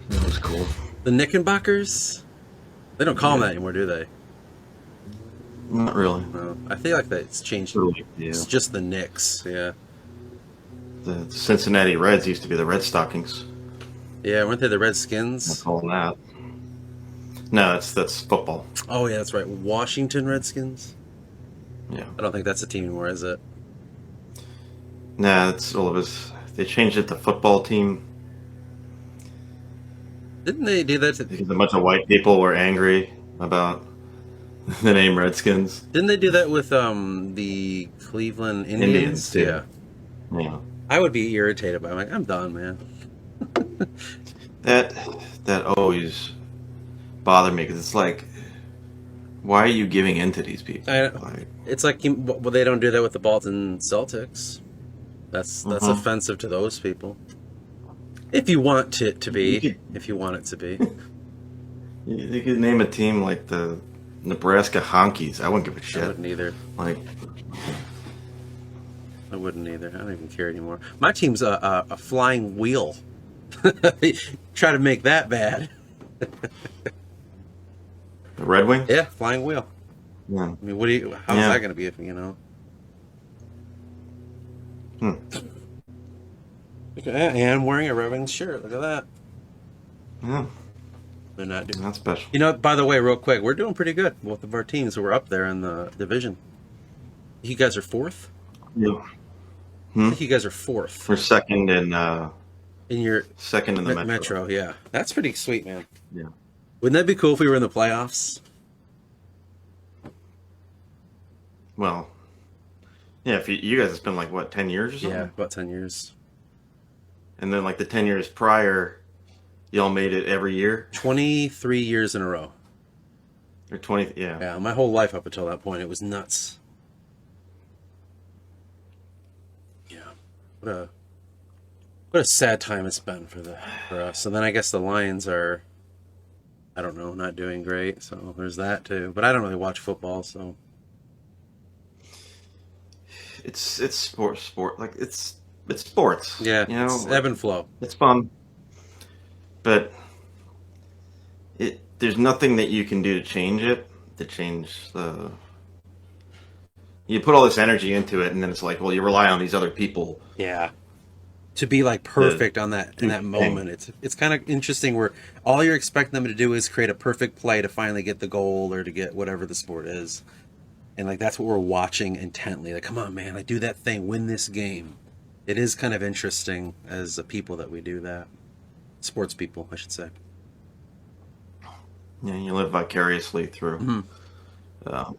That was cool. The Knickerbockers? They don't call them that anymore, do they? Not really. No. I feel like that's changed. Really, yeah. It's just the Knicks, yeah. The Cincinnati Reds used to be the Red Stockings. Yeah, weren't they the I'll Redskins? call them that. No, that's football. Oh, yeah, that's right. Washington Redskins? Yeah. I don't think that's a team anymore, is it? Nah, it's all of us. They changed it to football team Didn't they do that to... because a bunch of white people were angry about the name Redskins. Didn't they do that with the Cleveland Indians? Indians, too. Yeah. Yeah. I would be irritated by it. I'm like, I'm done, man. That always bothered me because it's like, why are you giving in to these people? It's like, well, they don't do that with the Boston Celtics. That's offensive to those people. If you want it to be. If you want it to be. You could name a team like the Nebraska Honkies. I wouldn't give a shit. I wouldn't either. Like, I wouldn't either. I don't even care anymore. My team's a flying wheel. Try to make that bad. the Red Wings? Yeah, flying wheel. Yeah. I mean, how's that going to be if, And I'm wearing a Red Wings shirt. Look at that. Yeah. They're not doing... That's special. By the way, real quick, we're doing pretty good. Both of our teams were up there in the division. You guys are fourth? Yeah. I think you guys are fourth. We're second in your second in the Metro. Yeah. That's pretty sweet, man. Yeah. Wouldn't that be cool if we were in the playoffs? Well, yeah, if you guys, it's been like, what, 10 years or something? Yeah, about 10 years. And then like the 10 years prior, y'all made it every year? 23 years in a row. Or 20, yeah. Yeah, my whole life up until that point, it was nuts. Yeah. What a sad time it's been for us. And then I guess the Lions are, I don't know, not doing great. So there's that too. But I don't really watch football, so. It's sport. Like it's sports. Yeah, it's ebb and flow. It's fun, but there's nothing that you can do to change it. To change the, you put all this energy into it, and then it's like, well, you rely on these other people. Yeah. To be like perfect in that moment. It's kind of interesting where all you're expecting them to do is create a perfect play to finally get the goal or to get whatever the sport is. And like that's what we're watching intently. Like, come on, man, like do that thing, win this game. It is kind of interesting as a people that we do that. Sports people, I should say. Yeah, you live vicariously through. Do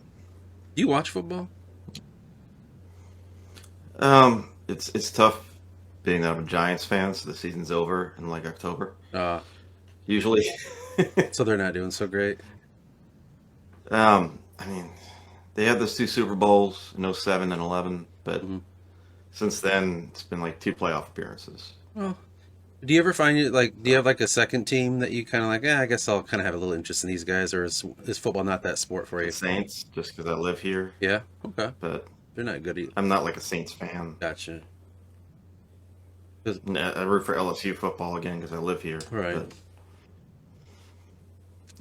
you watch football? It's tough being that I'm a Giants fan, so the season's over in like October. Usually. So they're not doing so great. I mean, they had those 2 Super Bowls in 07 and 11, but since then it's been like 2 playoff appearances. Well, do you ever find do you have like a second team that you kind of like, I guess I'll kind of have a little interest in these guys, or is football not that sport for you? The Saints, just because I live here. Yeah, okay. But they're not good either. I'm not like a Saints fan. Gotcha. I root for LSU football again because I live here. Right.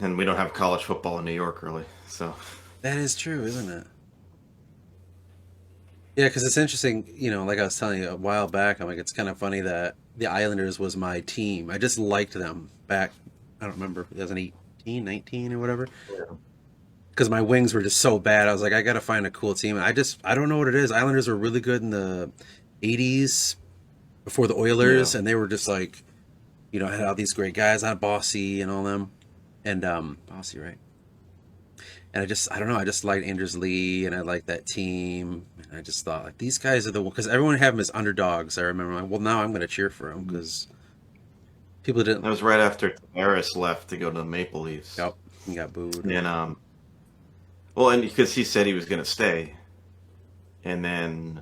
And we don't have college football in New York, really. So that is true, isn't it? Yeah, because it's interesting, like I was telling you a while back, I'm like, it's kind of funny that the Islanders was my team. I just liked them back, I don't remember, 2018, 19 or whatever. Because my Wings were just so bad. I was like, I got to find a cool team. I don't know what it is. Islanders were really good in the 80s before the Oilers, and they were just like, had all these great guys, Bossy and all them. And Bossy, right? And I don't know, I just liked Anders Lee, and I liked that team. And I just thought, like, these guys are because everyone had them as underdogs. I remember, like, well, now I'm going to cheer for them because people didn't. That was right after Tavares left to go to the Maple Leafs. Yep, he got booed. And and because he said he was going to stay, and then,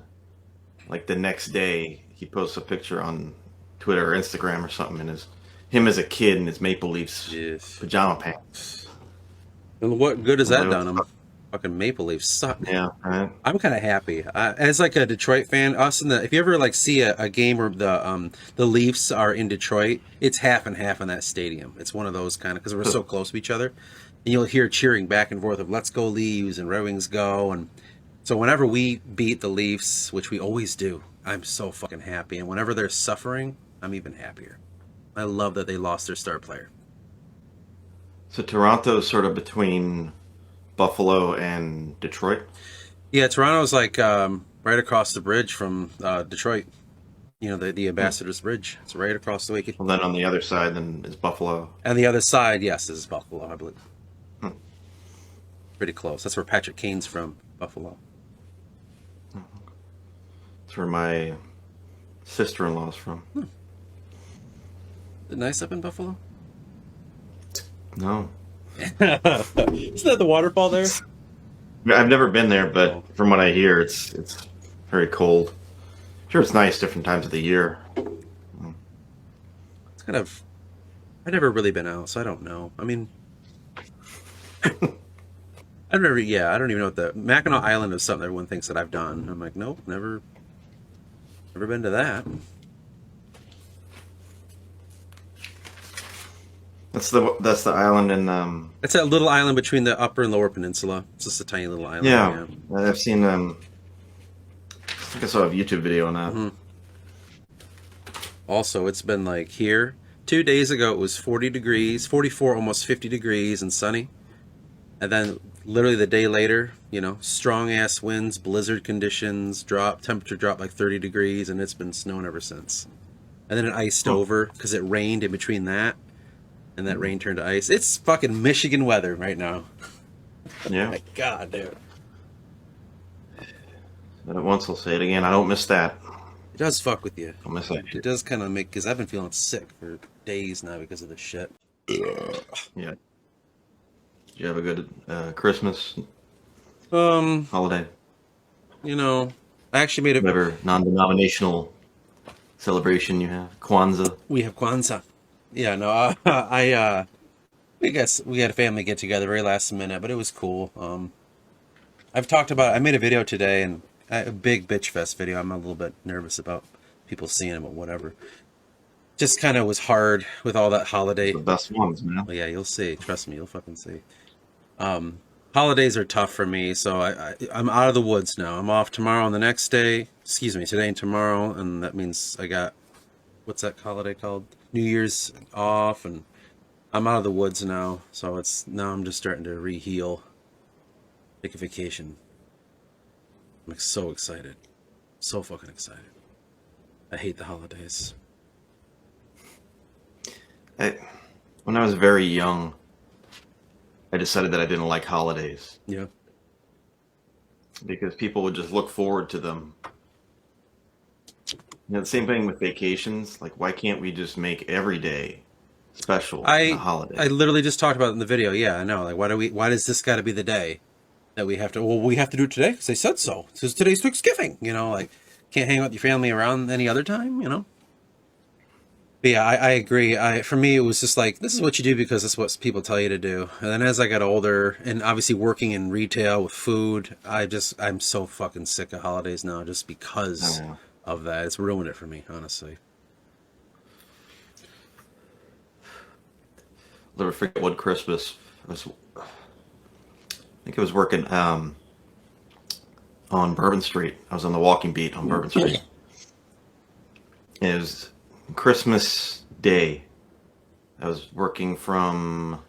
like the next day, he posts a picture on Twitter or Instagram or something, and him as a kid in his Maple Leafs pajama pants. And what good has that done him? Fucking Maple Leafs suck. Yeah, right. I'm kind of happy. As like a Detroit fan, us and the if you ever like see a game where the Leafs are in Detroit, it's half and half in that stadium. It's one of those kind of because we're so close to each other, and you'll hear cheering back and forth of "Let's go Leaves" and "Red Wings go." And so whenever we beat the Leafs, which we always do, I'm so fucking happy. And whenever they're suffering, I'm even happier. I love that they lost their star player. So Toronto's sort of between Buffalo and Detroit. Yeah, Toronto's like right across the bridge from Detroit. You know, the Ambassador's Bridge. It's right across the way. Well, then on the other side, then is Buffalo. And the other side, yes, is Buffalo, I believe. Hmm. Pretty close. That's where Patrick Kane's from, Buffalo. That's where my sister-in-law's from. Is it nice up in Buffalo? No. Isn't that the waterfall there? I've never been there, but from what I hear, it's very cold. Sure, it's nice different times of the year. It's kind of... I've never really been out, so I don't know. I mean... I've never... Yeah, I don't even know what the... Mackinac Island is something everyone thinks that I've done. I'm like, nope, never been to that. That's the island in It's that little island between the upper and lower peninsula. It's just a tiny little island. yeah. I've seen I think I saw a YouTube video on that. Mm-hmm. Also, it's been like here 2 days ago it was 40 degrees, 44, almost 50 degrees and sunny. And then literally the day later, you know, strong ass winds, blizzard conditions, temperature dropped like 30 degrees, and it's been snowing ever since. And then it iced over because it rained in between that. And that rain turned to ice. It's fucking Michigan weather right now. Yeah. Oh my God, dude. Said it once, I'll say it again. I don't miss that. It does fuck with you. I miss that It shit. does kind of make... Because I've been feeling sick for days now because of this shit. Yeah. Did you have a good Christmas holiday? You know, I actually made a... Whatever non-denominational celebration you have. Kwanzaa. We have Kwanzaa. Yeah, no, I guess we had a family get together very last minute, but it was cool. I've talked about, I made a video today, and a big bitch fest video. I'm a little bit nervous about people seeing it, but whatever. Just kind of was hard with all that holiday. The best ones, man. Well, yeah, you'll see. Trust me, you'll fucking see. Holidays are tough for me, so I'm out of the woods now. I'm off tomorrow and the next day. Excuse me, today and tomorrow, and that means I got, what's that holiday called? New Year's off, and I'm out of the woods now, so now I'm just starting to re-heal. Take a vacation. I'm like so excited. So fucking excited. I hate the holidays. When I was very young, I decided that I didn't like holidays Yeah. because people would just look forward to them. You know, the same thing with vacations. Like, why can't we just make every day special on a holiday? I literally just talked about it in the video. Yeah, I know. Like, why does this got to be the day that we have to? Well, we have to do it today because they said so. Because today's Thanksgiving. You know, like can't hang out with your family around any other time. You know. But yeah, I agree. For me, it was just like this is what you do because it's what people tell you to do. And then as I got older, and obviously working in retail with food, I'm so fucking sick of holidays now, just because of that. It's ruined it for me, honestly. I'll never forget one Christmas. I think I was working on Bourbon Street. I was on the walking beat on Bourbon Street. And it was Christmas Day. I was working from,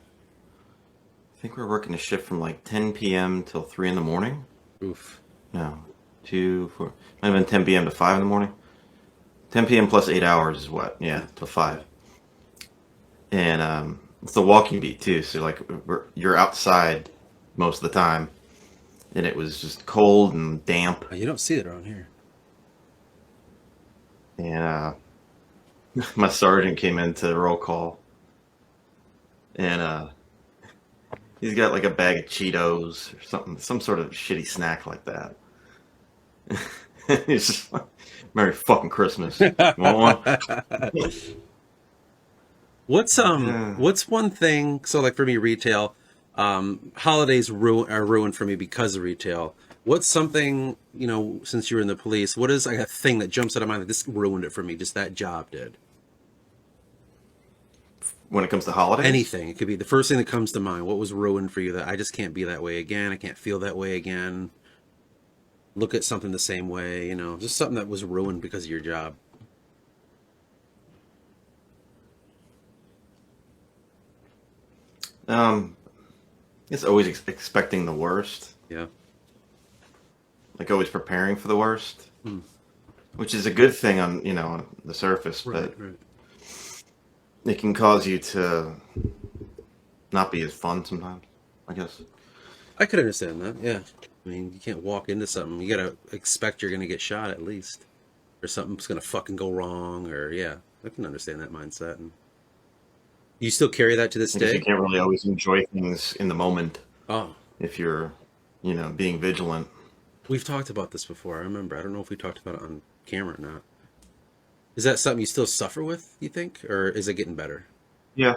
I think we were working a shift from like 10 p.m. till 3 in the morning. Oof. No, 2, 4, might have been 10 p.m. to 5 in the morning. 10 p.m. plus 8 hours is what? Yeah, till 5. And it's the walking beat too, so like you're outside most of the time, and it was just cold and damp. You don't see it around here. And my sergeant came into roll call, and he's got like a bag of Cheetos or something, some sort of shitty snack like that. He's just like, Merry fucking Christmas. You want one? What's one thing? So like for me, retail, Holidays are ruined for me because of retail. What's something, you know, since you're in the police, what is like a thing that jumps out of mind that this ruined it for me? Just that job did. When it comes to holidays, Anything. It could be the first thing that comes to mind. What was ruined for you that I just can't be that way again? I can't feel that way again. Look at something the same way, you know, just something that was ruined because of your job. um, it's always expecting the worst, Yeah. like always preparing for the worst, Hmm. which is a good thing on on the surface, Right, but right. it can cause you to not be as fun sometimes, I guess. I could understand that. Yeah. I mean, you can't walk into something. You gotta expect you're gonna get shot at least, or something's gonna fucking go wrong. Or yeah, I can understand that mindset. And you still carry that to this I guess you day? can't really always enjoy things in the moment Oh, if you're, being vigilant. we've talked about this before. I remember. I don't know if we talked about it on camera or not. Is that something you still suffer with? You think, or is it getting better? Yeah,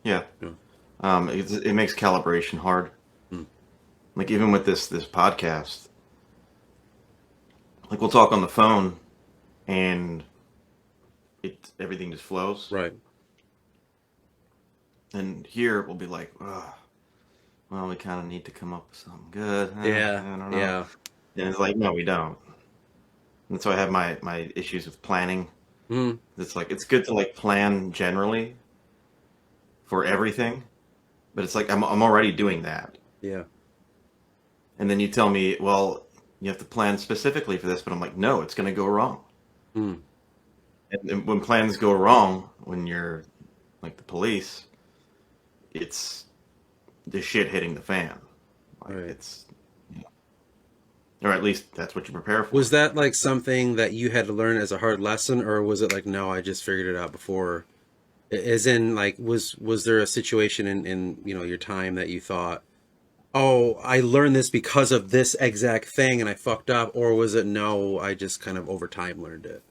yeah. No. It makes calibration hard. Hmm. Like even with this podcast, like we'll talk on the phone, and everything just flows. Right. And here we'll be like, oh, well, we kind of need to come up with something good. Yeah. I don't know. Yeah. And it's like, no, we don't. And so I have my issues with planning. Hmm. It's like it's good to like plan generally for everything, but it's like I'm already doing that. Yeah. And then you tell me, well, you have to plan specifically for this, but I'm like, no, it's going to go wrong. Hmm. And when plans go wrong, when you're like the police, it's the shit hitting the fan. Like Right. it's, or at least that's what you prepare for. Was that like something that you had to learn as a hard lesson, or was it like, no, I just figured it out before? As in, like, was there a situation in your time that you thought, oh, I learned this because of this exact thing and I fucked up, or was it no, I just kind of over time learned it?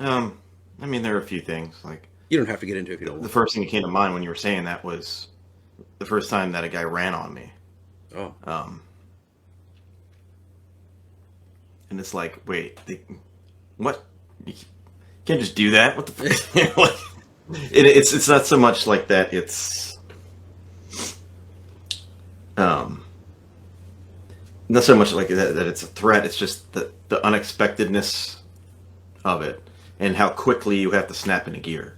I mean, there are a few things. Like You don't have to get into it if you don't the want. first thing that came to mind when you were saying that was the first time that a guy ran on me. Oh, Um, and it's like, wait, what? You can't just do that. What the fuck? Like, it's not so much like that. It's um, not so much like that it's a threat. It's just the unexpectedness of it and how quickly you have to snap into gear.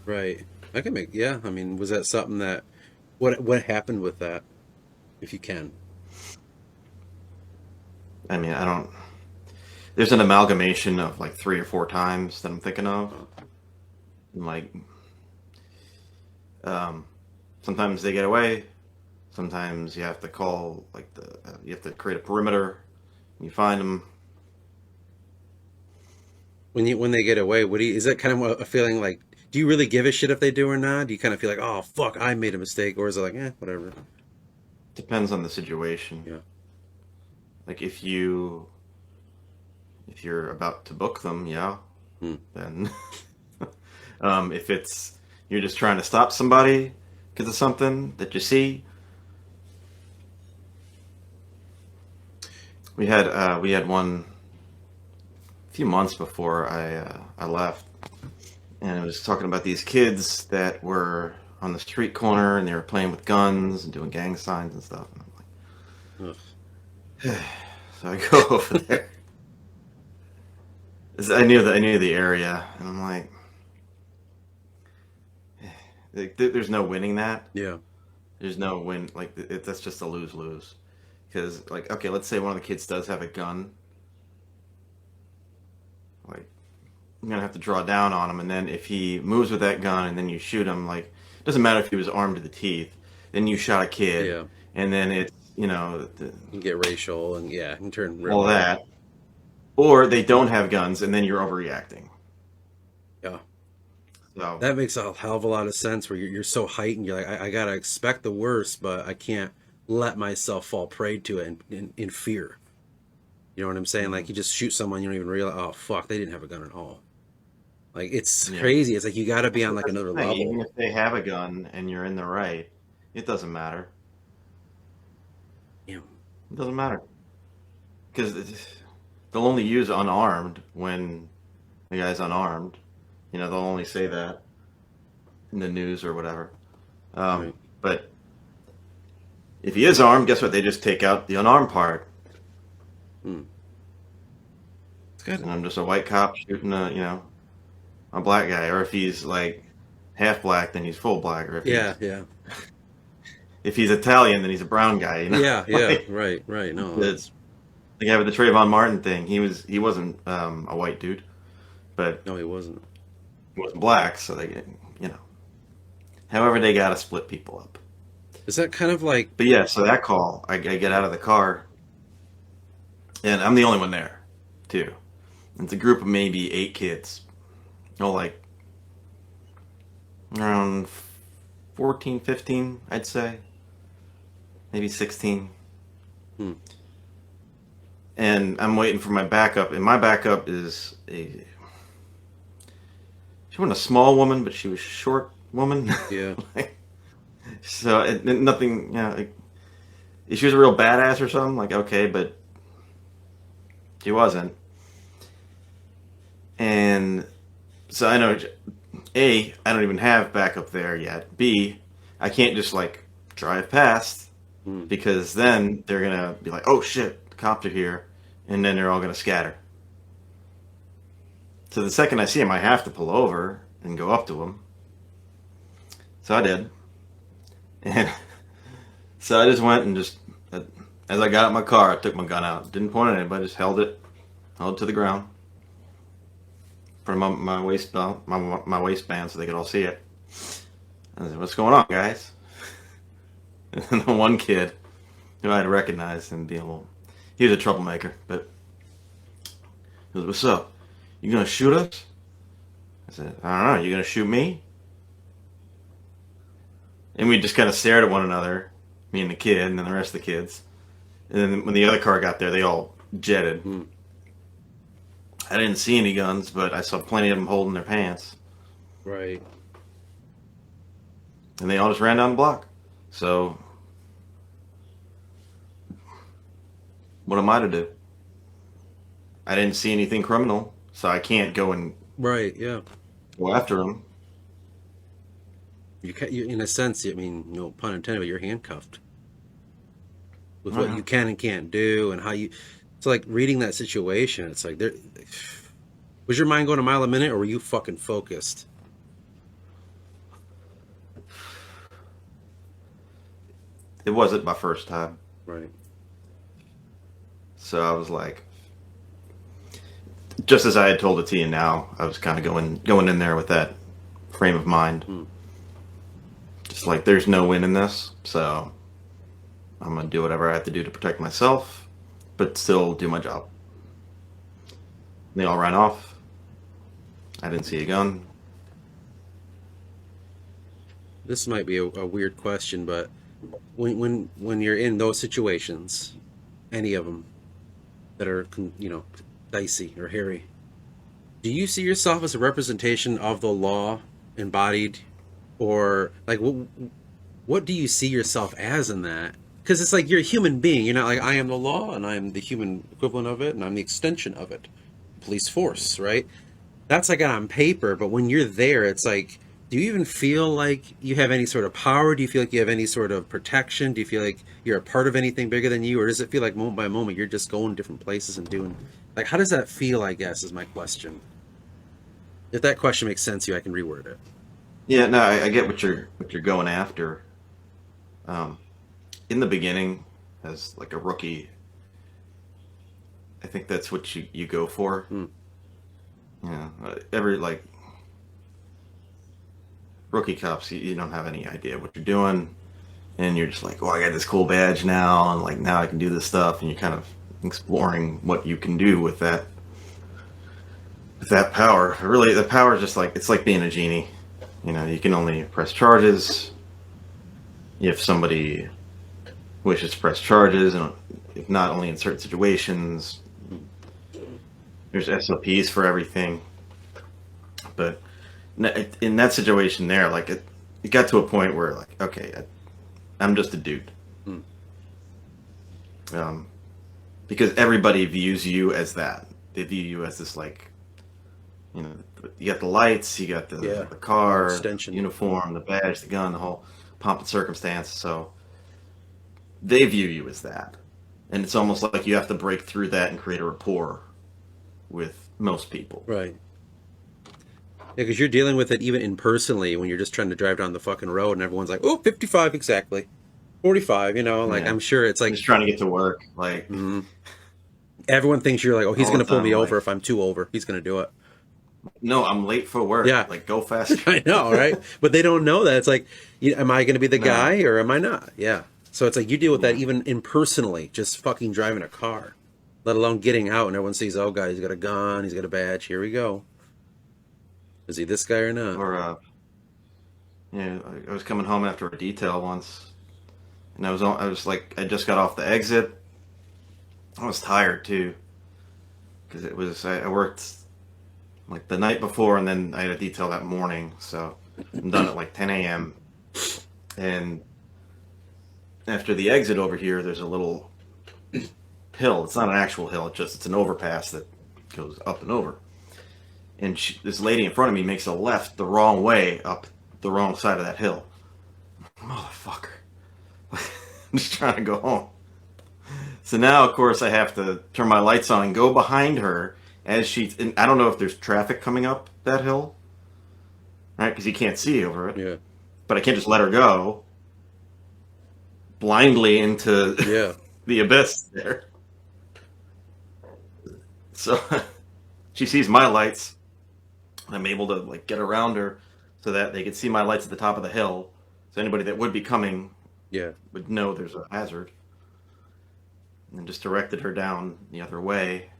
right. I can make, yeah. I mean, was that something that, what happened with that, if you can? I mean, I don't. There's an amalgamation of like 3 or 4 times that I'm thinking of. And like, um, sometimes they get away. Sometimes you have to call like you have to create a perimeter. You find them. When they get away, is that kind of a feeling like, do you really give a shit if they do or not? Do you kind of feel like, oh fuck, I made a mistake, or is it like, whatever? Depends on the situation. Yeah. Like if you're about to book them, yeah, Hmm. then if it's you're just trying to stop somebody because of something that you see. We had one a few months before I left, and it was talking about these kids that were on the street corner and they were playing with guns and doing gang signs and stuff. And I'm Ugh. like, so I go over there. I knew the area, and I'm like, there's no winning that. Yeah. There's no win. Like that's just a lose lose. Because like, okay, let's say one of the kids does have a gun. Like, I'm gonna have to draw down on him, and then if he moves with that gun, and then you shoot him, like, it doesn't matter if he was armed to the teeth. Then you shot a kid, Yeah. and then it's You can get racial and yeah, you can turn all that. Or they don't have guns, and then you're overreacting. Yeah. So That makes a hell of a lot of sense where you're so heightened. You're like, I gotta expect the worst, but I can't let myself fall prey to it in fear. You know what I'm saying? Like you just shoot someone, you don't even realize, oh fuck, they didn't have a gun at all. Like it's yeah. crazy. It's like you gotta be on like That's another the thing. Even level. if they have a gun and you're in the right, It doesn't matter. Yeah. It doesn't matter because they'll only use unarmed when the guy's unarmed. You know, they'll only say that in the news or whatever. Right. But if he is armed, guess what? They just take out the unarmed part. It's good. And I'm just a white cop shooting a black guy. Or if he's like half black, then he's full black. Or if Yeah, he's, yeah. if he's Italian, then he's a brown guy. You know? Yeah, yeah. Like, Right. No. it's the guy with the Trayvon Martin thing. He wasn't a white dude, but No, he wasn't. he wasn't black. So they, you know, however they got to split people up. Is that kind of like? But yeah, so that call, I get out of the car, and I'm the only one there, too. It's a group of maybe 8 kids. No, like around 14, 15, I'd say. Maybe 16. And I'm waiting for my backup, and my backup is she wasn't a small woman, but she was a short woman. Yeah. So nothing, like, if she was a real badass or something, like, okay, but she wasn't. And so I know, A, I don't even have backup there yet. B, I can't just like drive past because then they're gonna be like, oh shit, the cops are here, and then they're all gonna scatter. So the second I see him, I have to pull over and go up to him. So I did. And so I just went and just, as I got out my car, I took my gun out. Didn't point at anybody, just held it to the ground. From my waistband, my waistband, so they could all see it. I said, "What's going on, guys?" And then the one kid, who I had recognized him being he was a troublemaker, but he goes, "What's up? You gonna shoot us?" I said, "I don't know. You gonna shoot me?" And we just kind of stared at one another, me and the kid, and then the rest of the kids. And then when the other car got there, they all jetted. I didn't see any guns, but I saw plenty of them holding their pants. Right. And they all just ran down the block. So, what am I to do? I didn't see anything criminal, so I can't go and Right. Yeah. go after them. You in a sense, I mean, no pun intended, but you're handcuffed with Oh, what yeah. you can and can't do, and how you. It's like reading that situation. It's like, was your mind going a mile a minute, or were you fucking focused? It wasn't my first time. Right. So I was like, just as I had told it to you now, I was kind of going in there with that frame of mind. Just like, there's no win in this, so I'm going to do whatever I have to do to protect myself, but still do my job. They all ran off. I didn't see a gun. This might be a weird question, but when you're in those situations, any of them that are dicey or hairy, do you see yourself as a representation of the law embodied, or like what do you see yourself as in that? Because it's like you're a human being. You're not like, I am the law and I'm the human equivalent of it and I'm the extension of it. Police force, right? That's like on paper, but when you're there, it's like, do you even feel like you have any sort of power? Do you feel like you have any sort of protection? Do you feel like you're a part of anything bigger than you? Or does it feel like moment by moment you're just going different places and doing, like, how does that feel, I guess, is my question. If that question makes sense to you, I can reword it. Yeah, no, I get what you're going after. In the beginning, as like a rookie, I think that's what you go for. Every like rookie cops, you don't have any idea what you're doing, and you're just like, oh, I got this cool badge now, and like now I can do this stuff, and you're kind of exploring what you can do with that power. Really, the power is just like, it's like being a genie. You can only press charges if somebody wishes to press charges, and if not, only in certain situations. There's SOPs for everything. But in that situation there, like it got to a point where, like, okay, I'm just a dude. Hmm. Because everybody views you as that. They view you as this, like, you know, you got the lights, you got Yeah. the car, the Extension. uniform, the badge, the gun, the whole pomp and circumstance. So they view you as that. And it's almost like you have to break through that and create a rapport with most people. Right. Yeah, because you're dealing with it even impersonally when you're just trying to drive down the fucking road and everyone's like, oh, 55 exactly. 45, like Yeah. I'm sure it's I'm like, just trying to get to work. Like, mhm. Everyone thinks you're like, oh, he's all going the to pull time. me I'm over like, if I'm too over. He's going to do it. no, I'm late for work. Yeah, Like, go faster. I know, right? But they don't know that. It's like, am I going to be the No. guy or am I not? Yeah. So it's like you deal with that Yeah. even impersonally, just fucking driving a car, let alone getting out and everyone sees, oh, guy, he's got a gun, he's got a badge. Here we go. Is he this guy or not? Or, I was coming home after a detail once, and I was like, I just got off the exit. I was tired too, because I worked like the night before, and then I had a detail that morning, so I'm done at like 10 a.m. And after the exit over here, there's a little hill. It's not an actual hill; it's an overpass that goes up and over. And this lady in front of me makes a left the wrong way up the wrong side of that hill. Motherfucker! I'm just trying to go home. So now, of course, I have to turn my lights on and go behind her as and I don't know if there's traffic coming up that hill, right? Because you can't see over it. Yeah. But I can't just let her go blindly into Yeah. the abyss there. So she sees my lights. I'm able to like get around her so that they could see my lights at the top of the hill. So anybody that would be coming Yeah. would know there's a hazard. And just directed her down the other way.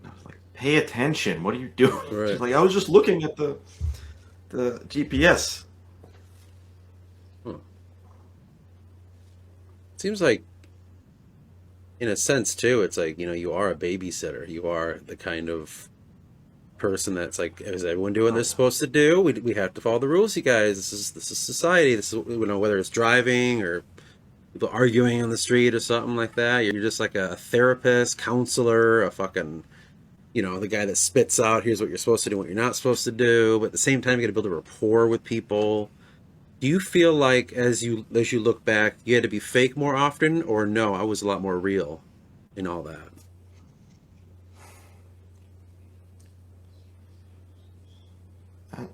And I was like, "Pay attention! What are you doing?" Right. She's like, "I was just looking at the GPS." Huh. Seems like, in a sense, too, it's like, you are a babysitter. You are the kind of person that's like, is everyone doing what they're supposed to do? We have to follow the rules, you guys. This is society. This is, whether it's driving or people arguing on the street or something like that. You're just like a therapist, counselor, a fucking, the guy that spits out, here's what you're supposed to do, what you're not supposed to do. But at the same time, you got to build a rapport with people. Do you feel like as you look back, you had to be fake more often, or no, I was a lot more real in all that?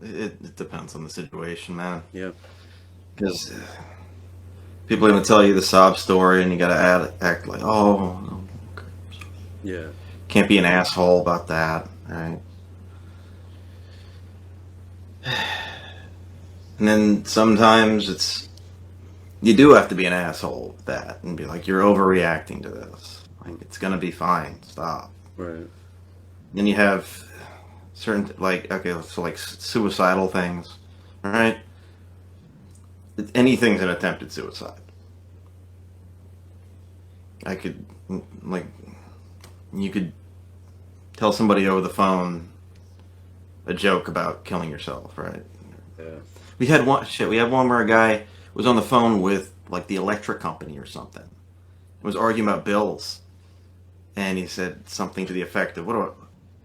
It depends on the situation, man. Yeah. Because people are going to tell you the sob story, and you got to act like, oh, okay. Yeah. Can't be an asshole about that, right? And then sometimes you do have to be an asshole with that and be like, you're overreacting to this. Like, it's going to be fine. Stop. Right. Then you have certain, like, okay, so like suicidal things, right? Anything's an attempted suicide. You could tell somebody over the phone a joke about killing yourself, right? Yeah. We had one where a guy was on the phone with like the electric company or something. Was arguing about bills. And he said something to the effect of, what do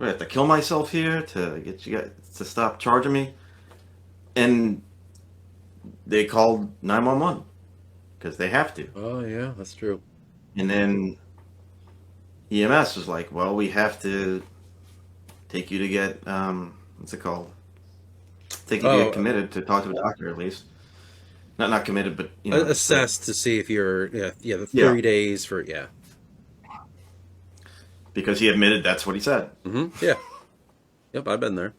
I have to kill myself here to get you guys to stop charging me? And they called 911 because they have to. Oh, yeah, that's true. And then EMS was like, well, we have to take you to get, what's it called? Take you to get committed to talk to a doctor at least. Not committed, but, assessed to see if you're, the 30 days for, yeah. Because he admitted that's what he said. Mm-hmm. Yeah. Yep, I've been there.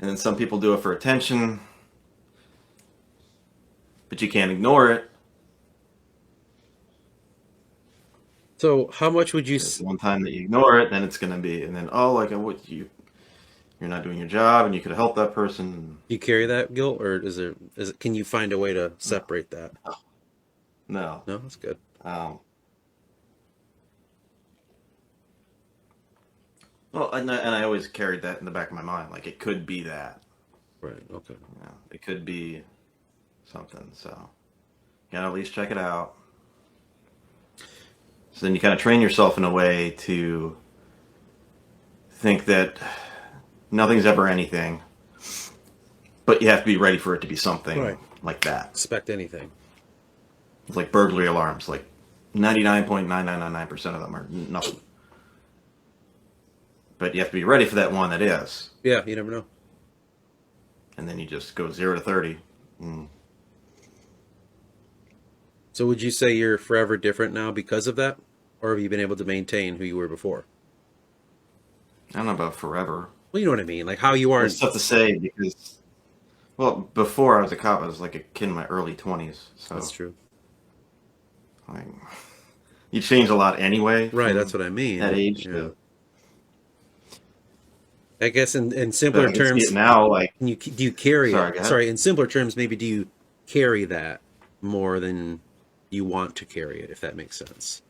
And then some people do it for attention, but you can't ignore it. So how much would you... One time that you ignore it, then it's going to be, and then, oh, like, you're not doing your job, and you could have helped that person. Do you carry that guilt, or can you find a way to separate that? No. No, that's good. Well, and I always carried that in the back of my mind, like it could be that, Right. Okay. Yeah, it could be something. So you gotta at least check it out. So then you kind of train yourself in a way to think that nothing's ever anything, but you have to be ready for it to be something Right. like that. Expect anything. It's like burglary alarms. Like 99.9999% of them are nothing. But you have to be ready for that one that is. Yeah, you never know. And then you just go 0 to 30. So would you say you're forever different now because of that? Or have you been able to maintain who you were before? I don't know about forever. Well, you know what I mean. Like how you are. It's tough to say because, well, before I was a cop, I was like a kid in my early 20s. So That's true. like, you change a lot anyway. Right, that's what I mean. That age. Yeah. I guess in But I simpler can see terms, it now, like, do you carry sorry, it? go ahead. Sorry, in simpler terms, maybe do you carry that more than you want to carry it, if that makes sense?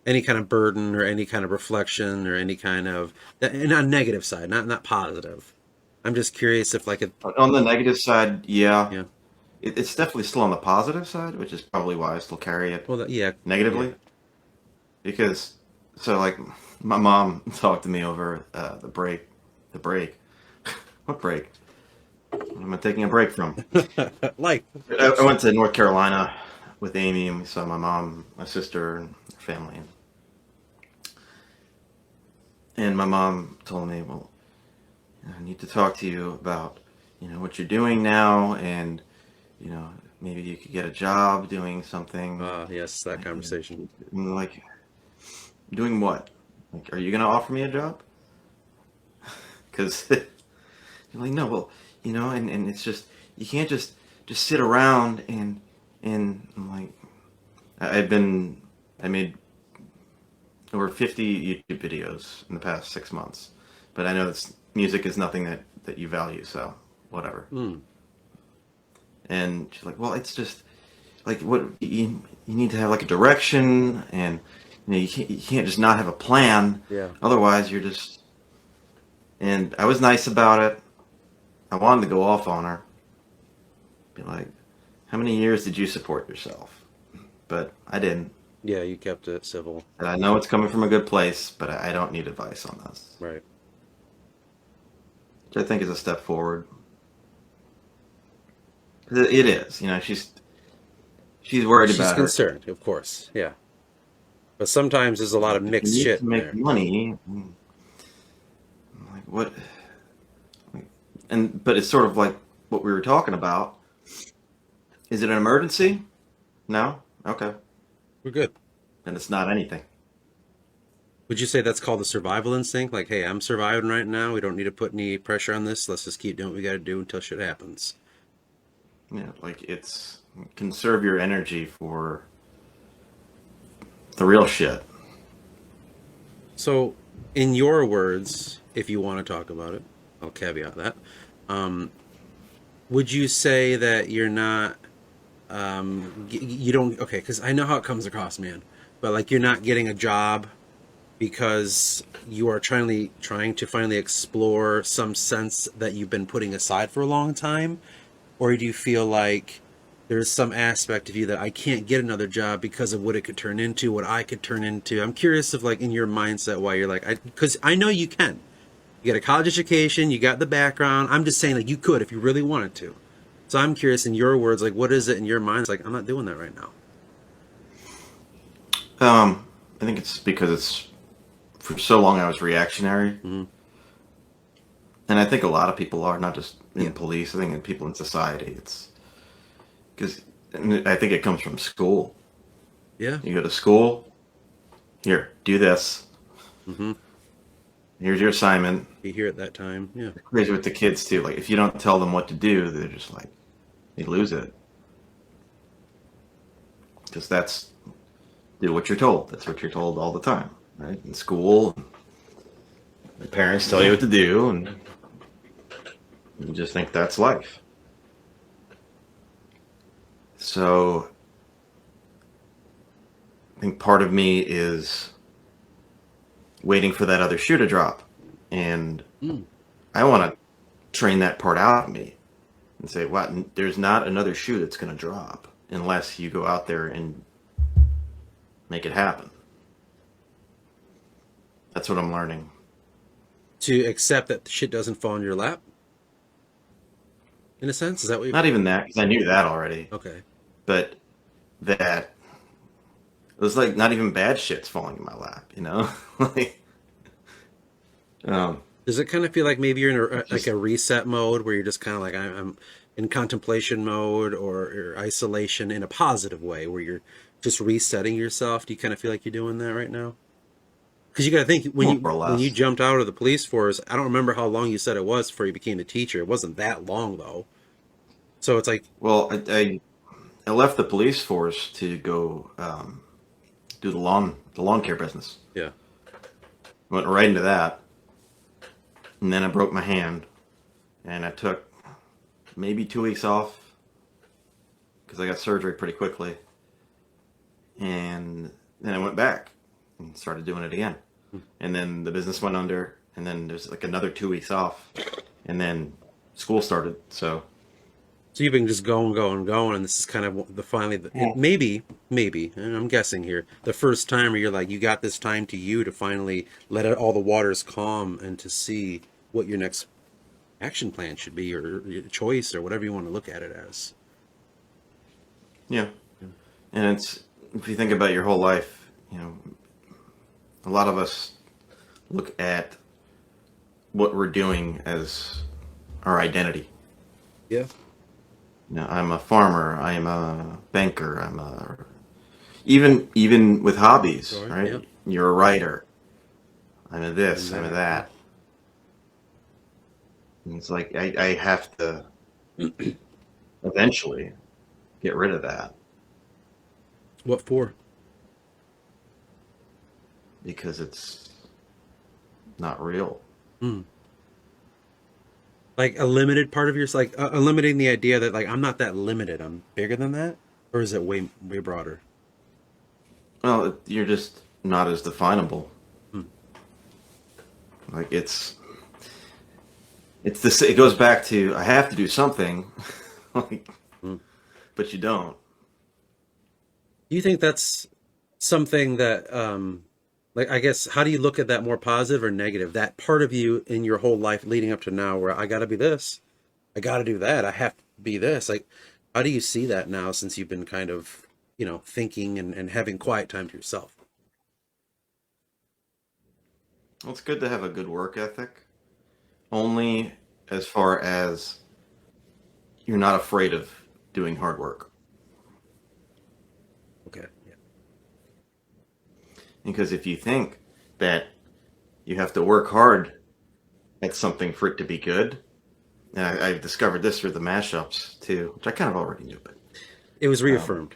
Any kind of burden or any kind of reflection or any kind of, and on negative side, not positive. I'm just curious if like a, On the negative side, yeah. yeah. It's definitely still on the positive side, which is probably why I still carry it Well, yeah. negatively. Yeah. Because, so like, my mom talked to me over the break. The break? What break? What am I taking a break from? Like, I went to North Carolina with Amy, and we saw my mom, my sister, and her family. And my mom told me, well, I need to talk to you about, what you're doing now, and, maybe you could get a job doing something. yes, that conversation. I'm like, doing what? Like, are you going to offer me a job? Because you're like, no, well, and it's just, you can't just sit around and I'm like, I made over 50 YouTube videos in the past 6 months, but I know that music is nothing that you value, so whatever. Mm. And she's like, well, it's just like, what you need to have like a direction, and you can't just not have a plan. Yeah. Otherwise you're just, and I was nice about it. I wanted to go off on her, be like, how many years did you support yourself? But I didn't. Yeah, you kept it civil. And I know it's coming from a good place, but I don't need advice on this. Right. Which I think is a step forward. It is. She's worried She's about her. concerned, of course. Yeah. But sometimes there's a lot of You mixed need shit to in make there. money. I'm like, what? But it's sort of like what we were talking about. Is it an emergency? No? Okay. We're good. Then it's not anything. Would you say that's called the survival instinct? Like, hey, I'm surviving right now. We don't need to put any pressure on this. Let's just keep doing what we got to do until shit happens. Yeah, like it's conserve your energy for the real shit. So, in your words, if you want to talk about it, I'll caveat that. Would you say that you're not, you don't, okay, because I know how it comes across, man, but like you're not getting a job because you are trying to finally explore some sense that you've been putting aside for a long time? Or do you feel like there's some aspect of you that I can't get another job because of what it could turn into, what I could turn into? I'm curious of like in your mindset why you're like, because I know you can. You got a college education, you got the background. I'm just saying like you could if you really wanted to. So I'm curious in your words, like what is it in your mind? It's like, I'm not doing that right now. I think it's because for so long I was reactionary. Mm-hmm. And I think a lot of people are, not just in Yeah. police, I think in people in society. It's because I think it comes from school. Yeah. You go to school, here, do this. Mm-hmm. Here's your assignment. Be here at that time. Yeah. Crazy with the kids too. Like if you don't tell them what to do, they're just like, they lose it. Because that's, do what you're told. That's what you're told all the time, right? In school, the parents tell you what to do, and you just think that's life. So I think part of me is waiting for that other shoe to drop, and I want to train that part out of me and say, wow, there's not another shoe that's going to drop unless you go out there and make it happen. That's what I'm learning. To accept that shit doesn't fall in your lap, in a sense? Is that what you... Not even that, because I knew that already. Okay. But that it was like not even bad shit's falling in my lap, you know? Like, does it kind of feel like maybe you're in just, like a reset mode where you're just kind of like, I'm in contemplation mode or isolation in a positive way where you're just resetting yourself? Do you kind of feel like you're doing that right now? Because you got to think more or when you less. jumped out of the police force, I don't remember how long you said it was before you became a teacher. It wasn't that long though. So it's like, Well, I left the police force to go do the lawn care business. yeah. Went right into that, and then I broke my hand, and I took maybe 2 weeks off because I got surgery pretty quickly, and then I went back and started doing it again, and then the business went under, and then there's like another 2 weeks off, and then school started. So So you've been just going, and this is kind of maybe, and I'm guessing here, the first time where you're like, you got this time to you to finally let all the waters calm and to see what your next action plan should be or your choice or whatever you want to look at it as. yeah, and it's if you think about your whole life, you know, a lot of us look at what we're doing as our identity. Yeah. You know, I'm a farmer. I'm a banker. Even with hobbies, Sure, right? yeah. You're a writer. I'm a this. I'm a that. And it's like I have to eventually get rid of that What for? because it's not real. Mm. Like a limited part of yours, like eliminating the idea that like I'm not that limited, I'm bigger than that, or is it way broader? Well, you're just not as definable. Hmm. Like it's this. It goes back to I have to do something, like, Hmm. but you don't. Do you think that's something that, like, I guess, how do you look at that more positive or negative? That part of you in your whole life leading up to now where I got to be this, I got to do that, I have to be this. Like, how do you see that now since you've been kind of, thinking and having quiet time to yourself? Well, it's good to have a good work ethic, only as far as you're not afraid of doing hard work. Okay. Yeah. Because if you think that you have to work hard at something for it to be good, and I've discovered this through the mashups too, which I kind of already knew, but It was reaffirmed.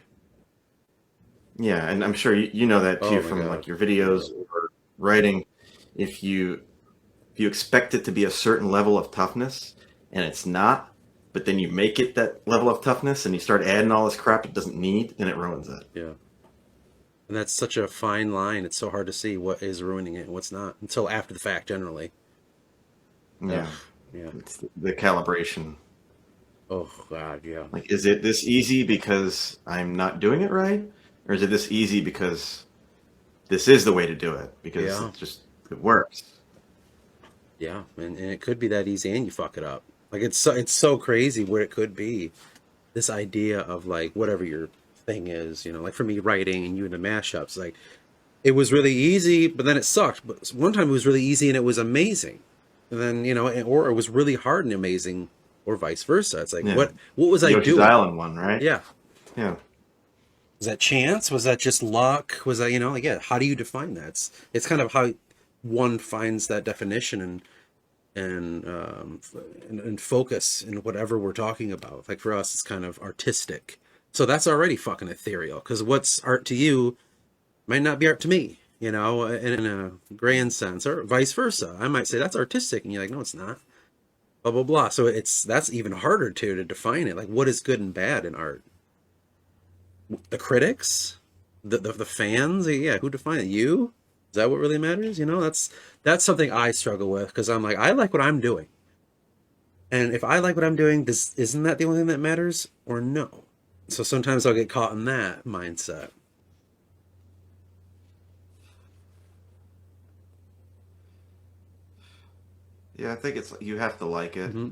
yeah, and I'm sure you know that too Oh my from God. like your videos or writing. If you expect it to be a certain level of toughness and it's not, but then you make it that level of toughness and you start adding all this crap it doesn't need, and it ruins it. Yeah. And that's such a fine line. It's so hard to see what is ruining it and what's not until after the fact, generally. Ugh, Yeah, yeah. it's the calibration. Oh God, yeah. Like, is it this easy because I'm not doing it right, or is it this easy because this is the way to do it because Yeah. it works? Yeah, and it could be that easy, and you fuck it up. Like it's so crazy what it could be. This idea of like whatever your thing is, like for me writing and you into mashups, like it was really easy, but then it sucked. But one time it was really easy and it was amazing, and then or it was really hard and amazing, or vice versa. It's like Yeah. what was I Yoshi's doing? Island one, right? Yeah, Yeah. was that chance? Was that just luck? Was that like yeah? How do you define that? It's kind of how one finds that definition and focus in whatever we're talking about. Like for us, it's kind of artistic. So that's already fucking ethereal because what's art to you might not be art to me, in a grand sense, or vice versa. I might say that's artistic, and you're like, no, it's not. Blah blah blah. So that's even harder to define it. Like, what is good and bad in art? The critics, the fans, yeah. Who define it? You? Is that what really matters? That's something I struggle with because I'm like, I like what I'm doing. And if I like what I'm doing, this isn't that the only thing that matters, or no? So sometimes I'll get caught in that mindset. Yeah, I think it's you have to like it. Mm-hmm.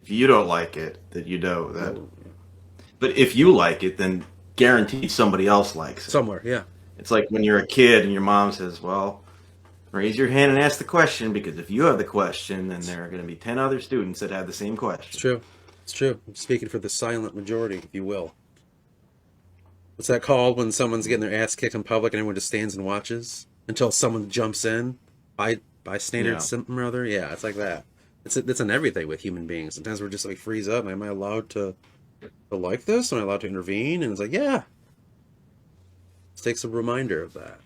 If you don't like it, then you know that. Oh, yeah. But if you like it, then guaranteed somebody else likes it. Somewhere, yeah. It's like when you're a kid and your mom says, "Well, raise your hand and ask the question because if you have the question, then there are going to be 10 other students that have the same It's question." true. It's true. I'm speaking for the silent majority, if you will. What's that called when someone's getting their ass kicked in public and everyone just stands and watches until someone jumps in? Bystander Yeah. something or other? Yeah, it's like that. It's in everything with human beings. Sometimes we're just like freeze up. Am I allowed to like this? Am I allowed to intervene? And it's like, yeah. It takes a reminder of that.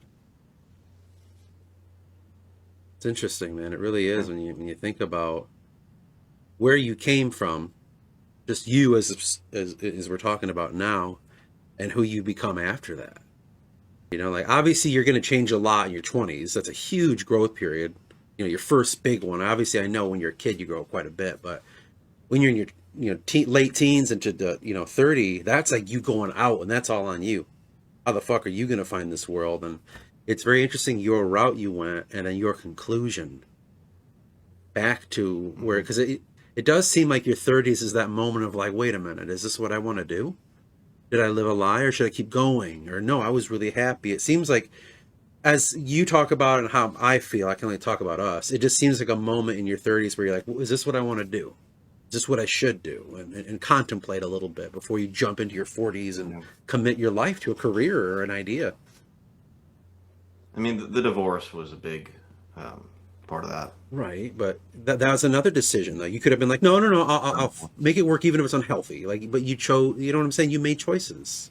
It's interesting, man. It really is when you think about where you came from, just you as we're talking about now, and who you become after that. You know, like obviously you're going to change a lot in your 20s. That's a huge growth period. You know, your first big one. Obviously, I know when you're a kid you grow quite a bit, but when you're in your late teens into the 30, that's like you going out, and that's all on you. How the fuck are you going to find this world? And it's very interesting your route you went, and then your conclusion back to where, because it does seem like your 30s is that moment of like, wait a minute, is this what I want to do? Did I live a lie, or should I keep going? Or no, I was really happy. It seems like, as you talk about it and how I feel, I can only talk about us. It just seems like a moment in your 30s where you're like, well, is this what I want to do? Is this what I should do? And contemplate a little bit before you jump into your 40s and Yeah. commit your life to a career or an idea. I mean, the divorce was a big part of that. Right, but that was another decision though. You could have been like, no, no, no, I'll make it work even if it's unhealthy. Like, but you chose. You know what I'm saying? You made choices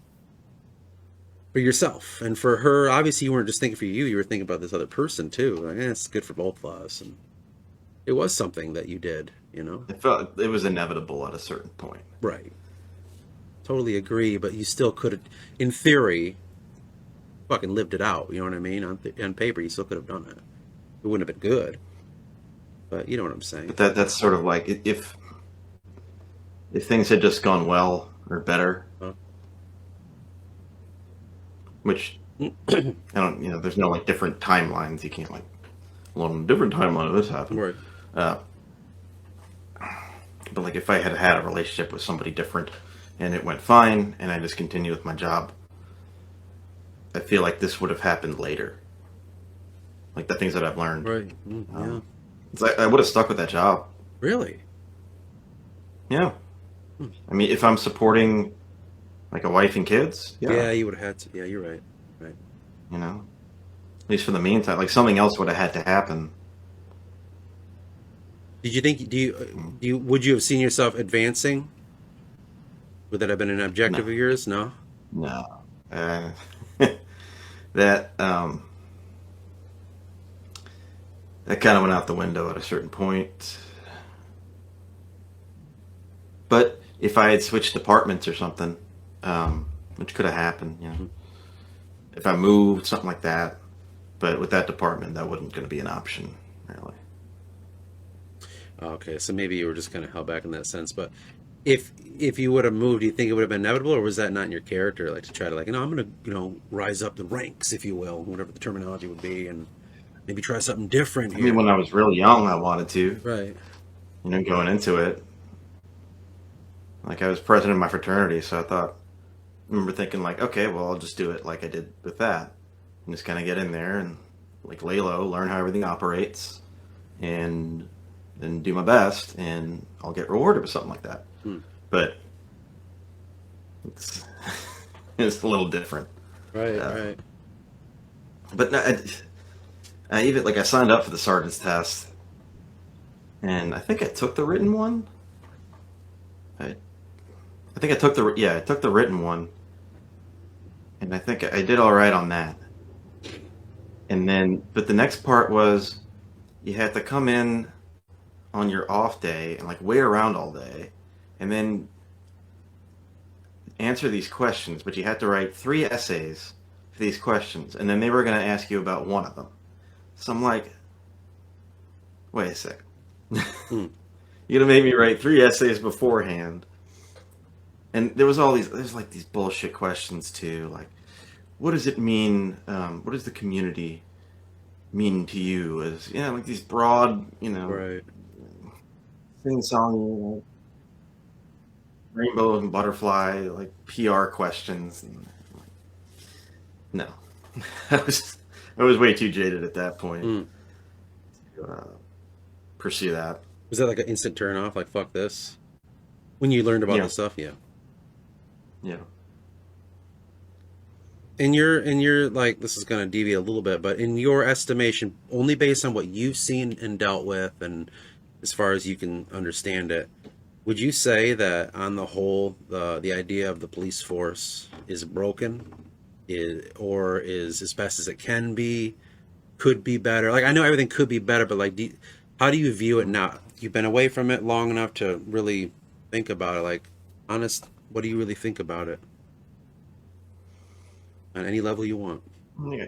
for yourself and for her. Obviously, you weren't just thinking for you. You were thinking about this other person too. Like, it's good for both of us, and it was something that you did. You know, It felt it was inevitable at a certain point. right? Totally agree. But you still could have, in theory, fucking lived it out. You know what I mean? On paper, you still could have done it. It wouldn't have been good, but you know what I'm saying. But that's sort of like if things had just gone well or better, Huh? which I don't, there's no like different timelines. You can't like, well, on a different timeline this happened. Right. Uh, but like if I had had a relationship with somebody different and it went fine and I just continued with my job, I feel like this would have happened later. Like the things that I've learned. Right. Yeah. It's like I would have stuck with that job. Really? Yeah. I mean, if I'm supporting like a wife and kids, Yeah, you would have had to. Yeah, you're right. Right. At least for the meantime, like something else would have had to happen. Did you think? Would you have seen yourself advancing? Would that have been an objective No, of yours? No. no. Uh, that that kind of went out the window at a certain point. But if I had switched departments or something, which could have happened, if I moved, something like that. But with that department, that wasn't going to be an option, really. Okay, so maybe you were just kind of held back in that sense. But if you would have moved, do you think it would have been inevitable, or was that not in your character, like to try to like, I'm going to rise up the ranks, if you will, whatever the terminology would be, and maybe try something different I mean, here. when I was really young, I wanted to, Right. going into it. Like I was president of my fraternity, so I remember thinking like, okay, well, I'll just do it like I did with that, and just kind of get in there and like lay low, learn how everything operates, and then do my best, and I'll get rewarded with something like that. Hmm. But it's it's a little different. Right. Uh, Right. but no, I even like I signed up for the sergeant's test, and I think I took the written one. I think I took I took the written one, and I think I did all right on that. And then, but the next part was you had to come in on your off day and like wait around all day, and then answer these questions. But you had to write 3 essays for these questions, and then they were going to ask you about one of them. So I'm like, wait a second. Hmm. You're gonna make me write 3 essays beforehand. And there's like these bullshit questions too, like, what does it mean? What does the community mean to you? As like these broad, Right. sing song, rainbow and butterfly, like PR questions. No, I was way too jaded at that point Mm. to pursue that. Was that like an instant turn off? Like, fuck this? When you learned about Yeah, this stuff? Yeah. yeah. In your like, this is going to deviate a little bit, but in your estimation, only based on what you've seen and dealt with, and as far as you can understand it, would you say that on the whole, the idea of the police force is broken, or is as best as it can be, could be better? Like, I know everything could be better, but like, how do you view it now? You've been away from it long enough to really think about it. Like, honest, what do you really think about it on any level you want? Yeah,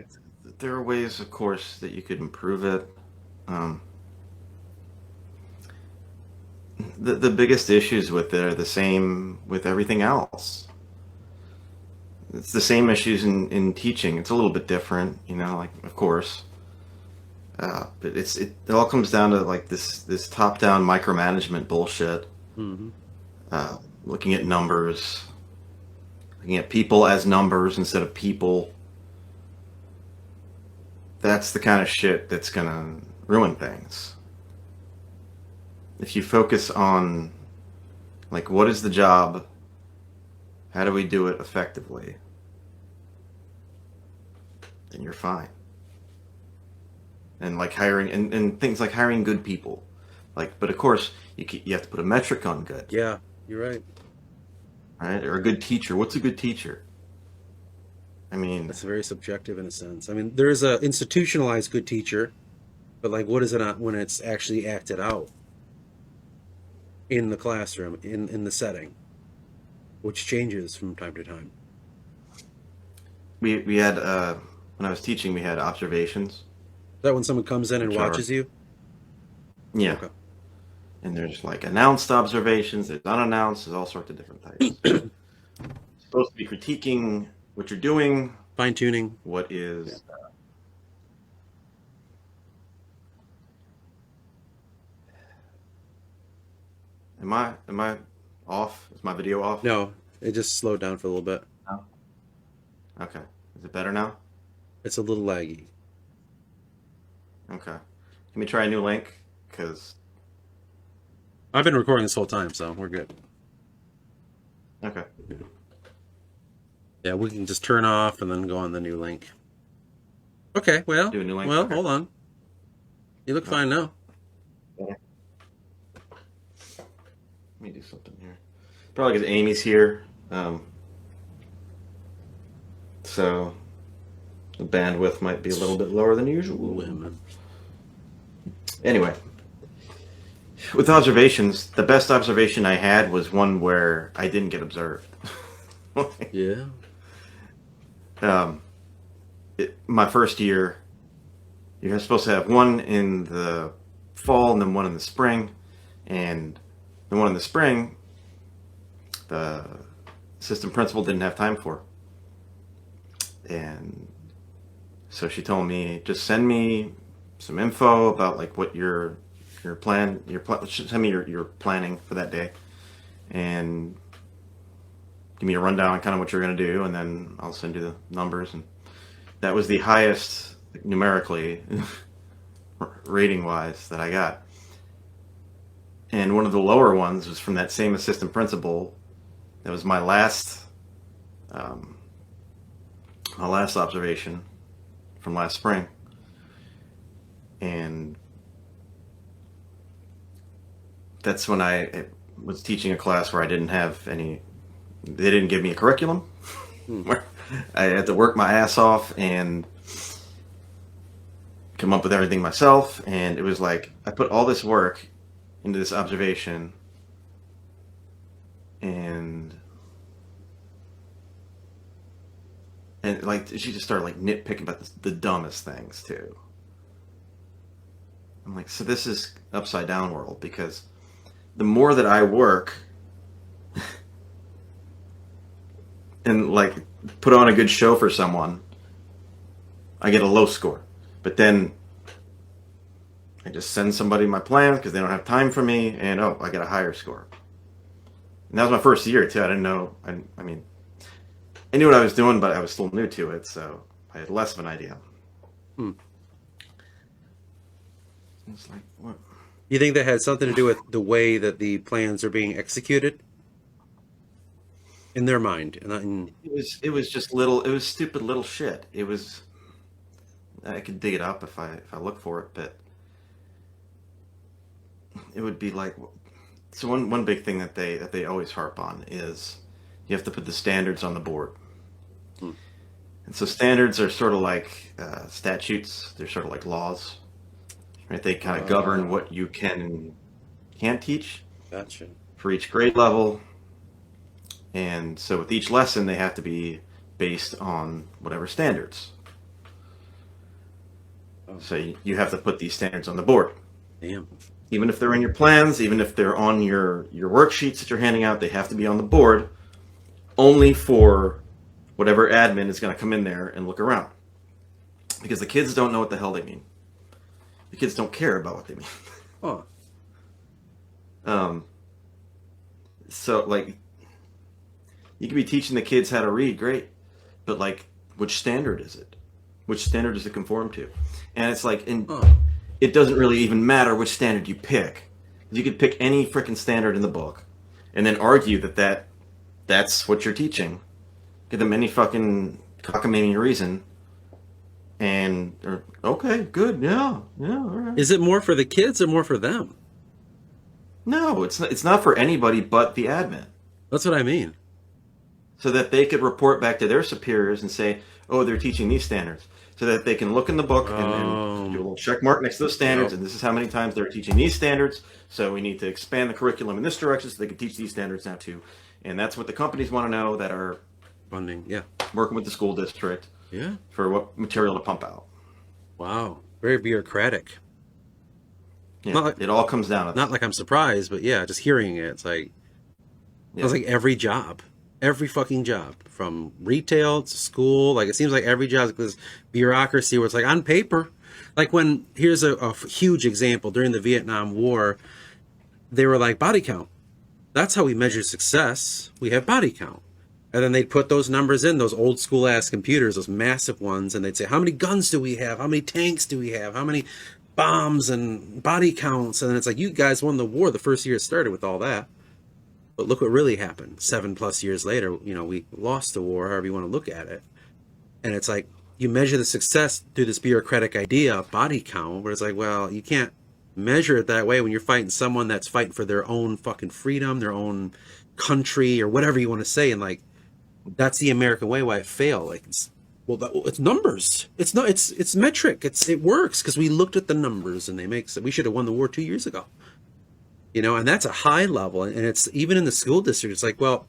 there are ways, of course, that you could improve it. Um, the biggest issues with it are the same with everything else. It's the same issues in teaching. It's a little bit different, like, of course. But it all comes down to like this top-down micromanagement bullshit. Mm-hmm. Looking at numbers, looking at people as numbers instead of people. That's the kind of shit that's gonna ruin things. If you focus on, like, what is the job? How do we do it effectively? Then you're fine. And like hiring, and things like hiring good people. Like, but of course, you have to put a metric on good, Yeah, you're right. right? Or a good teacher. What's a good teacher? I mean, That's very subjective in a sense. I mean, there is a institutionalized good teacher, but like, what is it when it's actually acted out in the classroom, in the setting, which changes from time to time? we had when I was teaching, we had observations, Is that when someone comes in and which are, watches you? yeah, Okay. and there's like announced observations, there's unannounced, there's all sorts of different types. Supposed to be critiquing what you're doing, Fine tuning. what is. Yeah. Am I off? Is my video off? No, it just slowed down for a little bit. No. Okay. Is it better now? It's a little laggy. Okay. Let me try a new link, because. I've been recording this whole time, so we're good. Okay. Yeah, we can just turn off and then go on the new link. Okay, well, Do a new link? well, Okay. hold on. You look fine now. Let me do something here. Probably because Amy's here. So the bandwidth might be a little bit lower than usual. Women. Anyway, with observations, the best observation I had was one where I didn't get observed. Yeah. My first year, you're supposed to have one in the fall and then one in the spring. And the one in the spring, the assistant principal didn't have time for. And so she told me, just send me some info about like what your plan, send me your planning for that day, and give me a rundown on kind of what you're going to do, and then I'll send you the numbers. And that was the highest numerically, rating wise, that I got. And one of the lower ones was from that same assistant principal. That was my last observation from last spring. And that's when I was teaching a class where I didn't have any, they didn't give me a curriculum, where I had to work my ass off and come up with everything myself. And it was like, I put all this work into this observation, and like she just started like nitpicking about the dumbest things too. I'm like, so this is upside down world, because the more that I work and like put on a good show for someone, I get a low score. But then I just send somebody my plans because they don't have time for me, and oh, I get a higher score. And that was my first year too. I didn't know. I mean, I knew what I was doing, but I was still new to it, so I had less of an idea. Hmm. It's like, what? You think that had something to do with the way that the plans are being executed in their mind? And not in... It was just little. It was stupid little shit. It was. I could dig it up if I look for it, but it would be like. So one big thing that they always harp on is you have to put the standards on the board. Hmm. And so standards are sort of like statutes. They're sort of like laws, right? They kind of govern what you can and can't teach. Gotcha. For each grade level. And so with each lesson, they have to be based on whatever standards. Oh. So you have to put these standards on the board. Damn. Even if they're in your plans, even if they're on your worksheets that you're handing out, they have to be on the board only for whatever admin is going to come in there and look around. Because the kids don't know what the hell they mean. The kids don't care about what they mean. Oh. So, like, you could be teaching the kids how to read, great. But, like, which standard is it? Which standard does it conform to? And it's like, it doesn't really even matter which standard you pick. You could pick any freaking standard in the book and then argue that's what you're teaching. Give them any fucking cockamamie reason. And, okay, good, yeah, all right. Is it more for the kids or more for them? No, it's not for anybody but the admin. That's what I mean. So that they could report back to their superiors and say, oh, they're teaching these standards. So that they can look in the book and do a little check mark next to those standards, and this is how many times they're teaching these standards. So we need to expand the curriculum in this direction so they can teach these standards now too. And that's what the companies want to know that are Funding, yeah. working with the school district Yeah. for what material to pump out. Wow. Very bureaucratic. Yeah, Not like- it all comes down to Not like I'm surprised, but yeah, just hearing it, it's like, yeah. it's like every job. Every fucking job, from retail to school, like it seems like every job is this bureaucracy where it's like on paper. Like when, here's a huge example, during the Vietnam War, they were like, body count. That's how we measure success. We have body count. And then they'd put those numbers in, those old school ass computers, those massive ones, and they'd say, how many guns do we have? How many tanks do we have? How many bombs and body counts? And then it's like, you guys won the war the first year it started with all that. But look what really happened. 7+ years later, we lost the war, however you want to look at it. And it's like, you measure the success through this bureaucratic idea of body count, where it's like, well, you can't measure it that way when you're fighting someone that's fighting for their own fucking freedom, their own country, or whatever you want to say. And like, that's the American way why it failed. Like, it's numbers. It's not, it's metric. It works because we looked at the numbers and we should have won the war 2 years ago. And that's a high level. And it's even in the school district, it's like, well,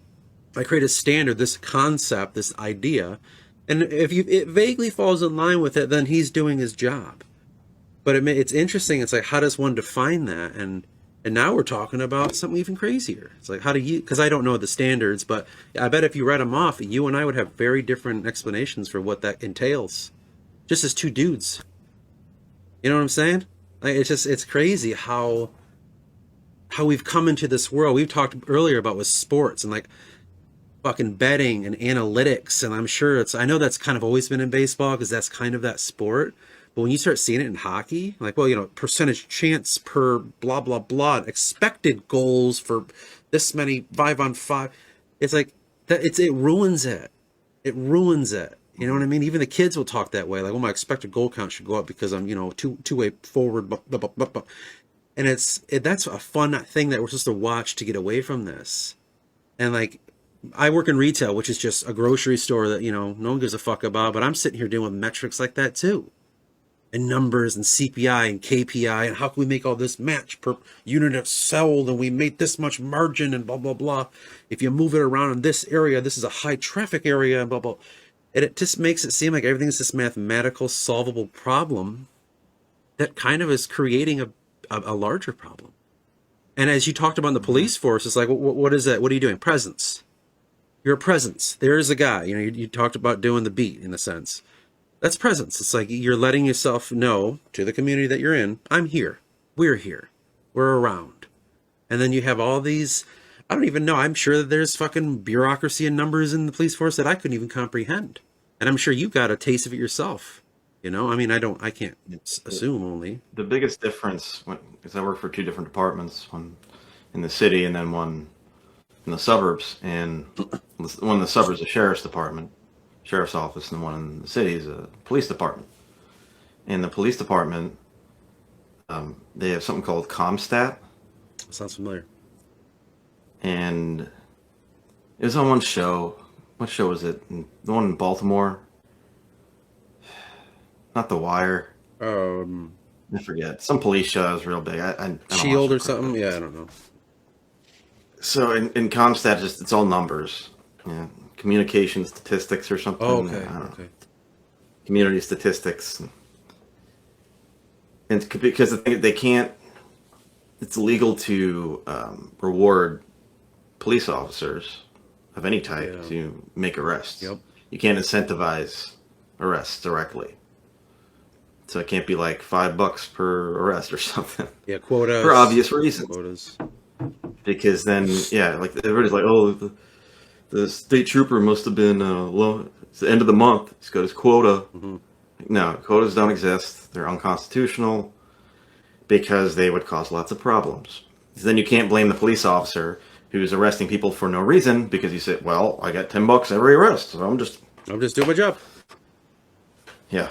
I create a standard, this concept, this idea. And if it vaguely falls in line with it, then he's doing his job. But it's interesting. It's like, how does one define that? And now we're talking about something even crazier. It's like, how do you, because I don't know the standards, but I bet if you read them off, you and I would have very different explanations for what that entails. Just as two dudes. You know what I'm saying? Like, it's crazy how we've come into this world. We've talked earlier about with sports and like fucking betting and analytics. And I'm sure I know that's kind of always been in baseball because that's kind of that sport. But when you start seeing it in hockey, like, well, percentage chance per blah, blah, blah, expected goals for this many 5-on-5. It's like that. It ruins it. It ruins it. You know what I mean? Even the kids will talk that way. Like, well, my expected goal count should go up because I'm, two-way forward, blah, blah, blah, blah, blah. And that's a fun thing that we're supposed to watch to get away from this. And like, I work in retail, which is just a grocery store that, no one gives a fuck about, but I'm sitting here dealing with metrics like that too. And numbers and CPI and KPI and how can we make all this match per unit of sold and we made this much margin and blah, blah, blah. If you move it around in this area, this is a high traffic area and blah, blah. And it just makes it seem like everything's this mathematical solvable problem that kind of is creating a larger problem. And as you talked about in the police force, it's like, what is that? What are you doing? Presence. You're a presence. There is a guy. You know, you talked about doing the beat in a sense. That's presence. It's like you're letting yourself know to the community that you're in, I'm here. We're here. We're around. And then you have all these, I don't even know. I'm sure that there's fucking bureaucracy and numbers in the police force that I couldn't even comprehend. And I'm sure you got a taste of it yourself. You know, I mean, I can't assume only. The biggest difference, because I work for two different departments, one in the city and then one in the suburbs. And one in the suburbs is a sheriff's department, sheriff's office, and the one in the city is a police department. In the police department, they have something called ComStat. Sounds familiar. And it was on one show. What show was it? The one in Baltimore? Not The Wire. I forget. Some police show that was real big. I don't Shield watch or something? Yeah, I don't know. So in ComStat, it's all numbers. Yeah. Communication statistics or something. Oh, okay. I don't know. Okay. Community statistics. And because they can't, it's illegal to reward police officers of any type to make arrests. Yep. You can't incentivize arrests directly. So it can't be like $5 per arrest or something. Yeah, quotas. For obvious reasons. Quotas. Because then, yeah, like everybody's like, oh, the state trooper must have been low. It's the end of the month. He's got his quota. Mm-hmm. No, quotas don't exist. They're unconstitutional because they would cause lots of problems. Then you can't blame the police officer who's arresting people for no reason because you say, well, I got $10 every arrest, so I'm just doing my job. Yeah.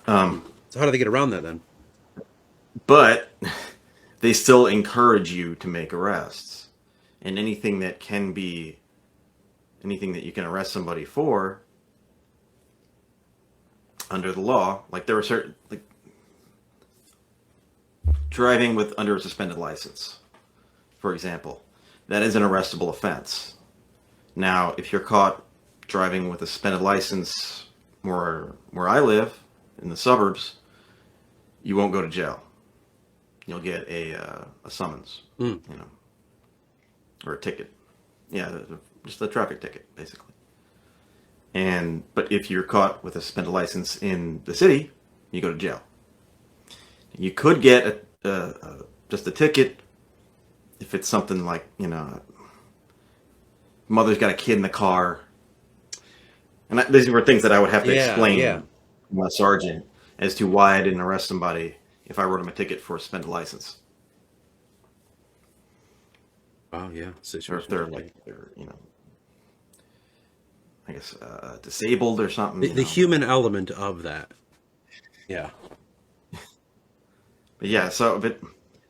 So how do they get around that then? But they still encourage you to make arrests. And anything that you can arrest somebody for under the law, like there were certain, like driving under a suspended license, for example, that is an arrestable offense. Now, if you're caught driving with a suspended license where I live in the suburbs, you won't go to jail. You'll get a summons, you know, or a ticket. Yeah, just a traffic ticket, basically. But if you're caught with a suspended license in the city, you go to jail. You could get just a ticket if it's something like, you know, mother's got a kid in the car. And these were things that I would have to explain to my sergeant as to why I didn't arrest somebody if I wrote him a ticket for a suspended license. Oh, yeah. Or if they're you know, I guess disabled or something. The human element of that. Yeah. But yeah,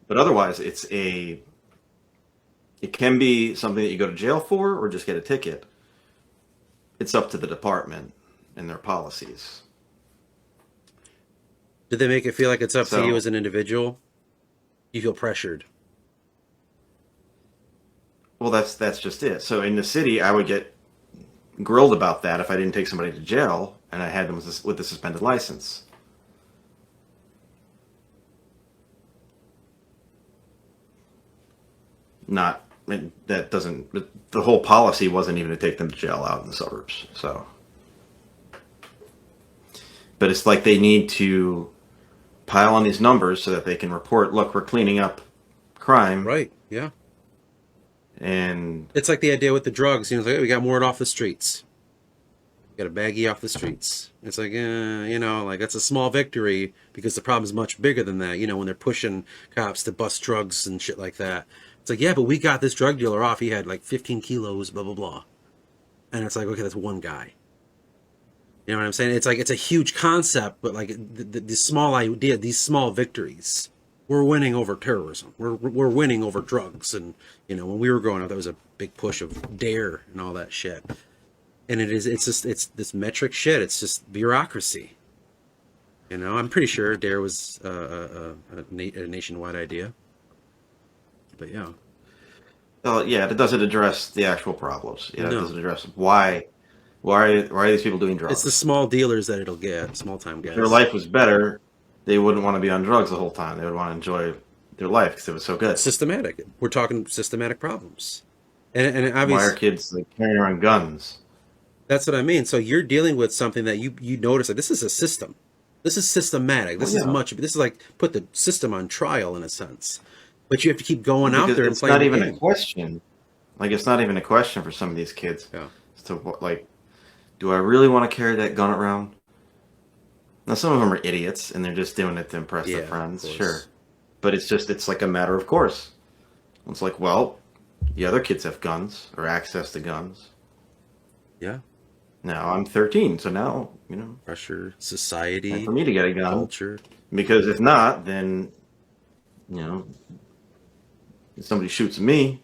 but otherwise it can be something that you go to jail for or just get a ticket. It's up to the department and their policies. Did they make it feel like it's up to you as an individual? You feel pressured. Well, that's just it. So in the city, I would get grilled about that if I didn't take somebody to jail and I had them with a suspended license. The whole policy wasn't even to take them to jail out in the suburbs. So, but it's like they need to pile on these numbers so that they can report, look, we're cleaning up crime. Right, yeah. And it's like the idea with the drugs. You know, it's like, hey, we got more off the streets. We got a baggie off the streets. It's like, you know, like that's a small victory because the problem is much bigger than that. You know, when they're pushing cops to bust drugs and shit like that. It's like, yeah, but we got this drug dealer off. He had like 15 kilos, blah, blah, blah. And it's like, okay, that's one guy. You know what I'm saying? It's like, it's a huge concept, but like the small idea, these small victories, we're winning over terrorism. We're winning over drugs. And, you know, when we were growing up, that was a big push of DARE and all that shit. And it's this metric shit. It's just bureaucracy. You know, I'm pretty sure DARE was a nationwide idea. But yeah. Well, yeah, it doesn't address the actual problems. You know, it doesn't address why are these people doing drugs? It's the small dealers that it'll get, small time guys. If their life was better, they wouldn't want to be on drugs the whole time. They would want to enjoy their life because it was so good. Systematic. We're talking systematic problems. And Why are obviously, kids like carrying around guns? that's what I mean. So you're dealing with something that you notice like this is a system. This is systematic. Well, This is yeah, much. This is like put the system on trial in a sense. But you have to keep going out because there and it's playing not the even a game. question. Like it's not even a question for some of these kids. Yeah. So like, do I really want to carry that gun around? Now some of them are idiots and they're just doing it to impress their Yeah, of friends, sure. course. But it's like a matter of course. It's like, well, the other kids have guns or access to guns. Yeah. Now I'm 13, so now, Pressure, time for society, me to get a gun. culture. Because if not, then, you know, if somebody shoots at me,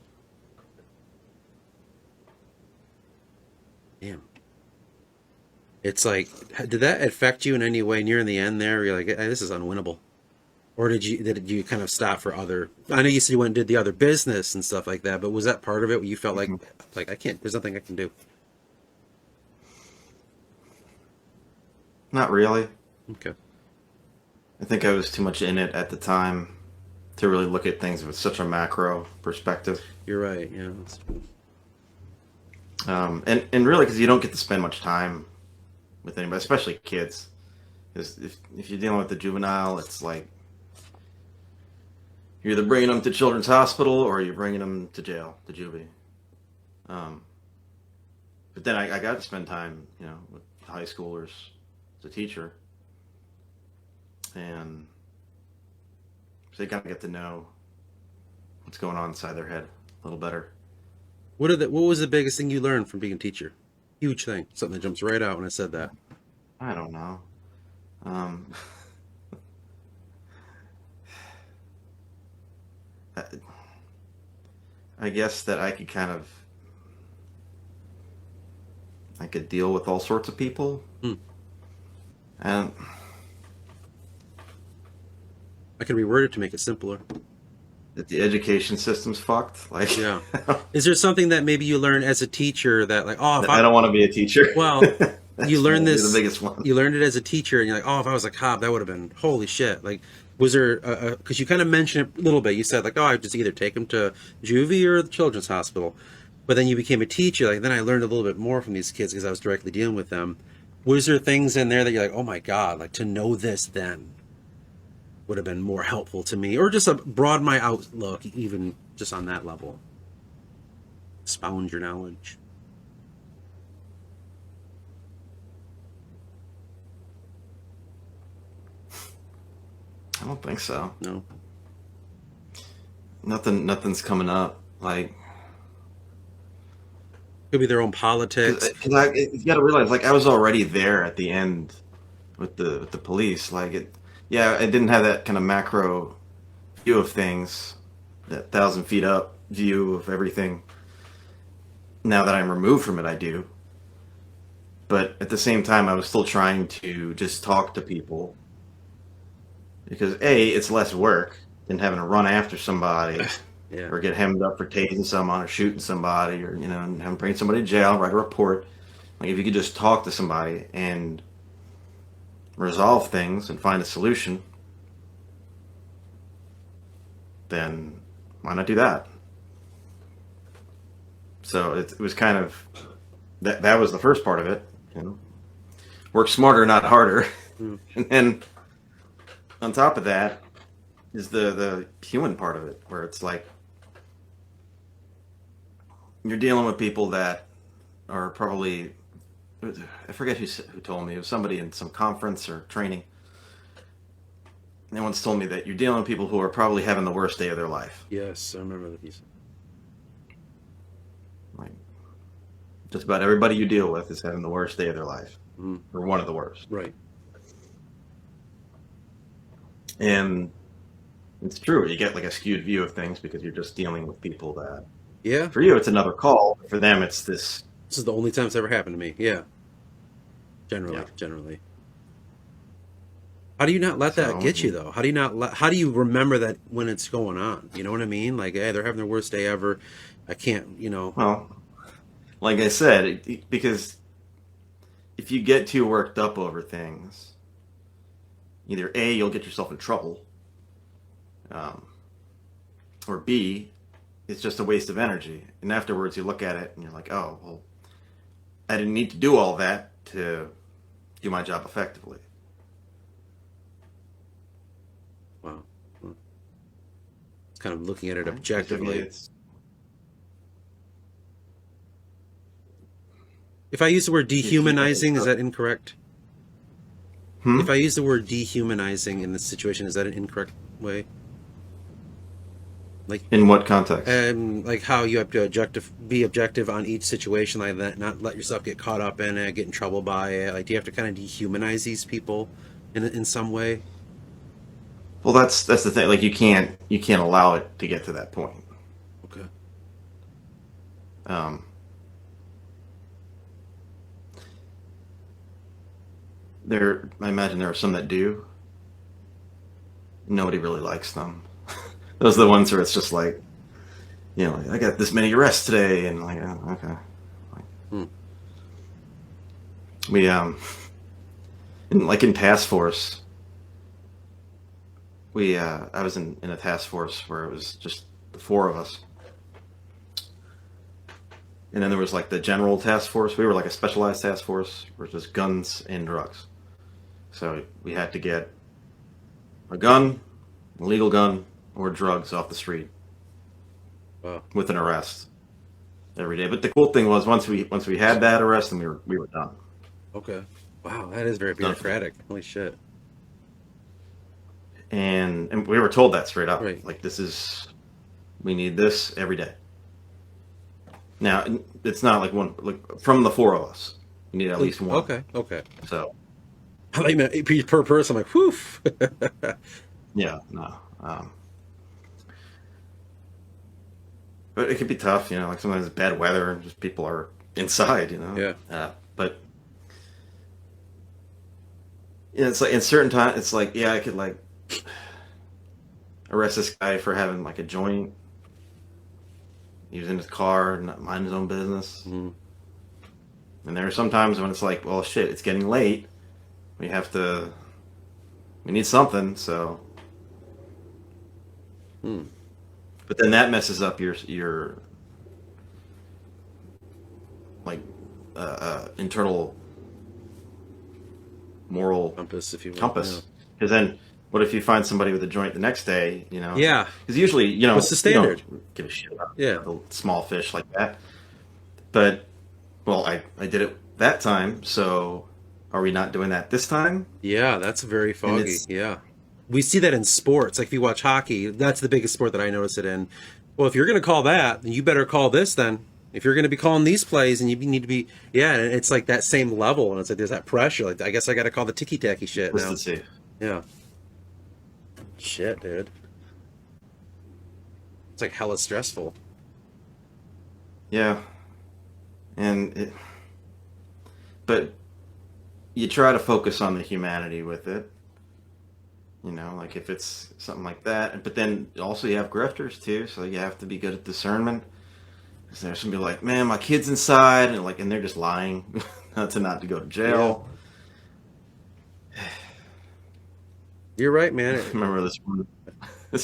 Damn. It's like, did that affect you in any way near in the end there? Where you're like, this is unwinnable. Or did you kind of stop for other? I know you said you went and did the other business and stuff like that, but was that part of it where you felt like I can't? There's nothing I can do. not really. Okay, I think I was too much in it at the time to really look at things with such a macro perspective. you're right. Yeah, And really, because you don't get to spend much time with anybody, especially kids. Because if you're dealing with the juvenile, it's like you're either bringing them to children's hospital or you're bringing them to jail, to juvie. Um, but then I got to spend time, with high schoolers as a teacher, and so they kind of get to know what's going on inside their head a little better. what was the biggest thing you learned from being a teacher? Huge thing, something that jumps right out when I said that. I don't know. Um, I I guess that I could deal with all sorts of people, Hmm. and I can reword it to make it simpler. that the education system's fucked. Like, Yeah. Is there something that maybe you learned as a teacher that like, oh, if I I don't want to be a teacher. well, you That's learned probably the this, biggest one. you learned it as a teacher, and you're like, oh, if I was a cop, that would have been holy shit. Like, was there? Because you kind of mentioned it a little bit. You said like, oh, I just either take them to juvie or the children's hospital. But then you became a teacher. Like, then I learned a little bit more from these kids because I was directly dealing with them. Was there things in there that you're like, oh my god, like to know this then would have been more helpful to me, or just broaden my outlook even just on that level, expound your knowledge. I don't think so. No. Nothing's coming up. Like, Could be their own politics. because you got to realize, like, I was already there at the end with the police. Like, yeah, I didn't have that kind of macro view of things, that 1,000 feet up view of everything. Now that I'm removed from it, I do. But at the same time, I was still trying to just talk to people because A, it's less work than having to run after somebody Yeah. or get hemmed up for tasing someone or shooting somebody or and having to bring somebody to jail, write a report. Like if you could just talk to somebody and resolve things and find a solution, then why not do that? So it was kind of that was the first part of it. Work smarter, not harder. Mm. And then on top of that is the human part of it, where it's like you're dealing with people that are probably, I forget who told me, it was somebody in some conference or training. They once told me that you're dealing with people who are probably having the worst day of their life. Yes, I remember that piece. Like just about everybody you deal with is having the worst day of their life, Mm. or one of the worst. Right. And it's true. You get like a skewed view of things because you're just dealing with people that, Yeah. for you, it's another call. For them, it's this. This is the only time it's ever happened to me. Yeah. Generally. Yeah. Generally. How do you not let that So, get you though? How do you not how do you remember that when it's going on? You know what I mean? Like, hey, they're having their worst day ever. I can't. Well, like I said, because if you get too worked up over things, either A, you'll get yourself in trouble, or B, it's just a waste of energy. And afterwards you look at it and you're like, oh, well, I didn't need to do all that to do my job effectively. Wow. It's kind of looking at it Right? objectively. It's, If I use the word dehumanizing, is that incorrect? If I use the word dehumanizing in this situation, is that an incorrect way? Like, in what context? like how you have to be objective on each situation like that, not let yourself get caught up in it, get in trouble by it. Like, do you have to kind of dehumanize these people in some way? Well, that's the thing. Like, you can't allow it to get to that point. Okay. I imagine there are some that do. Nobody really likes them. Those are the ones where it's just like, like, I got this many arrests today, and like, oh, okay. Like, we in task force, I was in a task force where it was just the four of us, and then there was like the general task force. We were like a specialized task force, where it's just guns and drugs. So we had to get a gun, a legal gun, or drugs off the street. Wow. With an arrest every day. But the cool thing was once we had that arrest, and we were done. Okay. Wow, that is very bureaucratic. Holy shit. And we were told that straight up. Right. Like, we need this every day. Now, it's not like one, like from the four of us, we need at least one. Okay. So I like that per person. I'm like, whew. yeah, no. But it could be tough, like sometimes it's bad weather and just people are inside, Yeah. But it's like in certain times, it's like, yeah, I could like arrest this guy for having like a joint. He was in his car, not mind his own business. Mm-hmm. And there are some times when it's like, well, shit, it's getting late. We need something, so. But then that messes up your like internal moral Compass, if you will. Compass. Because then, what if you find somebody with a joint the next day? Yeah. Because usually, what's the standard? You don't give a shit about Yeah. small fish like that. But well, I did it that time, so are we not doing that this time? Yeah, that's very foggy. Yeah. We see that in sports. Like if you watch hockey, that's the biggest sport that I notice it in. Well, if you're going to call that, then you better call this then. If you're going to be calling these plays and you need to be, and it's like that same level. And it's like there's that pressure. Like, I guess I got to call the ticky-tacky shit now. Yeah. Shit, dude. It's like hella stressful. Yeah. But you try to focus on the humanity with it. Like if it's something like that. But then also you have grifters too, so you have to be good at discernment. Because there's some people like, man, my kid's inside, and they're just lying not to go to jail. Yeah. You're right, man. I remember this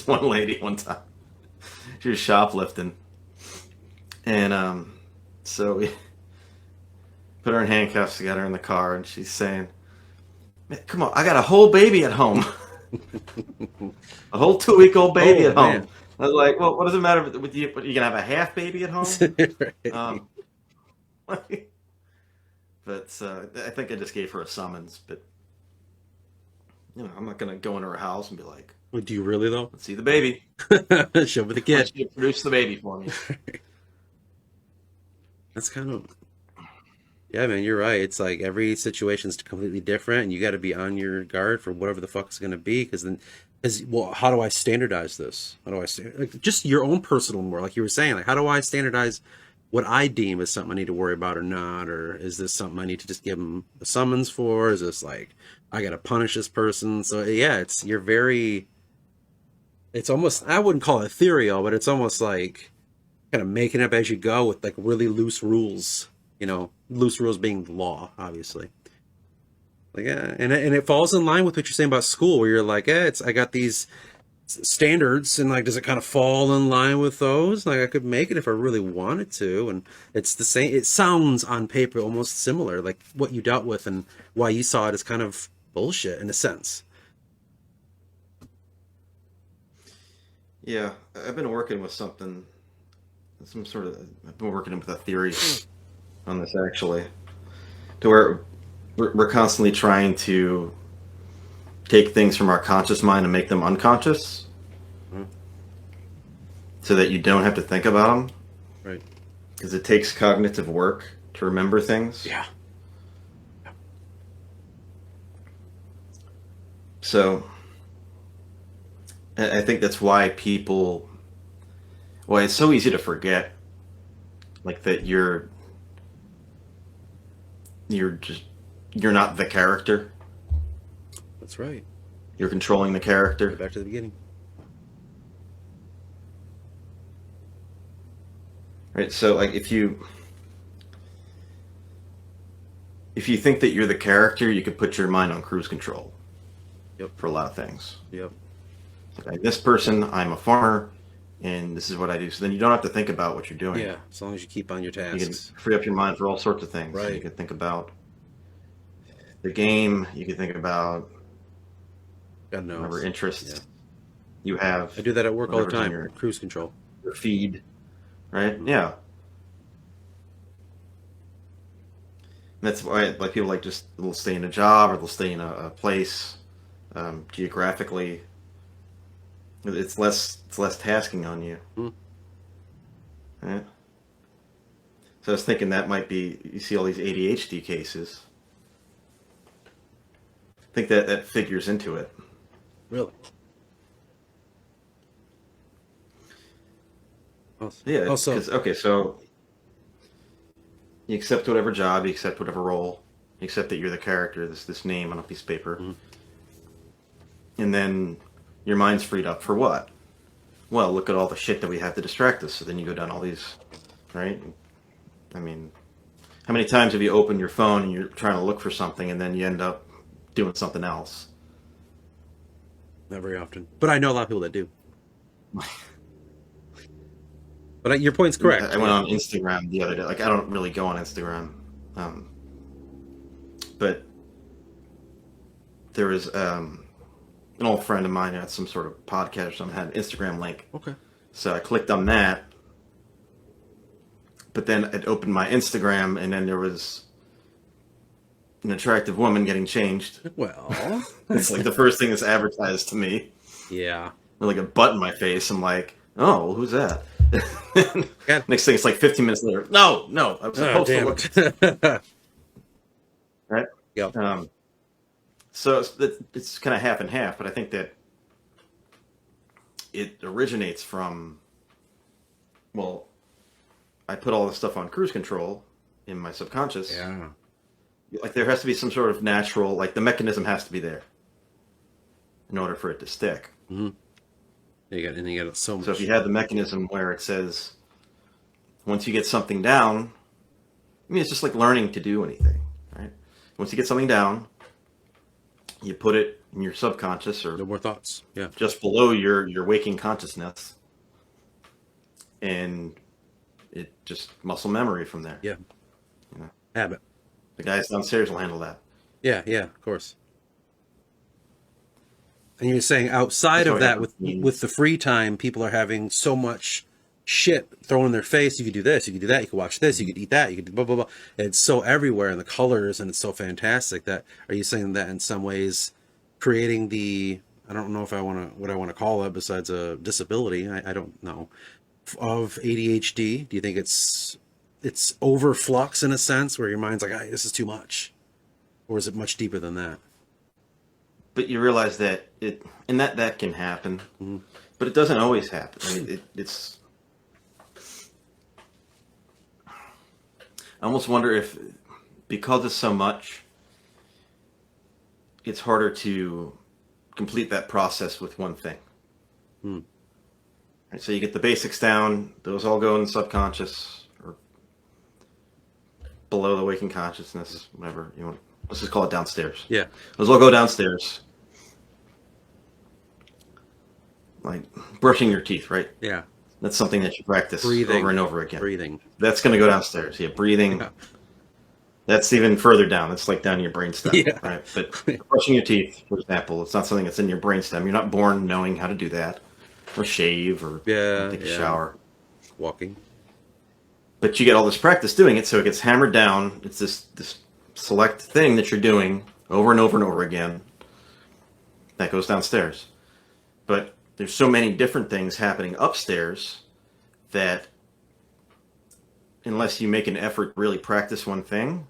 one lady one time. She was shoplifting, and so we put her in handcuffs, got her in the car, and she's saying, man, come on, I got a whole baby at home. A whole 2-week-old baby at home. Man. I was like, well, what does it matter with you? But you can have a half baby at home? Right. But I think I just gave her a summons. But I'm not going to go into her house and be like, well, do you really though? Let's see the baby. Show me the kid. Produce the baby for me. That's kind of. Yeah, man, you're right. It's like every situation's completely different, and you got to be on your guard for whatever the fuck it's going to be. Because how do I standardize this? How do I like just your own personal more, like you were saying, like how do I standardize what I deem as something I need to worry about or not, or is this something I need to just give them a summons for? Is this like I got to punish this person? So yeah, it's almost, I wouldn't call it ethereal, but it's almost like kind of making up as you go with like really loose rules. Loose rules being the law, obviously. Like, yeah, and it falls in line with what you're saying about school, where you're like, I got these standards, and like, does it kind of fall in line with those? Like, I could make it if I really wanted to, and it's the same. It sounds on paper almost similar, like what you dealt with and why you saw it as kind of bullshit in a sense. Yeah, I've been working with something, I've been working with a theory on this actually, to where we're constantly trying to take things from our conscious mind and make them unconscious Mhm. so that you don't have to think about them. Right. Because it takes cognitive work to remember things. Yeah. So I think that's why well, it's so easy to forget, like that you're just, you're not the character. That's right. You're controlling the character. Go back to the beginning. Right. So like if you think that you're the character, you could put your mind on cruise control. Yep. For a lot of things. Yep. Like this person, I'm a farmer, and this is what I do. So then you don't have to think about what you're doing. Yeah, as long as you keep on your You can tasks. free up your mind for all sorts of things. Right. You can think about the game. You can think about God knows. whatever interests Yeah. you have. I do that at work all the whatever's on time. Cruise control. your feed, right? Mhm. Yeah. And that's why like people like just they'll stay in a job or they'll stay in a place geographically. It's less tasking on you. Mhm. Right? So I was thinking that might be, you see all these ADHD cases. I think that figures into it. Really? Also, Yeah. also, 'Cause, okay, so you accept whatever job, you accept whatever role, you accept that you're the character, this name on a piece of paper. Mhm. And then your mind's freed up for what? Well, look at all the shit that we have to distract us. So then you go down all these, right? I mean, how many times have you opened your phone and you're trying to look for something and then you end up doing something else? not very often. But I know a lot of people that do. But your point's correct. I went on Instagram the other day. Like, I don't really go on Instagram. But there was an old friend of mine who had some sort of podcast or something, had an Instagram link. Okay. So I clicked on that. But then it opened my Instagram, and then there was an attractive woman getting changed. Well, It's like the first thing that's advertised to me. yeah. With like a butt in my face. I'm like, oh, well, who's that? God. Next thing, it's like 15 minutes later. No, I was Oh, supposed to damn look. it. Right? Yep. So it's kind of half and half, but I think that it originates from, well, I put all this stuff on cruise control in my subconscious. Yeah. Like there has to be some sort of natural, like the mechanism has to be there in order for it to stick. Mm-hmm. You got so much. So if you have the mechanism where it says, once you get something down, I mean, it's just like learning to do anything, right? Once you get something down, you put it in your subconscious or No more thoughts. Yeah. just below your waking consciousness, and it just muscle memory from there. Yeah. You know, Habit. the guys downstairs will handle that. Yeah, of course. And you're saying outside That's of what that, happens. with the free time, people are having so much shit thrown in their face. You could do this, you could do that, you could watch this, you could eat that, you could do blah blah blah. And it's so everywhere, and the colors, and it's so fantastic. That are you saying that in some ways, creating the, I don't know if I want to, what I want to call it besides a disability. I don't know, of ADHD. Do you think it's overflux in a sense where your mind's like, this is too much, or is it much deeper than that? But you realize that that can happen, but it doesn't always happen. I mean, it's. I almost wonder if, because it's so much, it's harder to complete that process with one thing. Right, so you get the basics down; those all go in the subconscious or below the waking consciousness, whatever you want. Let's just call it downstairs. Yeah. Those all go downstairs. like brushing your teeth, right? Yeah. That's something that you practice Breathing. over and over again. Breathing. That's going to go downstairs. Yeah, breathing. Yeah. That's even further down. That's like down your brainstem, Yeah. right? But brushing your teeth, for example, it's not something that's in your brainstem. You're not born knowing how to do that, or shave, or take a shower. Walking. But you get all this practice doing it, so it gets hammered down. It's this select thing that you're doing over and over and over again that goes downstairs. But there's so many different things happening upstairs that unless you make an effort to really practice one thing,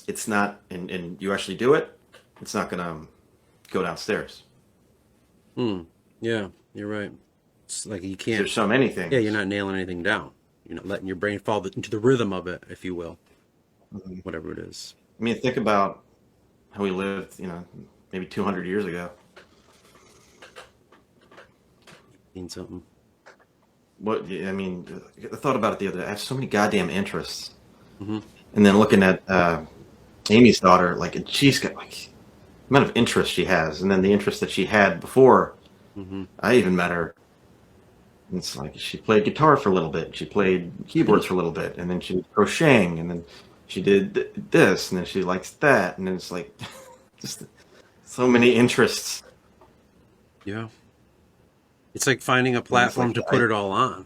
it's not, and you actually do it, it's not going to go downstairs. Yeah, you're right. It's like you can't. There's so many things. Yeah, you're not nailing anything down. You're not letting your brain fall into the rhythm of it, if you will. Whatever it is. I mean, think about how we lived, maybe 200 years ago. Mean something. I thought about it the other day. I have so many goddamn interests. And then looking at Amy's daughter, like, and she's got like the amount of interest she has, and then the interest that she had before I even met her. And it's like she played guitar for a little bit, she played keyboards for a little bit, and then she did crocheting, and then she did this, and then she likes that, and then it's like just so many interests. Yeah. It's like finding a platform to put it all on,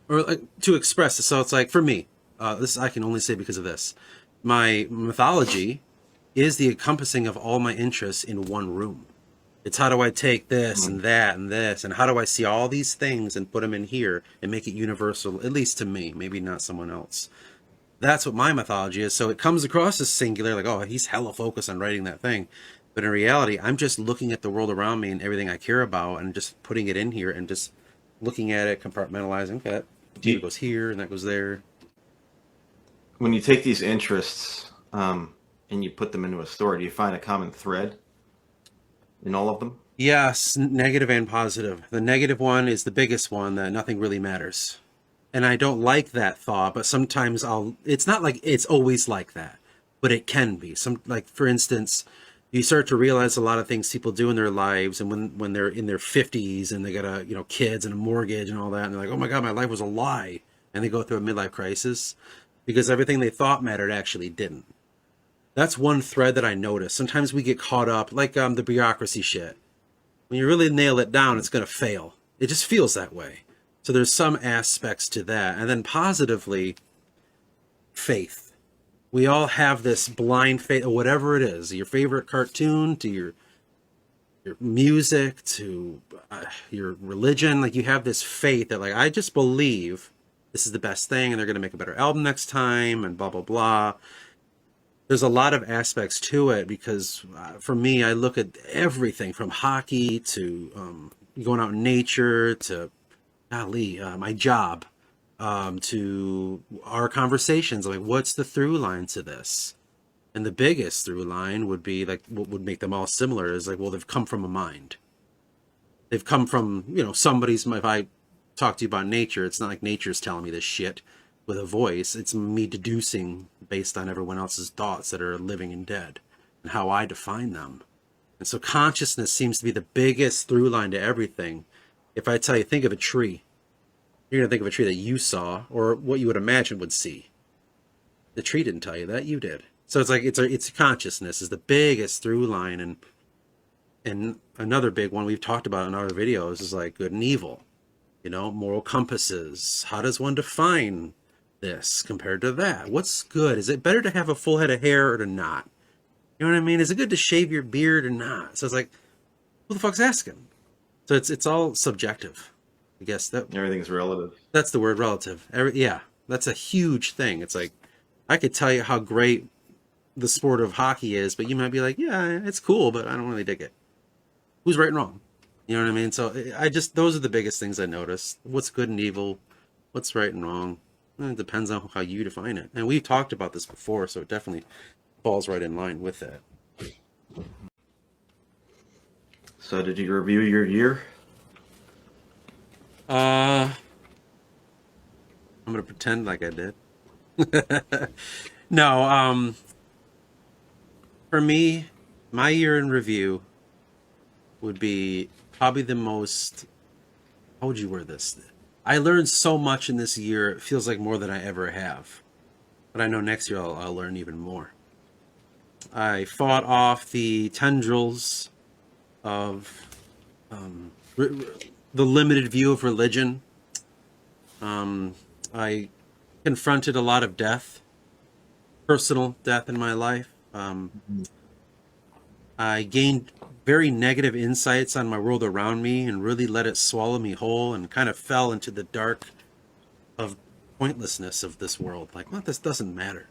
or like to express it. So it's like for me, this I can only say because of this. My mythology is the encompassing of all my interests in one room. It's how do I take this and that and this, and how do I see all these things and put them in here and make it universal, at least to me, maybe not someone else. That's what my mythology is. So it comes across as singular, like, oh, he's hella focused on writing that thing. But in reality, I'm just looking at the world around me and everything I care about and just putting it in here and just looking at it, compartmentalizing. Okay, that goes here and that goes there. When you take these interests and you put them into a story, do you find a common thread in all of them? Yes, negative and positive. The negative one is the biggest one, that nothing really matters. And I don't like that thought, but sometimes it's not like it's always like that, but it can be. Like, for instance, you start to realize a lot of things people do in their lives, and when they're in their 50s and they got kids and a mortgage and all that, and they're like, oh my God, my life was a lie. And they go through a midlife crisis because everything they thought mattered actually didn't. That's one thread that I notice. Sometimes we get caught up, like the bureaucracy shit. When you really nail it down, it's going to fail. It just feels that way. So there's some aspects to that. And then positively, faith. We all have this blind faith, or whatever it is, your favorite cartoon, to your music, to your religion. Like, you have this faith that, like, I just believe this is the best thing and they're going to make a better album next time and blah, blah, blah. There's a lot of aspects to it because for me, I look at everything from hockey to going out in nature to, my job, to our conversations. Like, what's the through line to this? And the biggest through line would be, like, what would make them all similar is, like, well, they've come from a mind. They've come from, somebody's, if I talk to you about nature, it's not like nature's telling me this shit with a voice. It's me deducing based on everyone else's thoughts that are living and dead and how I define them. And so consciousness seems to be the biggest through line to everything. If I tell you, think of a tree, you're going to think of a tree that you saw or what you would imagine would see. The tree didn't tell you that, you did. So it's like it's consciousness is the biggest through line. And another big one we've talked about in other videos is like good and evil, moral compasses. How does one define this compared to that? What's good? Is it better to have a full head of hair or to not? You know what I mean? Is it good to shave your beard or not? So it's like, who the fuck's asking? So it's all subjective. I guess that Everything's relative. that's the word, relative. Yeah, that's a huge thing. It's like, I could tell you how great the sport of hockey is, but you might be like, yeah, it's cool, but I don't really dig it. Who's right and wrong? You know what I mean? So those are the biggest things I notice. What's good and evil? What's right and wrong? It depends on how you define it. And we've talked about this before, so it definitely falls right in line with that. So did you review your year? I'm going to pretend like I did. No, for me, my year in review, would be probably the most, how would you word this? I learned so much in this year, it feels like more than I ever have. But I know next year I'll learn even more. I fought off the tendrils of the limited view of religion. I confronted a lot of death, personal death in my life. I gained very negative insights on my world around me and really let it swallow me whole, and kind of fell into the dark of pointlessness of this world. Like, well, this doesn't matter.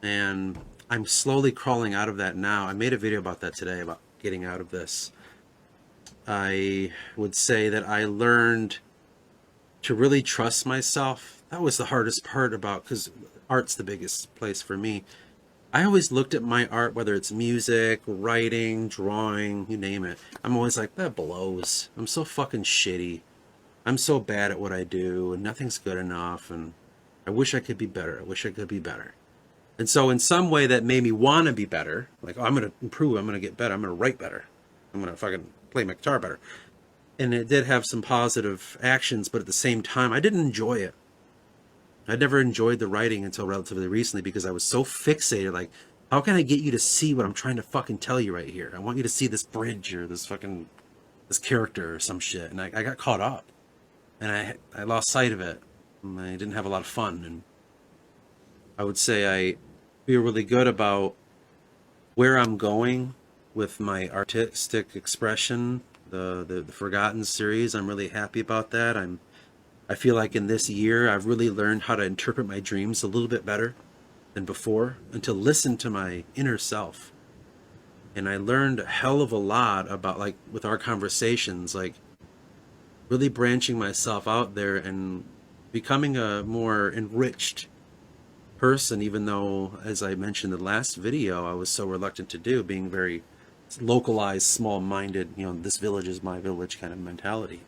And I'm slowly crawling out of that now. I made a video about that today, about getting out of this. I would say that I learned to really trust myself. That was the hardest part about, because art's the biggest place for me. I always looked at my art, whether it's music, writing, drawing, you name it. I'm always like, that blows. I'm so fucking shitty. I'm so bad at what I do, and nothing's good enough, and I wish I could be better. I wish I could be better. And so in some way that made me want to be better. Like, oh, I'm going to improve. I'm going to get better. I'm going to write better. I'm going to fucking play my guitar better. And it did have some positive actions, but at the same time, I didn't enjoy it. I'd never enjoyed the writing until relatively recently, because I was so fixated. Like, how can I get you to see what I'm trying to fucking tell you right here? I want you to see this bridge or this character or some shit. And I got caught up, and I lost sight of it. And I didn't have a lot of fun. And I would say I feel really good about where I'm going with my artistic expression, the Forgotten series. I'm really happy about that. I feel like in this year, I've really learned how to interpret my dreams a little bit better than before, and to listen to my inner self. And I learned a hell of a lot about, like, with our conversations, like, really branching myself out there and becoming a more enriched person, even though, as I mentioned in the last video, I was so reluctant to do, being very localized, small-minded, this village is my village kind of mentality.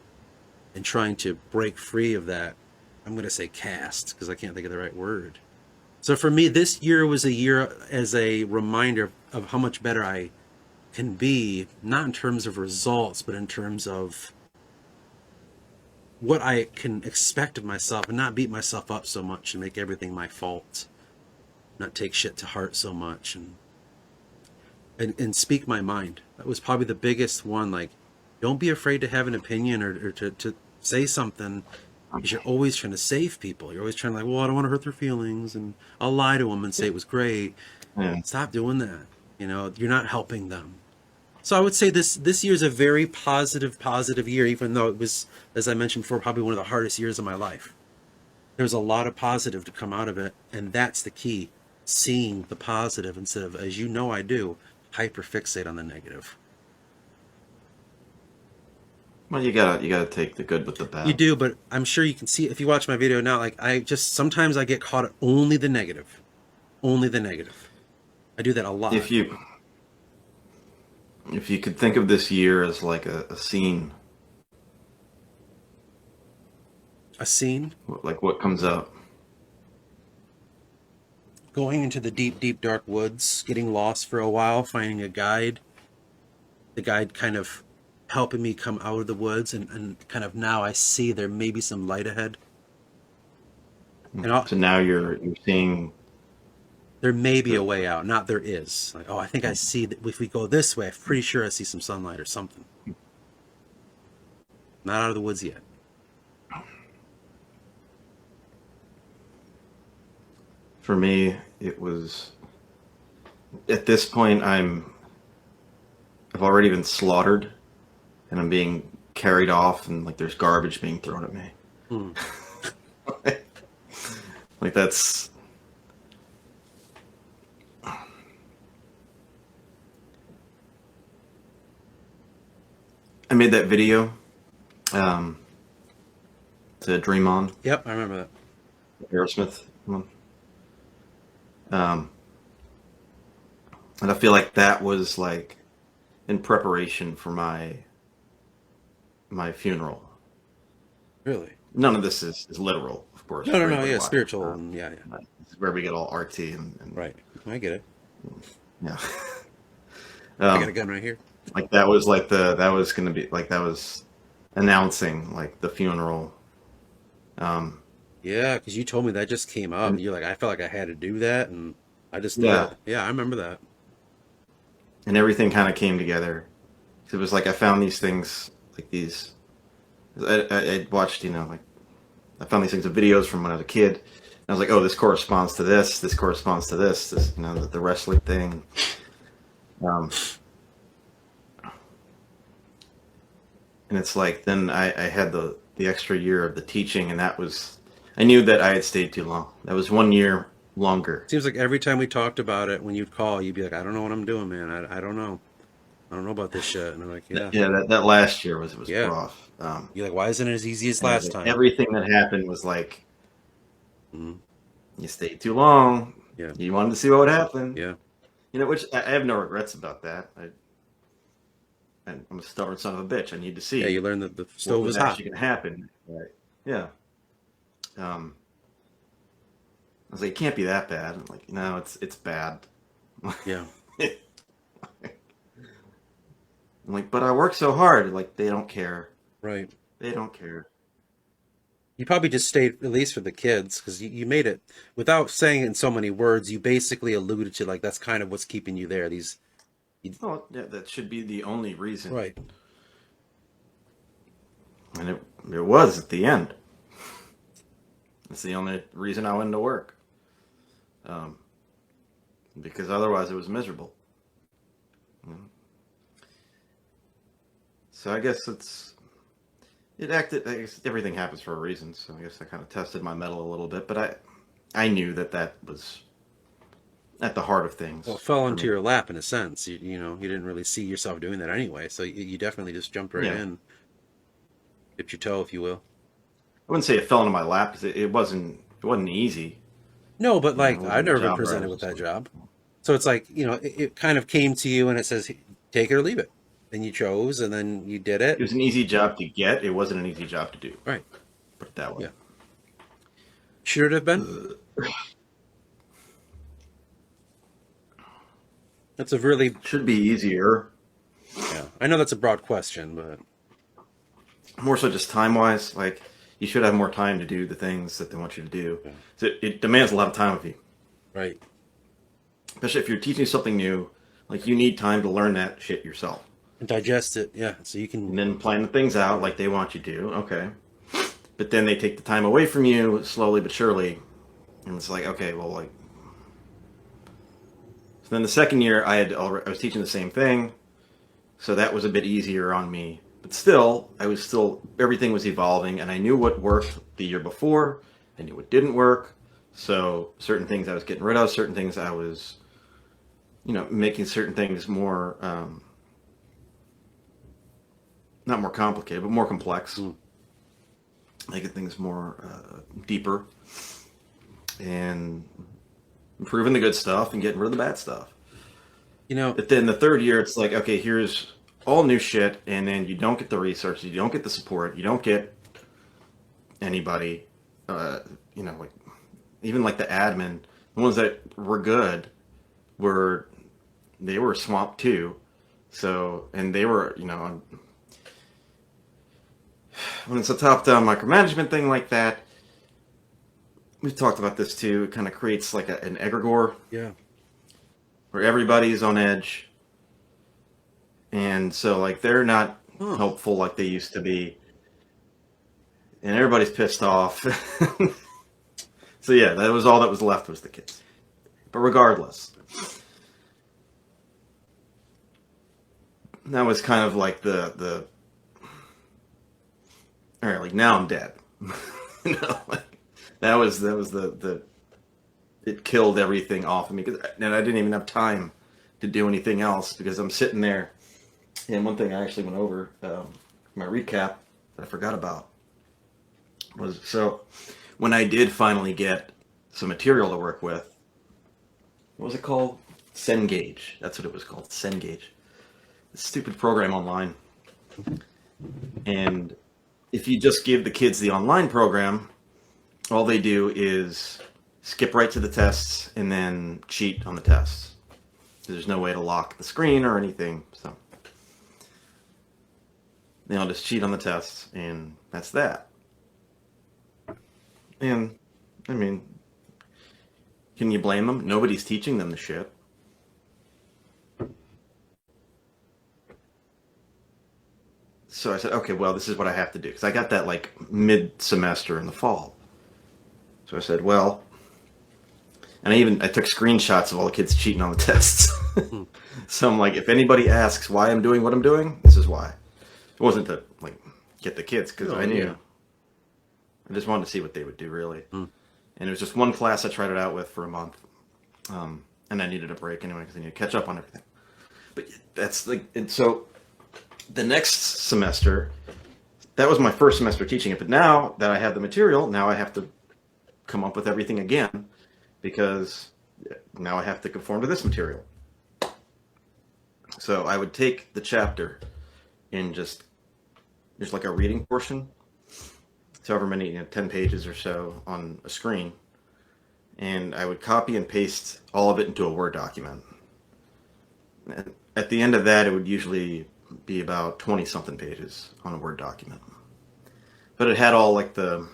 And trying to break free of that, I'm going to say caste, because I can't think of the right word. So for me, this year was a year as a reminder of how much better I can be, not in terms of results, but in terms of what I can expect of myself, and not beat myself up so much and make everything my fault, not take shit to heart so much, and speak my mind. That was probably the biggest one. Like, don't be afraid to have an opinion or to say something, because you're always trying to save people. You're always trying to, like, well, I don't want to hurt their feelings, and I'll lie to them and say it was great. Yeah. Stop doing that. You're not helping them. So I would say this year is a very positive year, even though it was, as I mentioned before, probably one of the hardest years of my life. There's a lot of positive to come out of it, and that's the key. Seeing the positive instead of, as I do, hyperfixate on the negative. Well, you gotta take the good with the bad. You do, but I'm sure you can see, if you watch my video now, like, sometimes I get caught at only the negative. Only the negative. I do that a lot. If you could think of this year as like a scene. A scene? Like, what comes up? Going into the deep, deep, dark woods, getting lost for a while, finding a guide. The guide kind of helping me come out of the woods, and kind of now I see there may be some light ahead. So now you're seeing there may be a way out, not there is. Like, oh, I think I see that if we go this way, I'm pretty sure I see some sunlight or something. Not out of the woods yet. For me, it was, at this point, I've already been slaughtered, and I'm being carried off, and, like, there's garbage being thrown at me. Like, that's, I made that video to Dream On. Yep, I remember that. Aerosmith one. And I feel like that was, like, in preparation for my funeral. Really? None of this is literal, of course. No, yeah, spiritual, and yeah. This is where we get all artsy and right. I get it. Yeah. I got a gun right here. Like that was like that was gonna be like that was announcing like the funeral. Um, Yeah, because you told me that just came up. and You're like, I felt like I had to do that, and I just did yeah, it. Yeah, I remember that. and everything kind of came together. It was like I found these things like these. I watched, like I found these things of videos from when I was a kid. And I was like, oh, this corresponds to this. This corresponds to this. The wrestling thing. Um, and it's like then I had the extra year of the teaching, and that was I knew that I had stayed too long. That was 1 year longer. Seems like every time we talked about it, when you'd call, you'd be like, I don't know what I'm doing, man. I don't know. I don't know about this shit. And I'm like, yeah, Yeah, that last year was yeah. rough. You're like, why isn't it as easy as And it was last like time? everything that happened was like Mhm. you stayed too long. Yeah, You wanted to see what would happen. yeah, Which I have no regrets about that. I'm a stubborn son of a bitch. I need to yeah. You see learn that the what stove was is hot. actually going to happen. Right. Yeah. Um, I was like, it can't be that bad. I'm like, no, it's bad. I'm Yeah, like, but I work so hard. Like, they don't care. right. They don't care. You probably just stayed, at least for the kids, because you made it without saying it in so many words. You basically alluded to like that's kind of what's keeping you there. You, Oh, yeah, that should be the only reason. right. And it was at the end. It's the only reason I went to work. Um, because otherwise it was miserable. You know? So I guess it acted. I guess everything happens for a reason. So I guess I kind of tested my mettle a little bit, but I knew that was at the heart of Well, it things fell for into me. your lap in a sense. You didn't really see yourself doing that anyway, so you definitely just jumped right Yeah, in, dipped your toe, if you will. I wouldn't say it fell into my lap because it wasn't easy. No, but It like I've wasn't a never been job where I presented was with just that like, job, so it's like it kind of came to you and it says take it or leave it, and you chose, and then you did it it. was an easy job to get. It wasn't an easy job to do. Right? Put it that way. Yeah. Should it have been? That's a really Should be easier. yeah. I know that's a broad question, but More so just time wise. Like you should have more time to do the things that they want you to do. yeah. So it demands a lot of time of you, Right. especially if you're teaching something new. Like you need time to learn that shit yourself, And digest it. Yeah. So you can. and then plan the things out Yeah. like they want you to. Okay, but then they take the time away from you slowly but surely, and it's like okay, well, like. So then the second year, I was teaching the same thing, so that was a bit easier on me. But still, everything was evolving, and I knew what worked the year before. I knew what didn't work. So certain things I was getting rid of, certain things I was, making certain things more, not more complicated, but more complex, Mm. making things more deeper, and improving the good stuff and getting rid of the bad stuff. You know. But then the third year, it's like, okay, here's all new shit, and then you don't get the research, you don't get the support, you don't get anybody, uh, like even like the admin, the ones that were good were they were swamped too. So and they were, when it's a top-down micromanagement thing like that, we've talked about this too. It kind of creates like an egregore Yeah. where everybody's on edge, and so like they're not Huh. helpful like they used to be, and everybody's pissed off. So yeah, that was all that was left was the kids. But regardless, that was kind of like the all right, like now I'm dead. Like that was the it killed everything off of me and I didn't even have time to do anything else because I'm sitting there. And one thing I actually went over my recap that I forgot about was so when I did finally get some material to work with, what was it called? Cengage. That's what it was called. Cengage. This stupid program online. And if you just give the kids the online program, all they do is skip right to the tests and then cheat on the tests. There's no way to lock the screen or anything. So They'll just cheat on the tests, and that's that. And, I mean, can you blame them? Nobody's teaching them the shit. So I said, okay, well, this is what I have to do. Because I got that, like, mid-semester in the fall. So I said, well... And I took screenshots of all the kids cheating on the tests. So I'm like, if anybody asks why I'm doing what I'm doing, this is why. It wasn't to, like, get the kids, because I knew. Yeah. I just wanted to see what they would do, really. And it was just one class I tried it out with for a month. And I needed a break anyway, because I needed to catch up on everything. But that's, like, and so the next semester, that was my first semester teaching it. But now that I have the material, now I have to come up with everything again, because now I have to conform to this material. So I would take the chapter in just like a reading portion, so however many, 10 pages or so on a screen, and I would copy and paste all of it into a Word document. And at the end of that, it would usually be about 20-something pages on a Word document. But it had all, like, the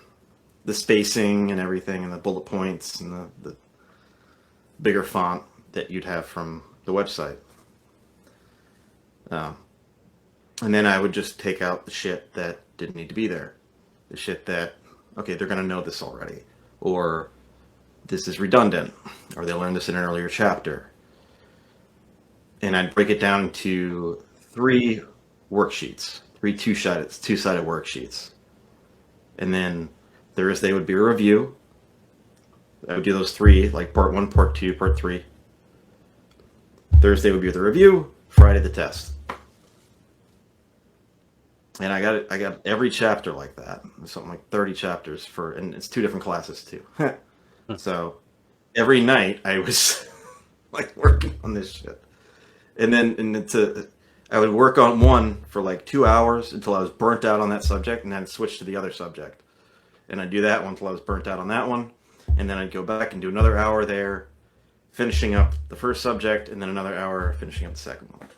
spacing and everything, and the bullet points, and the bigger font that you'd have from the website. And then I would just take out the shit that didn't need to be there. The shit that, okay, they're going to know this already. Or this is redundant. Or they learned this in an earlier chapter. And I'd break it down into 3 worksheets. 3 two-sided worksheets. And then Thursday would be a review. I would do those 3, like part 1, part 2, part 3. Thursday would be the review. Friday the test. And I got every chapter like that. Something like 30 chapters and it's 2 different classes too. So every night I was like working on this shit. I would work on one for like 2 hours until I was burnt out on that subject, and then I'd switch to the other subject. And I'd do that one until I was burnt out on that one. And then I'd go back and do another hour there, finishing up the first subject, and then another hour finishing up the second one.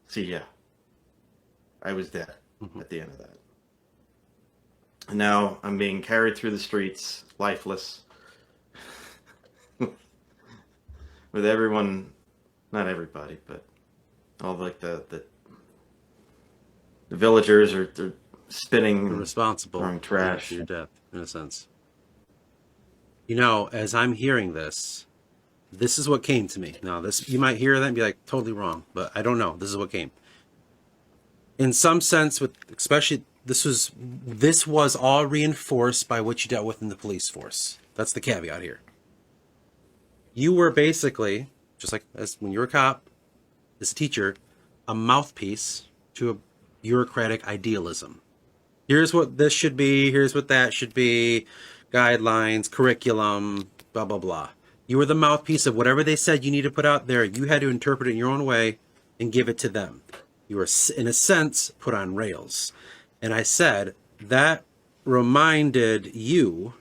See, yeah. I was dead at the end of that. And now I'm being carried through the streets, lifeless, with everyone, not everybody, but all like the villagers they're spitting, You're responsible throwing trash for your death, in a sense. You know, as I'm hearing this is what came to me. Now, you might hear that and be like, totally wrong, but I don't know. This is what came. In some sense, especially this was all reinforced by what you dealt with in the police force. That's the caveat here. You were basically, just like as when you were a cop, as a teacher, a mouthpiece to a bureaucratic idealism. Here's what this should be, here's what that should be, guidelines, curriculum, blah, blah, blah. You were the mouthpiece of whatever they said you need to put out there. You had to interpret it in your own way and give it to them. You were, in a sense, put on rails. And I said, that reminded you...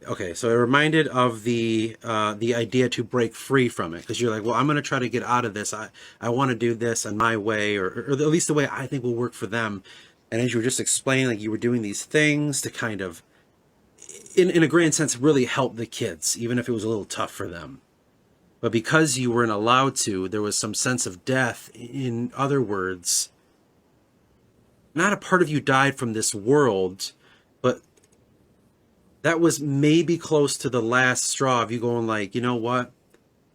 Okay, so it reminded of the idea to break free from it. Because you're like, well, I'm going to try to get out of this. I want to do this in my way, or at least the way I think will work for them. And as you were just explaining, like you were doing these things to kind of, in a grand sense, really help the kids, even if it was a little tough for them. But because you weren't allowed to, there was some sense of death. In other words, not a part of you died from this world, but that was maybe close to the last straw of you going like, you know what?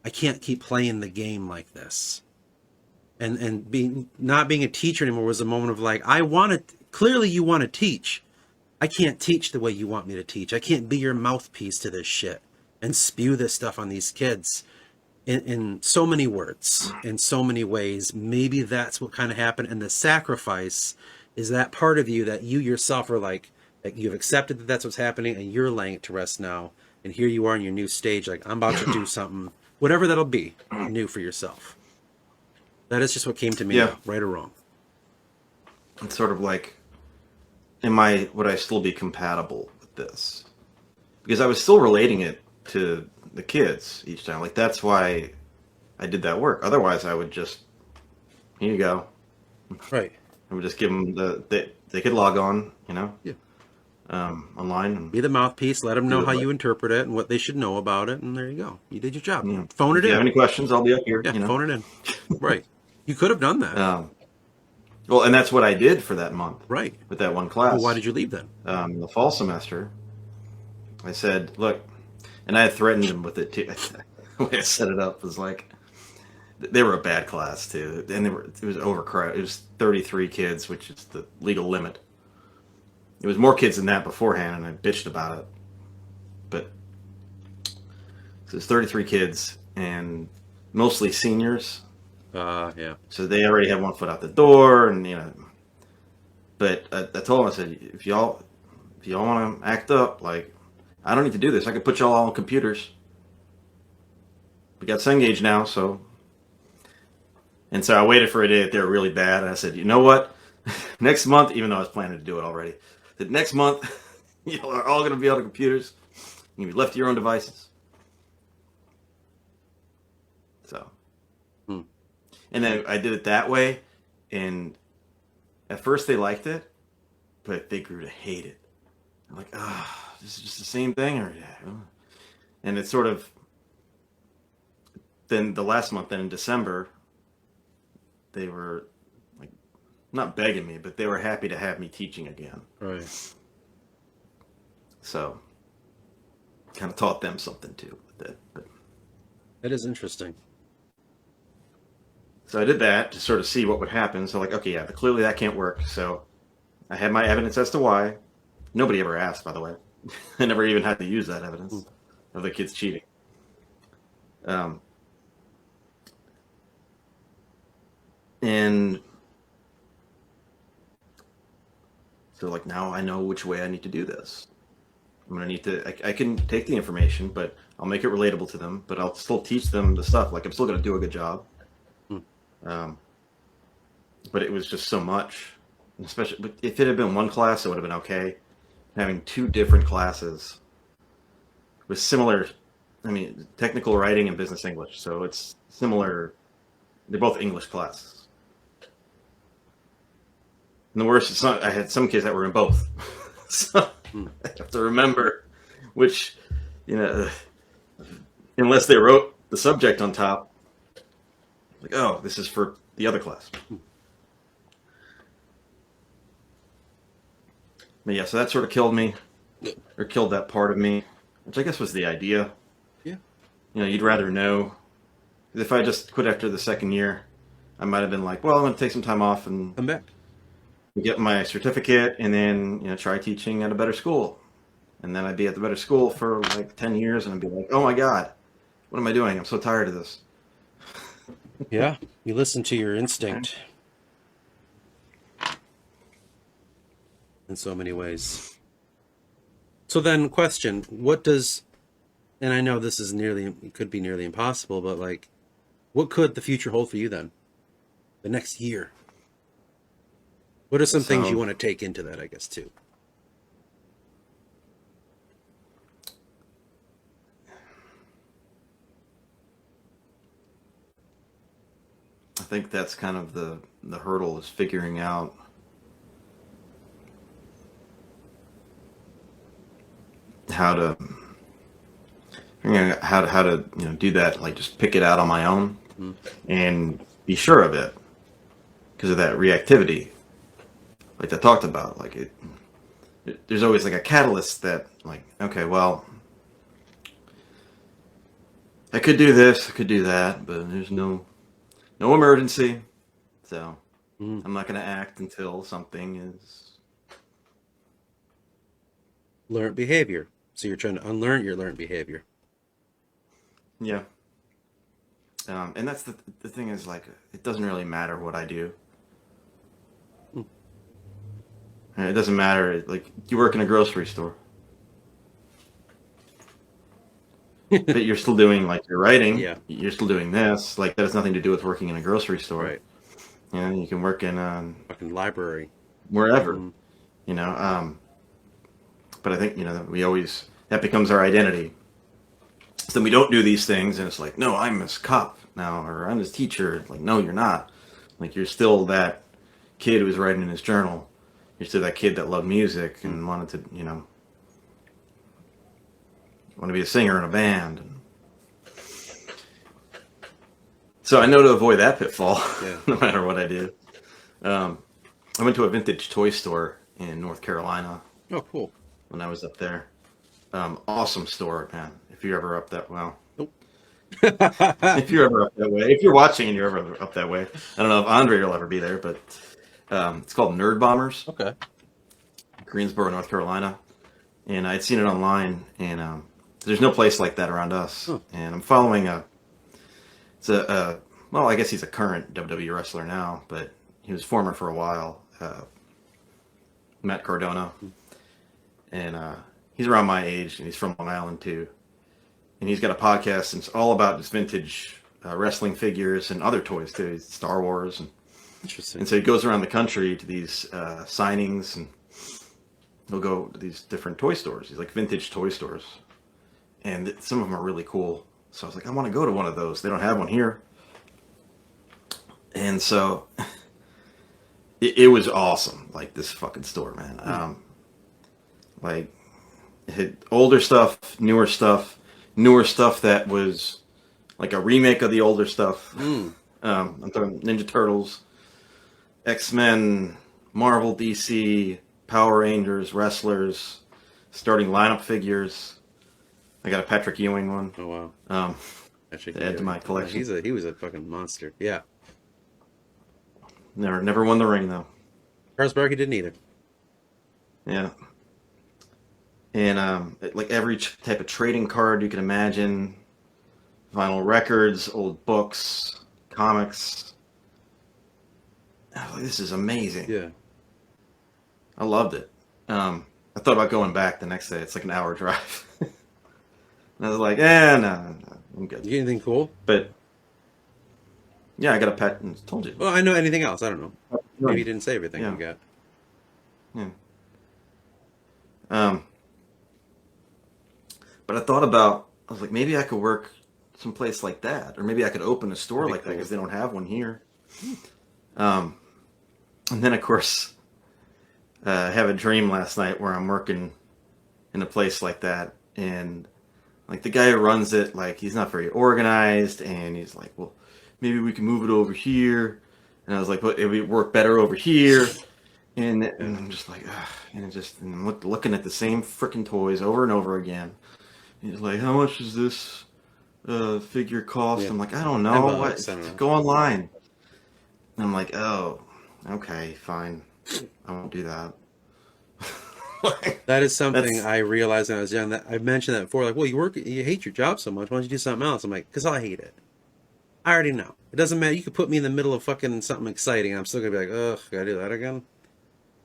I can't keep playing the game like this. And not being a teacher anymore was a moment of like, clearly you want to teach. I can't teach the way you want me to teach. I can't be your mouthpiece to this shit and spew this stuff on these kids. In so many words, in so many ways, maybe that's what kind of happened. And the sacrifice is that part of you that you yourself are like, that you've accepted that that's what's happening and you're laying it to rest now. And here you are in your new stage, like, I'm about to do something, whatever that'll be, new for yourself. That is just what came to me, Yeah. now, right or wrong. It's sort of like, would I still be compatible with this? Because I was still relating it to the kids each time. Like, that's why I did that work. Otherwise, I would just, here you go. Right. And we just give them they could log on, Yeah. online and Be the mouthpiece. Let them do know it. how But you interpret it and what they should know about it. And there you go. You did your job. you know, Phone it if you have in. any questions, I'll be up here. Yeah, phone it in. Right. You could have done that. Um, well, and that's what I did for that month Right. with that one Well, why class. did you leave then? The fall semester, I said, look, and I had threatened them with it too. The way I set it up was like, they were a bad class too, and it was overcrowded. It was 33 kids, which is the legal limit. It was more kids than that beforehand, and I bitched about it. But so it's 33 kids, and mostly seniors. Yeah. So they already have one foot out the door, and But I told them, I said, if y'all want to act up, like, I don't need to do this. I could put y'all all on computers. We got Cengage now, so. And so I waited for a day that they were really bad, and I said, you know what? Next month, even though I was planning to do it already, that next month, y'all are all going to be on the computers. You're going to be left to your own devices. So. And then I did it that way, and at first they liked it, but they grew to hate it. I'm like, this is just the same thing, and it's sort of. Then the last month, then in December, they were like, not begging me, but they were happy to have me teaching again. Right. So, kind of taught them something too with it. But, That is interesting. so I did that to sort of see what would happen. So like, okay, yeah, but clearly that can't work. So I had my evidence as to why. Nobody ever asked, by the way. I never even had to use that evidence of the kids cheating. And so like now I know which way I need to do this. I'm going to need to, I can take the information, but I'll make it relatable to them, but I'll still teach them the stuff. Like I'm still going to do a good job. But it was just so much, especially if it had been one class, it would have been okay. Having two different classes with similar, technical writing and business English. So it's similar. They're both English classes. And the worst, I had some kids that were in both. So I have to remember which, unless they wrote the subject on top, like, oh, this is for the other class. But yeah, so that sort of killed me, or killed that part of me, which I guess was the idea. Yeah. You'd rather know. If I just quit after the second year, I might have been like, well, I'm going to take some time off and Come back. get my certificate, and then try teaching at a better school. And then I'd be at the better school for like 10 years, and I'd be like, oh my God, what am I doing? I'm so tired of this. Yeah. You listen to your instinct. In so many ways. So then, question: what does, and I know this is could be nearly impossible, but like, what could the future hold for you then? The next year. What are some things you want to take into that, I guess, too? I think that's kind of the hurdle, is figuring out how to do that, like just pick it out on my own and be sure of it, because of that reactivity like I talked about. Like there's always like a catalyst that, like, okay, well, I could do this, I could do that, but there's no emergency, so I'm not going to act until something is Learned behavior. So you're trying to unlearn your learned behavior. Yeah. And that's the thing is, like, it doesn't really matter what I do. It doesn't matter. Like, you work in a grocery store. But you're still doing, like, your writing. Yeah. You're still doing this. Like, that has nothing to do with working in a grocery store. Right. You can work in Fucking library. wherever. But I think, we always, that becomes our identity. So then we don't do these things, and it's like, no, I'm this cop now, or I'm this teacher. Like, no, you're not. Like, you're still that kid who was writing in his journal. You're still that kid that loved music and wanted to, want to be a singer in a band. So I know to avoid that pitfall, no matter what I do. I went to a vintage toy store in North Carolina. Oh, cool. When I was up there. Awesome store, man. If you're ever up that Nope. if you're ever up that way. If you're watching and you're ever up that way. I don't know if Andre will ever be there, but it's called Nerd Bombers. Okay. Greensboro, North Carolina. And I'd seen it online, and there's no place like that around us. And I'm following well, I guess he's a current WWE wrestler now, but he was former for a while, Matt Cardona. And he's around my age, and he's from Long Island too. And he's got a podcast, and it's all about just vintage wrestling figures and other toys too, Star Wars. Interesting. And so he goes around the country to these signings, and he'll go to these different toy stores. These like vintage toy stores, and some of them are really cool. So I was like, I want to go to one of those. They don't have one here. And so it was awesome. Like this fucking store, man. Like it had older stuff, newer stuff that was like a remake of the older stuff. I'm talking Ninja Turtles, X-Men, Marvel, DC, Power Rangers, wrestlers, starting lineup figures. I got a Patrick Ewing one. Oh wow. To add to my collection. He was a fucking monster. Yeah. Never won the ring though. Charles Barkley didn't either. Yeah. And like every type of trading card you can imagine, vinyl records, old books, comics. I was like, this is amazing. Yeah. I loved it. I thought about going back the next day. It's like an hour drive. And I was like, no, I'm good. You get anything cool? But yeah, I got a pet and told you. Well, I know anything else. I don't know. Maybe you didn't say everything you got. Yeah. But I thought about, I was like, maybe I could work someplace like that, or maybe I could open a store like that because they don't have one here. And then of course, I have a dream last night where I'm working in a place like that, and like the guy who runs it, like he's not very organized, and he's like, well, maybe we can move it over here. And I was like, well, it would work better over here. And I'm just like, ugh. And I'm looking at the same freaking toys over and over again. And he's like, how much does this figure cost? Yeah. I'm like, I don't know. Go online. And I'm like, oh, okay, fine. I won't do that. That is something I realized when I was young. That I mentioned that before. Like, well, you hate your job so much. Why don't you do something else? I'm like, because I hate it. I already know. It doesn't matter. You could put me in the middle of fucking something exciting, and I'm still gonna be like, ugh, gotta do that again.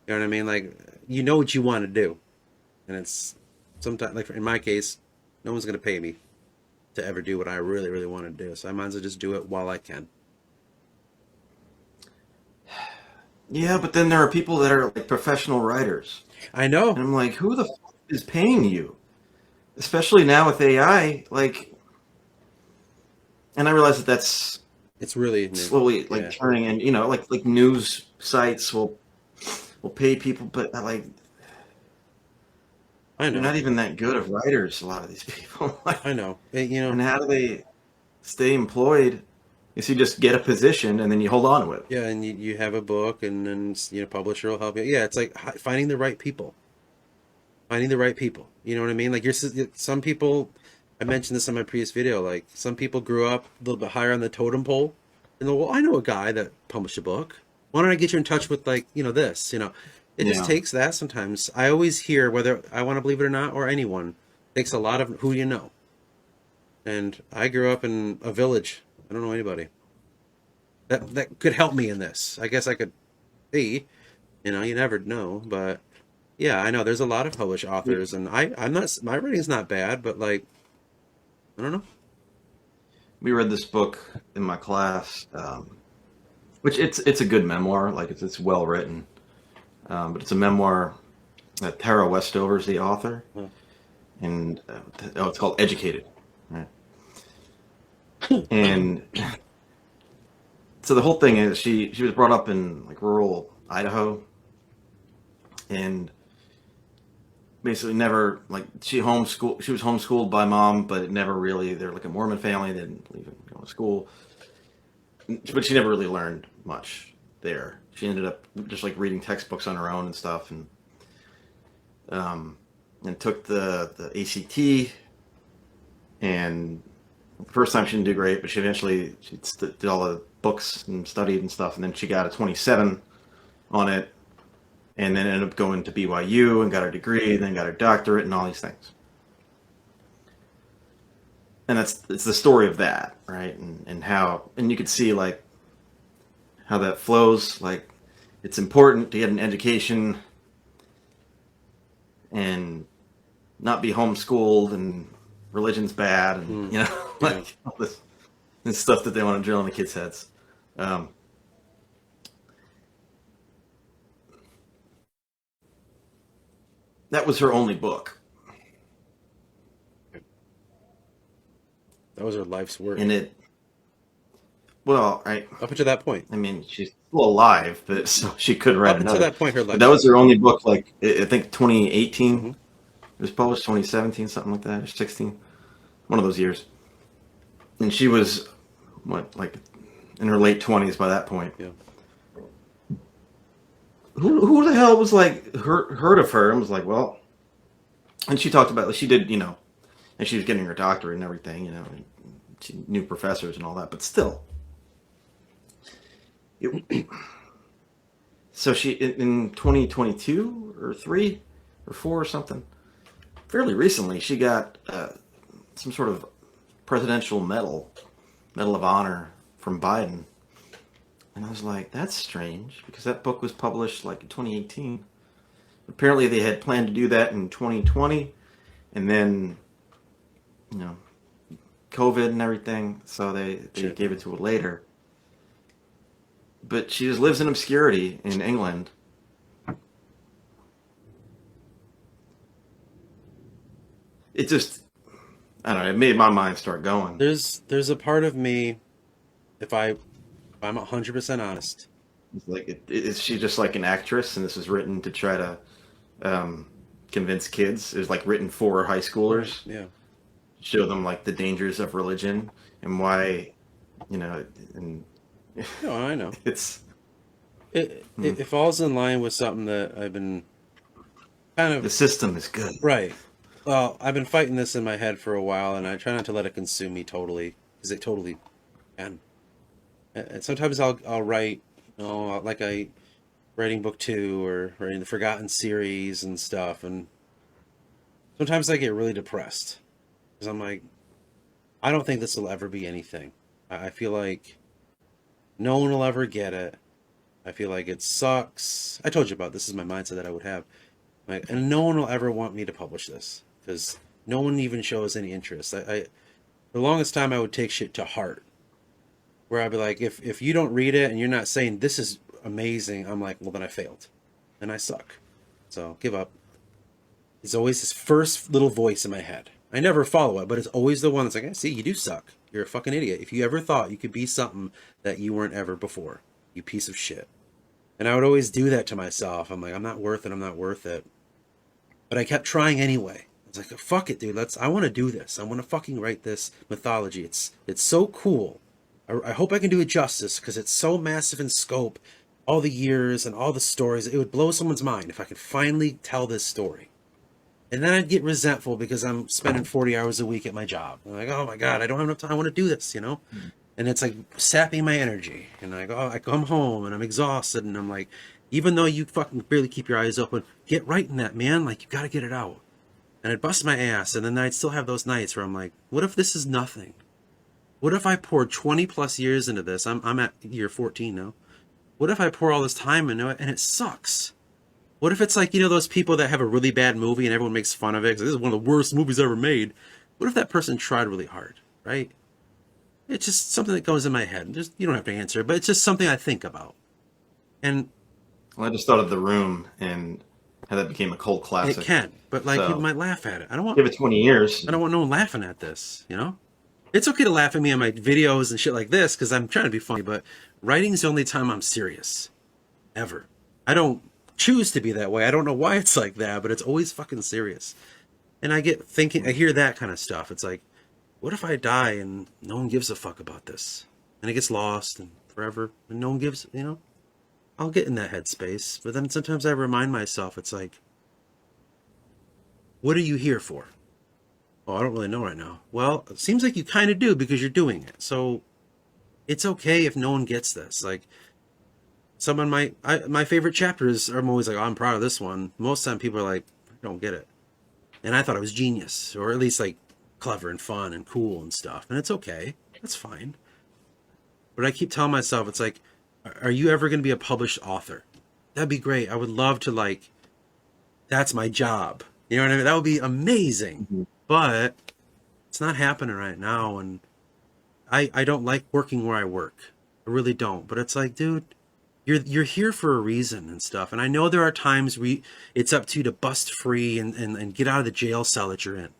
You know what I mean? Like, you know what you want to do, and it's sometimes, like in my case, no one's gonna pay me to ever do what I really, really want to do. So I might as well just do it while I can. Yeah, but then there are people that are like professional writers. I know. And I'm like, who the fuck is paying you? Especially now with AI, like, and I realize that's it's really slowly like turning, and you know, like news sites will pay people, but I know they're not even that good of writers. A lot of these people. I know, you know, and how do they stay employed? Is you just get a position and then you hold on to it. Yeah, and you have a book, and then publisher will help you. Yeah, it's like finding the right people. Finding the right people. You know what I mean? Like some people. I mentioned this in my previous video. Like some people grew up a little bit higher on the totem pole, and they're, well, I know a guy that published a book. Why don't I get you in touch with this? It just takes that sometimes. I always hear, whether I want to believe it or not, or anyone, it takes a lot of who you know. And I grew up in a village. I don't know anybody that could help me in this. I guess I could be, you never know. But yeah, I know there's a lot of published authors, and I'm not, my writing's not bad, but like, I don't know. We read this book in my class, which it's a good memoir. Like it's well written, but it's a memoir. Tara Westover's the author, and it's called Educated. Right? And so the whole thing is she was brought up in like rural Idaho, and basically never, like, she was homeschooled by mom, but it never really, they're like a Mormon family, they didn't even go to school, but she never really learned much there. She ended up just like reading textbooks on her own and stuff, and took the ACT, and the first time she didn't do great, but she eventually did all the books and studied and stuff, and then she got a 27 on it, and then ended up going to BYU and got her degree, then got her doctorate and all these things. And it's the story of that, right? And how, and you could see like how that flows. Like, it's important to get an education and not be homeschooled, and religion's bad, and like all this stuff that they want to drill in the kids' heads. That was her only book. That was her life's work. And up until that point. I mean, she's still alive, but so she could write another. Up until that point, her life. But that was her only book. Like, I think 2018. Mm-hmm. It was published 2017, something like that, or 16. One of those years. And she was, like in her late 20s by that point. Yeah. Who the hell was like heard of her and was like, well, and she talked about, she did, and she was getting her doctorate and everything, and she knew professors and all that, but still. So she, in 2022 or 3 or 4 or something, fairly recently, she got some sort of presidential medal of honor from Biden. And I was like, that's strange, because that book was published like in 2018. Apparently they had planned to do that in 2020, and then, COVID and everything, so they gave it to her later. But she just lives in obscurity in England. It just, I don't know, it made my mind start going. There's a part of me, if I'm 100% honest. It's like, is she just like an actress, and this is written to try to convince kids? It was like written for high schoolers. Yeah. Show them like the dangers of religion and why, and no, I know. It falls in line with something that I've been kind of... The system is good. Right. Well, I've been fighting this in my head for a while, and I try not to let it consume me totally, because it totally can. And sometimes I'll write, like writing book 2 or writing the Forgotten series and stuff, and sometimes I get really depressed, because I'm like, I don't think this will ever be anything. I feel like no one will ever get it. I feel like it sucks. I told you about this is my mindset that I would have. And no one will ever want me to publish this, because no one even shows any interest. The longest time I would take shit to heart, where I'd be like, if you don't read it and you're not saying this is amazing, I'm like, well, then I failed and I suck. So give up. It's always this first little voice in my head. I never follow it, but it's always the one that's like, hey, see, you do suck. You're a fucking idiot. If you ever thought you could be something that you weren't ever before, you piece of shit. And I would always do that to myself. I'm like, I'm not worth it. I'm not worth it. But I kept trying anyway. I was like, fuck it, dude. I want to do this. I want to fucking write this mythology. It's so cool. I hope I can do it justice, because it's so massive in scope. All the years and all the stories. It would blow someone's mind if I could finally tell this story. And then I'd get resentful because I'm spending 40 hours a week at my job. I'm like, oh my God, I don't have enough time. I want to do this, And it's like sapping my energy. And I come home and I'm exhausted. And I'm like, even though you fucking barely keep your eyes open, get writing that, man. Like, you got to get it out. And I'd bust my ass. And then I'd still have those nights where I'm like, what if this is nothing? What if I poured 20 plus years into this? I'm at year 14 now. What if I pour all this time into it and it sucks? What if it's like, those people that have a really bad movie and everyone makes fun of it because this is one of the worst movies ever made? What if that person tried really hard, right? It's just something that goes in my head. You don't have to answer, but it's just something I think about. And well, I just thought of The Room and how that became a cult classic. It can, but people might laugh at it. I don't want... Give it 20 years. I don't want no one laughing at this, It's okay to laugh at me on my videos and shit like this because I'm trying to be funny, but writing is the only time I'm serious. Ever. I don't choose to be that way. I don't know why it's like that, but it's always fucking serious. And I get thinking, I hear that kind of stuff. It's like, what if I die and no one gives a fuck about this? And it gets lost and forever, and no one gives, I'll get in that headspace. But then sometimes I remind myself, it's like, what are you here for? Oh, I don't really know right now. Well, it seems like you kind of do because you're doing it. So it's okay if no one gets this. Like, someone might, my favorite chapters, I'm always like, oh, I'm proud of this one. Most of the time people are like, I don't get it. And I thought it was genius, or at least like clever and fun and cool and stuff. And it's okay. That's fine. But I keep telling myself, it's like, are you ever going to be a published author? That'd be great. I would love to, like, that's my job. You know what I mean? That would be amazing. Mhm. But it's not happening right now. And I don't like working where I work. I really don't. But it's like, dude, you're here for a reason and stuff. And I know there are times it's up to you to bust free and get out of the jail cell that you're in.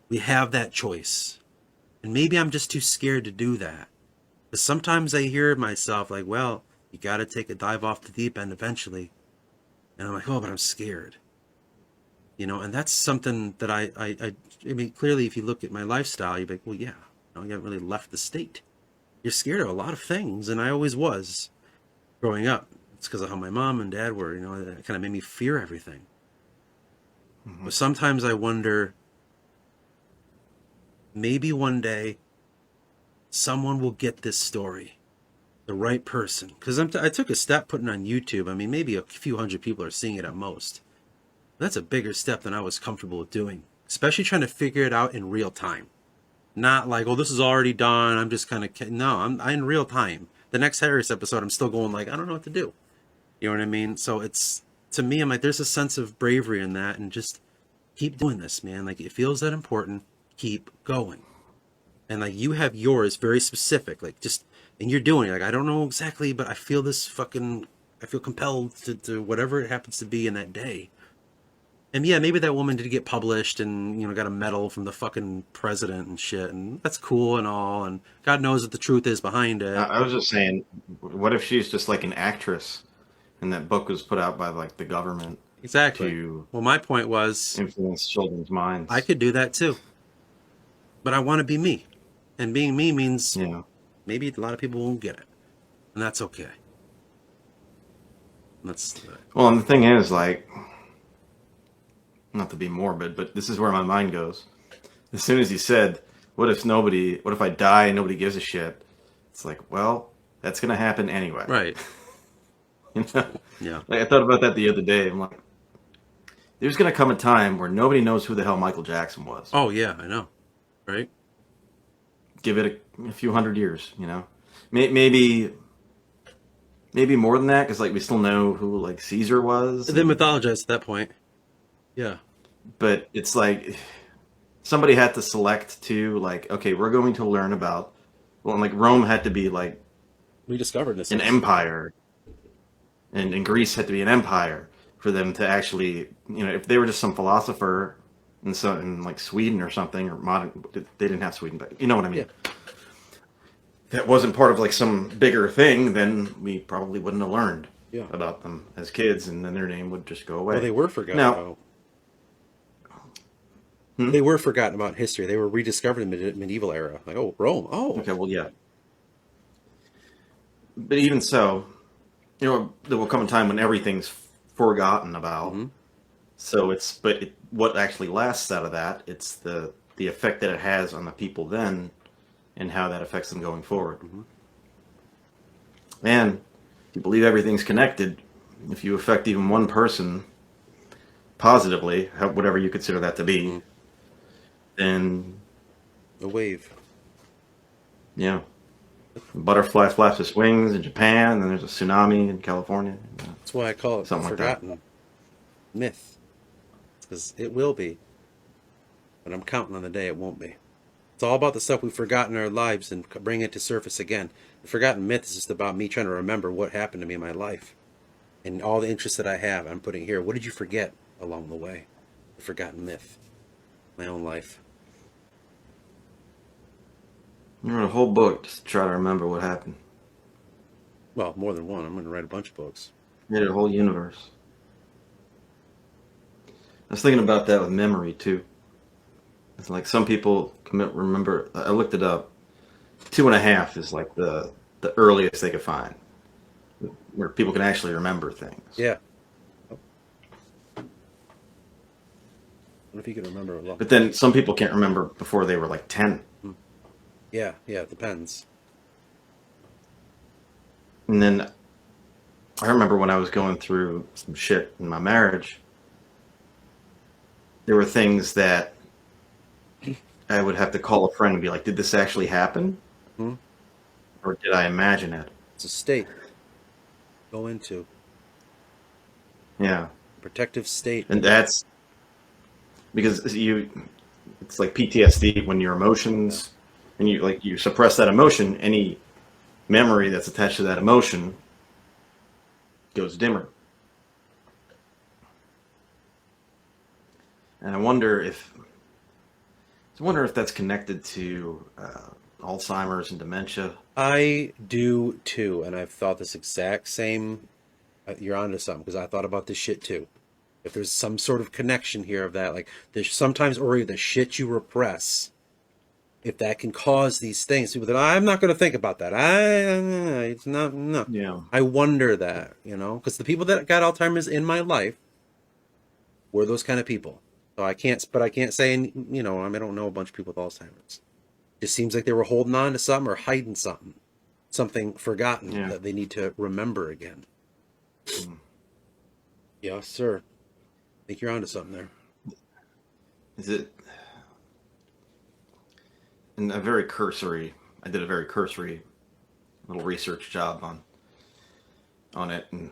We have that choice. And maybe I'm just too scared to do that. But sometimes I hear myself like, well, you got to take a dive off the deep end eventually. And I'm like, oh, but I'm scared. And that's something that I mean, clearly, if you look at my lifestyle, you'd be like, well, yeah, you haven't really left the state. You're scared of a lot of things, and I always was growing up. It's because of how my mom and dad were, it kind of made me fear everything. Mhm. But sometimes I wonder, maybe one day someone will get this story, the right person. Because I took a step putting it on YouTube. I mean, maybe a few hundred people are seeing it at most. That's a bigger step than I was comfortable with doing, especially trying to figure it out in real time. Not like, oh, this is already done. I'm just kind of, no, I'm in real time. The next Harris episode, I'm still going like, I don't know what to do. You know what I mean? So it's, to me, I'm like, there's a sense of bravery in that, and just keep doing this, man. Like, it feels that important. Keep going. And like, you have yours very specific, like, just, and you're doing it. Like, I don't know exactly, but I feel I feel compelled to whatever it happens to be in that day. And yeah, maybe that woman did get published and, got a medal from the fucking president and shit. And that's cool and all. And God knows what the truth is behind it. I was just saying, what if she's just like an actress, and that book was put out by like the government Exactly. to Well, my point was, influence children's I minds? could do that too. But I want to be me. And being me means Yeah. maybe a lot of people won't get it. And that's okay. That's, Well, and the thing is, like, not to be morbid, but this is where my mind goes. As soon as he said, what if I die and nobody gives a shit? It's like, well, that's going to happen anyway. right. You know? Yeah. Like, I thought about that the other day. I'm like, there's going to come a time where nobody knows who the hell Michael Jackson was. Oh, yeah, I know. Right? Give it a few hundred years, Maybe more than that, because like we still know who like Caesar was. They mythologize at that point. Yeah. But it's like somebody had to select to like, okay, we're going to learn about. Well, and like Rome had to be like We discovered this. an empire, and Greece had to be an empire for them to actually, if they were just some philosopher in like Sweden or something, or modern, they didn't have Sweden, but you know what I mean. Yeah. That wasn't part of like some bigger thing, then we probably wouldn't have learned Yeah. about them as kids, and then their name would just go away. Well, they were forgotten Now- about. Hmm? They were forgotten about in history. They were rediscovered in the medieval era. Like, oh, Rome. Oh. Okay, well, yeah. But even so, there will come a time when everything's forgotten about. Mhm. So what actually lasts out of that, it's the effect that it has on the people then, and how that affects them going forward. Mhm. And if you believe everything's connected, if you affect even one person positively, whatever you consider that to be, Mhm. then A wave. yeah, a butterfly flaps its wings in Japan, and then there's a tsunami in California. That's why I call it Something like that. forgotten myth. Because it will be. But I'm counting on the day it won't be. It's all about the stuff we've forgotten in our lives and bring it to surface again. The forgotten myth is just about me trying to remember what happened to me in my life. And all the interests that I have, I'm putting here. What did you forget along the way? The forgotten myth. My own life. I wrote a whole book just to try to remember what happened. Well, more than one. I'm going to write a bunch of books. Created a whole universe. I was thinking about that with memory too. It's like some people remember. I looked it up. 2.5 is like the earliest they could find, where people can actually remember things. Yeah. Oh. What if you could remember? Well, But then some people can't remember before they were like 10. yeah, it depends. And then I remember when I was going through some shit in my marriage, there were things that I would have to call a friend and be like, did this actually happen? Hmm? Or did I imagine it? It's a state. Go into Yeah. protective state. And that's because it's like PTSD when your emotions, and you suppress that emotion, any memory that's attached to that emotion goes dimmer. And I wonder if that's connected to Alzheimer's and dementia. I do too, and I've thought this exact same. You're onto something because I thought about this shit too. If there's some sort of connection here of that, like there's sometimes, or the shit you repress, if that can cause these things, people that I'm not going to think about that. It's not, no. Yeah. I wonder that, because the people that got Alzheimer's in my life were those kind of people. So I can't say, I don't know a bunch of people with Alzheimer's. It just seems like they were holding on to something or hiding something forgotten that they need to remember again. Yes, sir. I think you're onto something there. Is it? And I did a very cursory little research job on it, and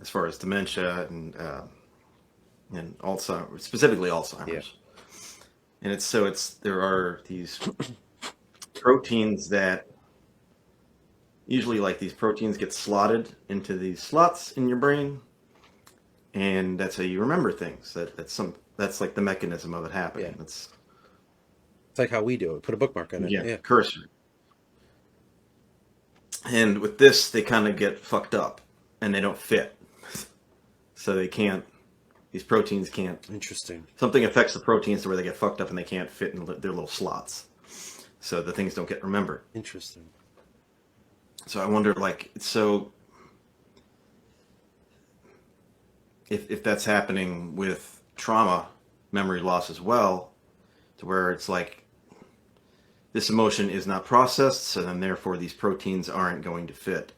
as far as dementia and Alzheimer's, specifically Alzheimer's. Yeah. And there are these proteins that usually, like, these proteins get slotted into these slots in your brain, and that's how you remember things. That's like the mechanism of it happening. Yeah. It's like how we do it. Put a bookmark on it. Yeah, cursory. And with this, they kind of get fucked up, and they don't fit. So these proteins can't. Interesting. Something affects the proteins to where they get fucked up and they can't fit in their little slots. So the things don't get remembered. Interesting. So I wonder, like, if that's happening with trauma, memory loss as well, to where it's like, this emotion is not processed, so then therefore these proteins aren't going to fit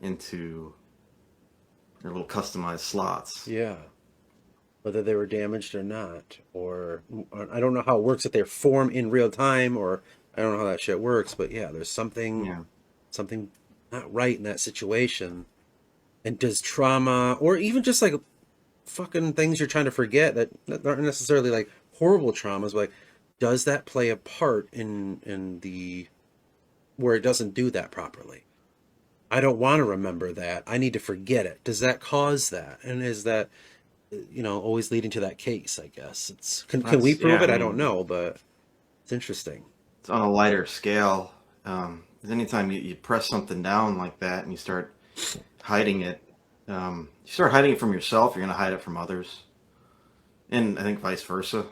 into their little customized slots. Yeah. Whether they were damaged or not, or I don't know how it works if they form in real time, or I don't know how that shit works, but yeah, there's something not right in that situation. And does trauma, or even just like fucking things you're trying to forget that aren't necessarily like horrible traumas, but like, does that play a part in the where it doesn't do that properly? I don't want to remember that. I need to forget it. Does that cause that? And is that, always leading to that case, I guess. Can we prove it? I don't know, but it's interesting. It's on a lighter scale. Anytime you press something down like that and you start hiding it, you start hiding it from yourself, you're going to hide it from others. And I think vice versa.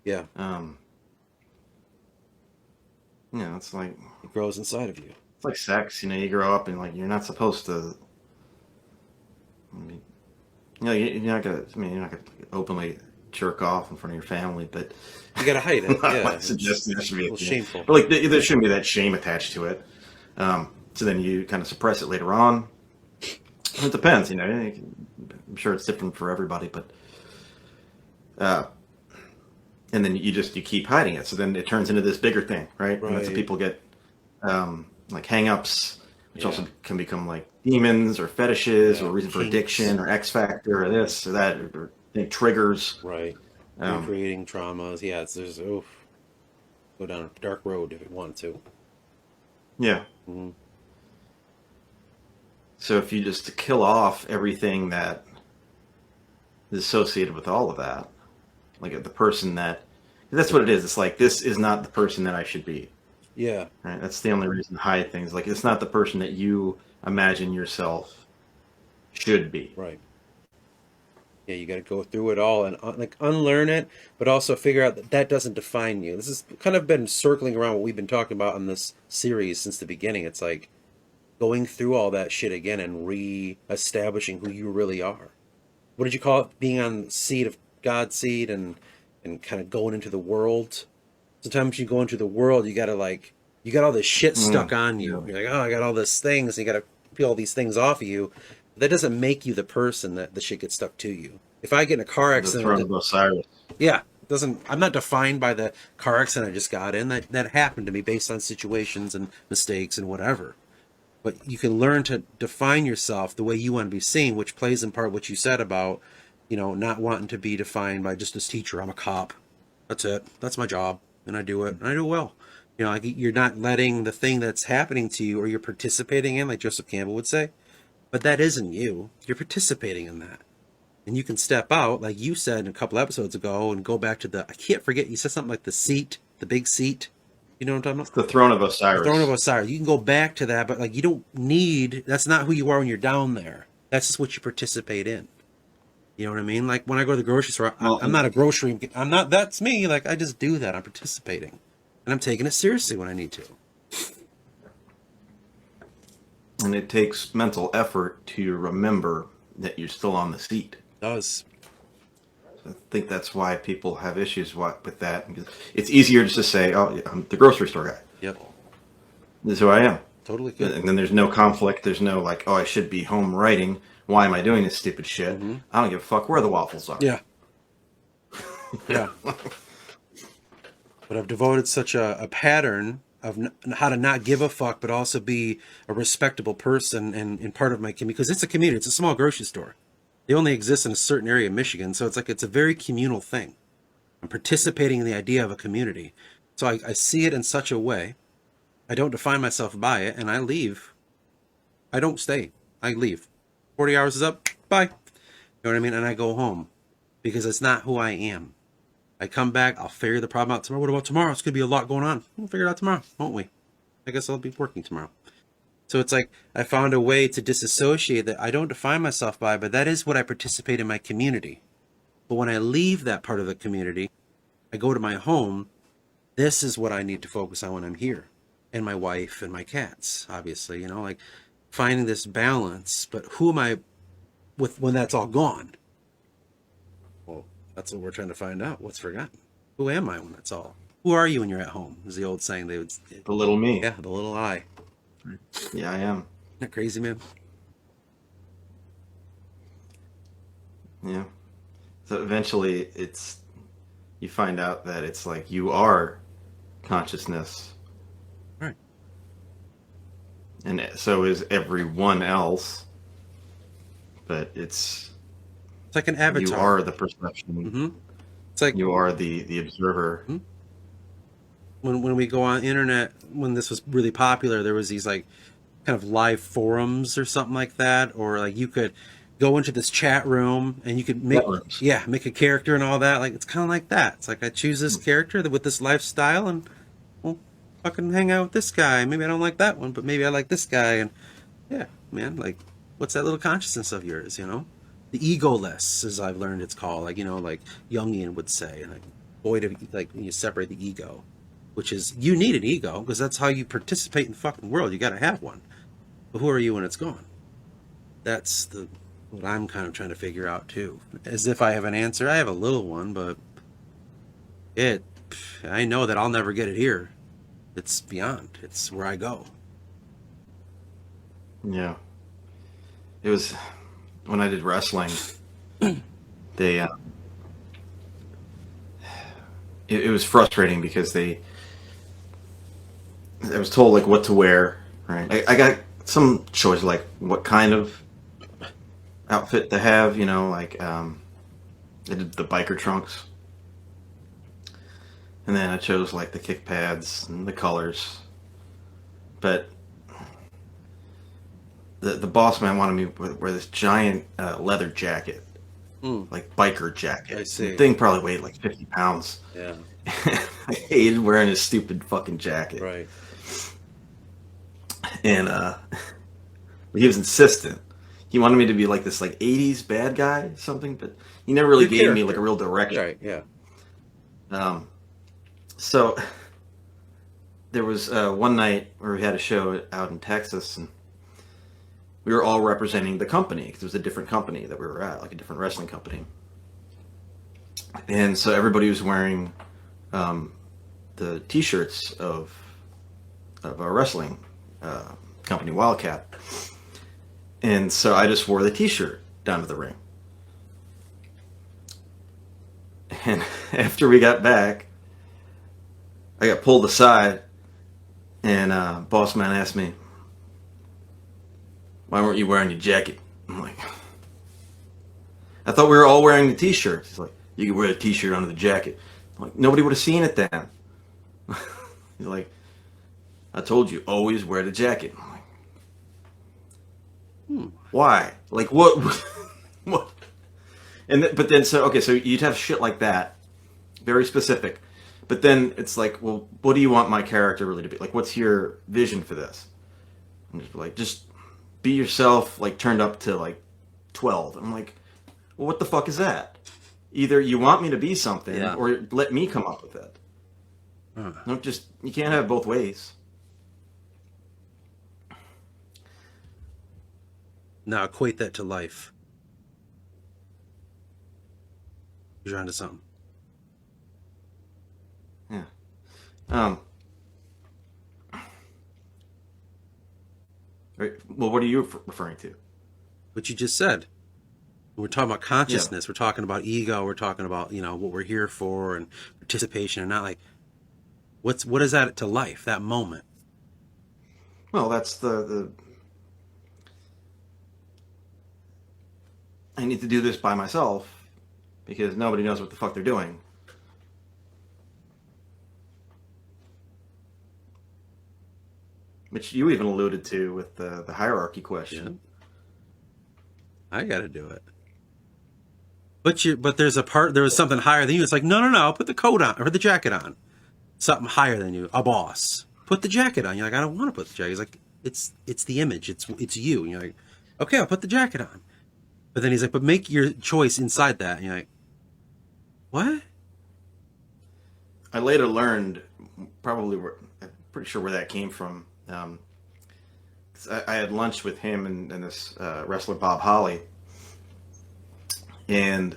Yeah. It's like, it grows inside of you. It's like sex, you grow up and, like, you're not supposed to. You're not gonna openly jerk off in front of your family, but you gotta hide it. Yeah, I suggest there should be a little shameful. But like, there shouldn't be that shame attached to it. So then you kind of suppress it later on. It depends, I'm sure it's different for everybody, but and then you keep hiding it. So then it turns into this bigger thing, right? And that's how people get like hang-ups, which also can become like demons or fetishes or reason for addiction or X factor or this or that or triggers. Right. Creating traumas. Yeah, go down a dark road if you want to. Yeah. Mm-hmm. So if you just to kill off everything that is associated with all of that, like the person that's what it is. It's like, this is not the person that I should be. Yeah. Right. That's the only reason to hide things. Like, it's not the person that you imagine yourself should be. Right. Yeah, you got to go through it all and like unlearn it, but also figure out that that doesn't define you. This has kind of been circling around what we've been talking about in this series since the beginning. It's like going through all that shit again and re-establishing who you really are. What did you call it? Being on the seat of God's seat and kind of going into the world. Sometimes you go into the world, you got to like, you got all this shit stuck on you. You're like, oh, I got all these things. And you got to peel all these things off of you. That doesn't make you the person that the shit gets stuck to you. If I get in a car accident, The throne of Osiris. yeah, doesn't. I'm not defined by the car accident I just got in. That happened to me based on situations and mistakes and whatever. But you can learn to define yourself the way you want to be seen, which plays in part what you said about, not wanting to be defined by just this teacher. I'm a cop. That's it. That's my job, and I do it, and I do it well. Like you're not letting the thing that's happening to you, or you're participating in, like Joseph Campbell would say. But that isn't you. You're participating in that. And you can step out, like you said a couple episodes ago, and go back to I can't forget, you said something like the seat, the big seat. You know what I'm talking about? The throne of Osiris. The throne of Osiris. You can go back to that, but like you don't need, that's not who you are when you're down there. That's just what you participate in. You know what I mean? Like when I go to the grocery store, I'm not a grocery, that's me. Like I just do that. I'm participating. And I'm taking it seriously when I need to. And it takes mental effort to remember that you're still on the seat. It does. I think that's why people have issues with that. It's easier just to say, oh, I'm the grocery store guy. Yep. This is who I am. Totally good. And then there's no conflict. There's no like, oh, I should be home writing. Why am I doing this stupid shit? Mm-hmm. I don't give a fuck where the waffles are. Yeah. Yeah. But I've devoted such a pattern of how to not give a fuck, but also be a respectable person and part of my community. Because it's a community. It's a small grocery store. They only exist in a certain area of Michigan. So it's a very communal thing. I'm participating in the idea of a community. So I see it in such a way. I don't define myself by it, and I leave. I don't stay. I leave. 40 hours is up. Bye. You know what I mean? And I go home because it's not who I am. I come back. I'll figure the problem out tomorrow. What about tomorrow? It's going to be a lot going on. We'll figure it out tomorrow, won't we? I guess I'll be working tomorrow. So it's like I found a way to disassociate that I don't define myself by, but that is what I participate in my community. But when I leave that part of the community, I go to my home. This is what I need to focus on when I'm here. And my wife and my cats, obviously, like finding this balance. But who am I with when that's all gone? Well, that's what we're trying to find out. What's forgotten? Who am I when that's all? Who are you when you're at home? Is the old saying they would. The little me. Yeah, the little I. Yeah, I am. Isn't that crazy, man? Yeah. So eventually you find out that it's like you are consciousness. Right. And so is everyone else. But it's like an avatar. You are the perception. Mm-hmm. It's like you are the observer. Mm-hmm. When we go on internet, when this was really popular, there was these like kind of live forums or something like that, or like you could go into this chat room and you could make a character and all that. Like it's kind of like that. It's like I choose this character with this lifestyle and well, fucking hang out with this guy. Maybe I don't like that one, but maybe I like this guy. And yeah, man, like what's that little consciousness of yours? The egoless, as I've learned, it's called. Like like Jungian would say, like void of like when you separate the ego. Which is, you need an ego, because that's how you participate in the fucking world. You got to have one. But who are you when it's gone? That's what I'm kind of trying to figure out, too. As if I have an answer. I have a little one, but I know that I'll never get it here. It's beyond. It's where I go. Yeah. It was, when I did wrestling, they, it was frustrating because I was told like what to wear, right? I got some choice like what kind of outfit to have, like I did the biker trunks. And then I chose like the kick pads and the colors. But the boss man wanted me to wear this giant leather jacket. Like biker jacket. I see. The thing probably weighed like 50 pounds. Yeah. I hated wearing this stupid fucking jacket. Right. And he was insistent. he wanted me to be like this like 80s bad guy or something, but he never really Good gave me like character. a real direction. Right, yeah. So there was one night where we had a show out in Texas, and we were all representing the company because it was a different company that we were at, like a different wrestling company. And so everybody was wearing the T-shirts of our wrestling company, Wildcat. And so I just wore the T-shirt down to the ring. And after we got back, I got pulled aside, and boss man asked me, "Why weren't you wearing your jacket?" I'm like, "I thought we were all wearing the T-shirts." He's like, "You could wear the T-shirt under the jacket." I'm like, "Nobody would have seen it then." He's like, "I told you, always wear the jacket." I'm like, "Why? Like what?" What? But then so you'd have shit like that, very specific. But then it's like, well, what do you want my character really to be? Like, what's your vision for this? I'm just like, just be yourself, like turned up to like 12. I'm like, well, what the fuck is that? Either you want me to be something, or let me come up with it. Don't just, you can't have both ways. Now equate that to life. You're onto something. Yeah. Right. Well, what are you referring to? What you just said. We're talking about consciousness. Yeah. We're talking about ego. We're talking about, what we're here for and participation, and not like, what is that to life, that moment? Well, that's the I need to do this by myself because nobody knows what the fuck they're doing. Which you even alluded to with the hierarchy question. Yeah. I got to do it. But there was something higher than you. It's like, no, put the coat on, or the jacket on. Something higher than you, a boss. Put the jacket on. You're like, I don't want to put the jacket. He's like, it's the image. It's you. And you're like, okay, I'll put the jacket on. But then he's like, but make your choice inside that. And you're like, what? I later learned, I'm pretty sure where that came from. I had lunch with him and this wrestler, Bob Holly. And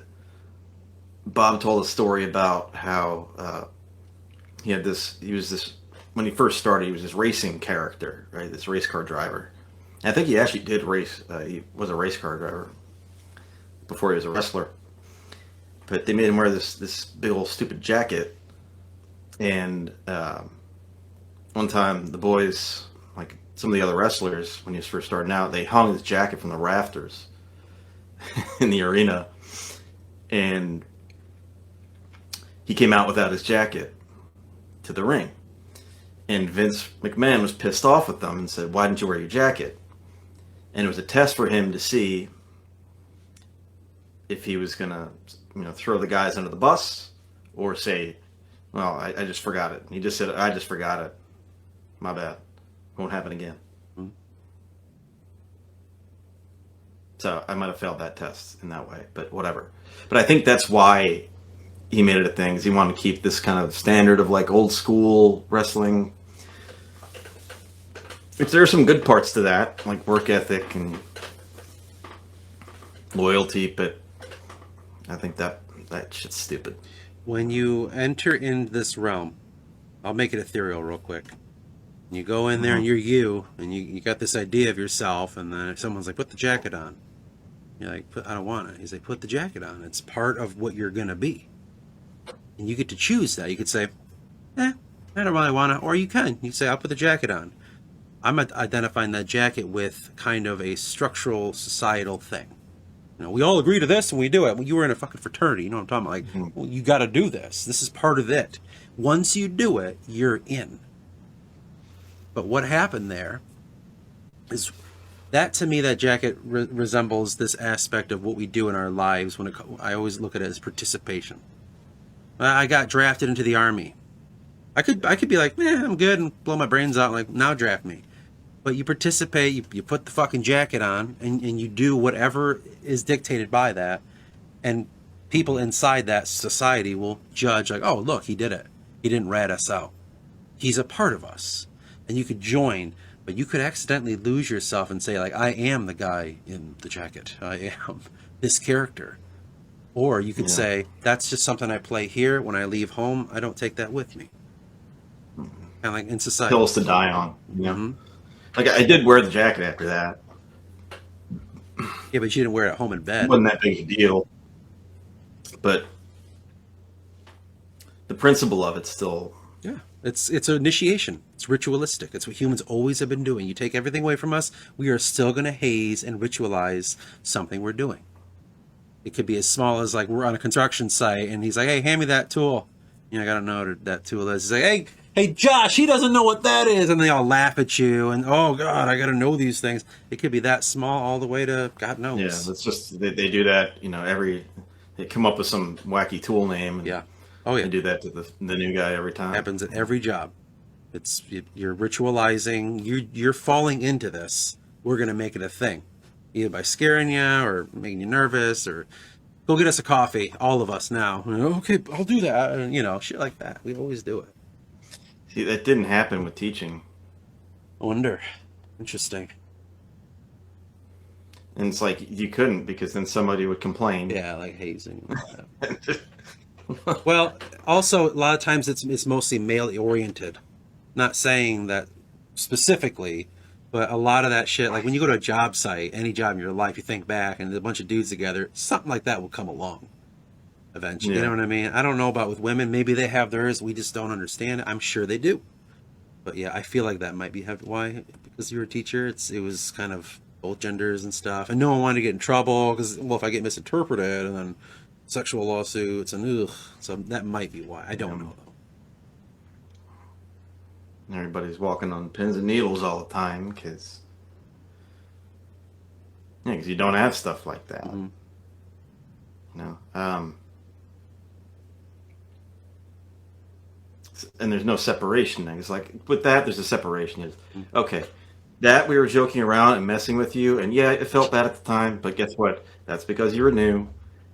Bob told a story about how when he first started, he was this racing character, right? This race car driver. And I think he actually did race. He was a race car driver before he was a wrestler. But they made him wear this big old stupid jacket. And one time the boys, like some of the other wrestlers, when he was first starting out, they hung his jacket from the rafters in the arena. And he came out without his jacket to the ring. And Vince McMahon was pissed off with them and said, "Why didn't you wear your jacket?" And it was a test for him to see if he was going to, throw the guys under the bus or say, "Well, I just forgot it." And he just said, "I just forgot it. My bad. Won't happen again." Mm-hmm. So I might have failed that test in that way, but whatever. But I think that's why he made it a thing, is he wanted to keep this kind of standard of like old school wrestling. Which there are some good parts to that, like work ethic and loyalty, but I think that shit's stupid. When you enter in this realm, I'll make it ethereal real quick. You go in there and you're you, and you got this idea of yourself, and then if someone's like, "Put the jacket on," you're like, "I don't want it." He's like, "Put the jacket on. It's part of what you're going to be." And you get to choose that. You could say, I don't really want to. Or you can. You say, "I'll put the jacket on." I'm identifying that jacket with kind of a structural, societal thing. We all agree to this and we do it. Well, you were in a fucking fraternity. You know what I'm talking about? Like, well, you got to do this. This is part of it. Once you do it, you're in. But what happened there is that, to me, that jacket resembles this aspect of what we do in our lives. I always look at it as participation. I got drafted into the army. I could be like, I'm good, and blow my brains out, like, now draft me. but you participate, you put the fucking jacket on, and you do whatever is dictated by that. And people inside that society will judge, like, oh, look, he did it. He didn't rat us out. He's a part of us. And you could join, but you could accidentally lose yourself and say, like, I am the guy in the jacket. I am this character. Or you could say, that's just something I play here. When I leave home, I don't take that with me. Kind of like in society. Hills to die on. You know? Like, I did wear the jacket after that. Yeah, but you didn't wear it at home in bed. It wasn't that big a deal. But the principle of it's still... Yeah, it's an initiation. It's ritualistic. It's what humans always have been doing. You take everything away from us, we are still going to haze and ritualize something we're doing. It could be as small as, like, we're on a construction site, and he's like, hey, hand me that tool. You know, I got to know what that tool is. He's like, hey, Josh, he doesn't know what that is. And they all laugh at you, and, oh, God, I got to know these things. It could be that small all the way to God knows. Yeah, that's just, they do that, you know, they come up with some wacky tool name. And yeah. Oh, yeah. They do that to the new guy every time. Happens at every job. You're ritualizing. You're falling into this. We're going to make it a thing. Either by scaring you or making you nervous or go get us a coffee. All of us now. Okay, I'll do that. And, you know, shit like that. We always do it. See, that didn't happen with teaching. I wonder. Interesting. And it's like, you couldn't, because then somebody would complain. Yeah, like hazing. Well, also, a lot of times it's mostly male-oriented. Not saying that specifically, but a lot of that shit, like when you go to a job site, any job in your life, you think back and there's a bunch of dudes together, something like that will come along eventually. Yeah. You know what I mean? I don't know about with women. Maybe they have theirs. We just don't understand it. I'm sure they do. But yeah, I feel like that might be why, because you're a teacher, it was kind of both genders and stuff. And no one wanted to get in trouble because, well, if I get misinterpreted and then sexual lawsuits and ugh. So that might be why. I don't know though. Everybody's walking on pins and needles all the time because you don't have stuff like that. Mm-hmm. You know, and there's no separation. It's like with that, there's a separation. It's, okay, that we were joking around and messing with you, and yeah, it felt bad at the time, but guess what? That's because you were new,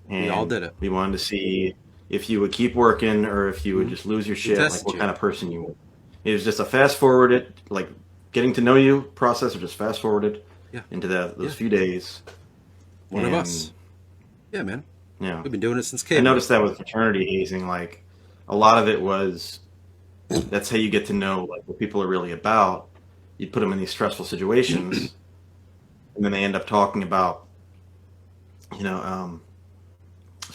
and we all did it. We wanted to see if you would keep working or if you would just lose your shit, like what kind of person you were. It was just a fast forwarded, like getting to know you process, or just fast forwarded into those few days. One of us. Yeah, man. Yeah, we've been doing it since kids. I noticed that with fraternity hazing, like a lot of it was. That's how you get to know like what people are really about. You put them in these stressful situations, and then they end up talking about, so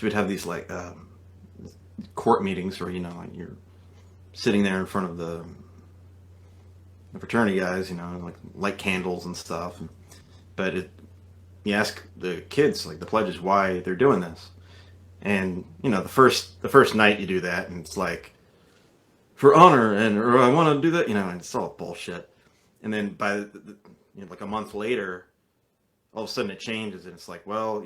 we'd have these like court meetings where like you're sitting there in front of the fraternity guys, like light candles and stuff. But you ask the kids, like the pledges, why they're doing this, and the first night you do that, and it's like. For honor, or I want to do that, and it's all bullshit. And then by like a month later, all of a sudden it changes, and it's like, well,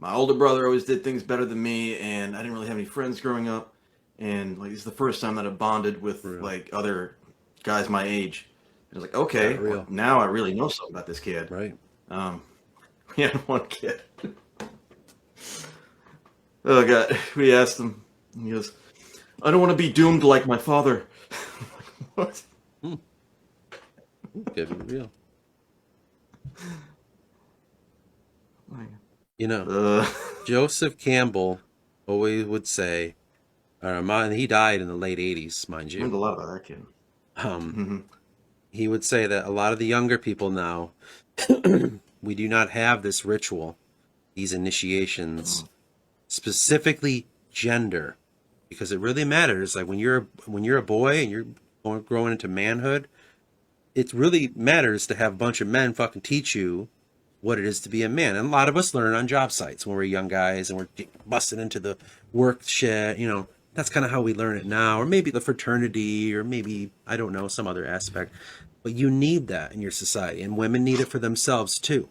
my older brother always did things better than me, and I didn't really have any friends growing up, and like it's the first time that I bonded with like other guys my age. And it's like, okay, well, now I really know something about this kid. Right. We had one kid. Oh God, we asked him. He goes. I don't want to be doomed like my father. What? Could be real. Joseph Campbell always would say, he died in the late 80s, mind you. I learned a lot about that kid. He would say that a lot of the younger people now, we do not have this ritual, these initiations, specifically gender. Because it really matters. Like when you're a boy and you're growing into manhood, it really matters to have a bunch of men fucking teach you what it is to be a man. And a lot of us learn on job sites when we're young guys and we're busting into the work shit. That's kind of how we learn it now. Or maybe the fraternity, or maybe, I don't know, some other aspect. But you need that in your society, and women need it for themselves too.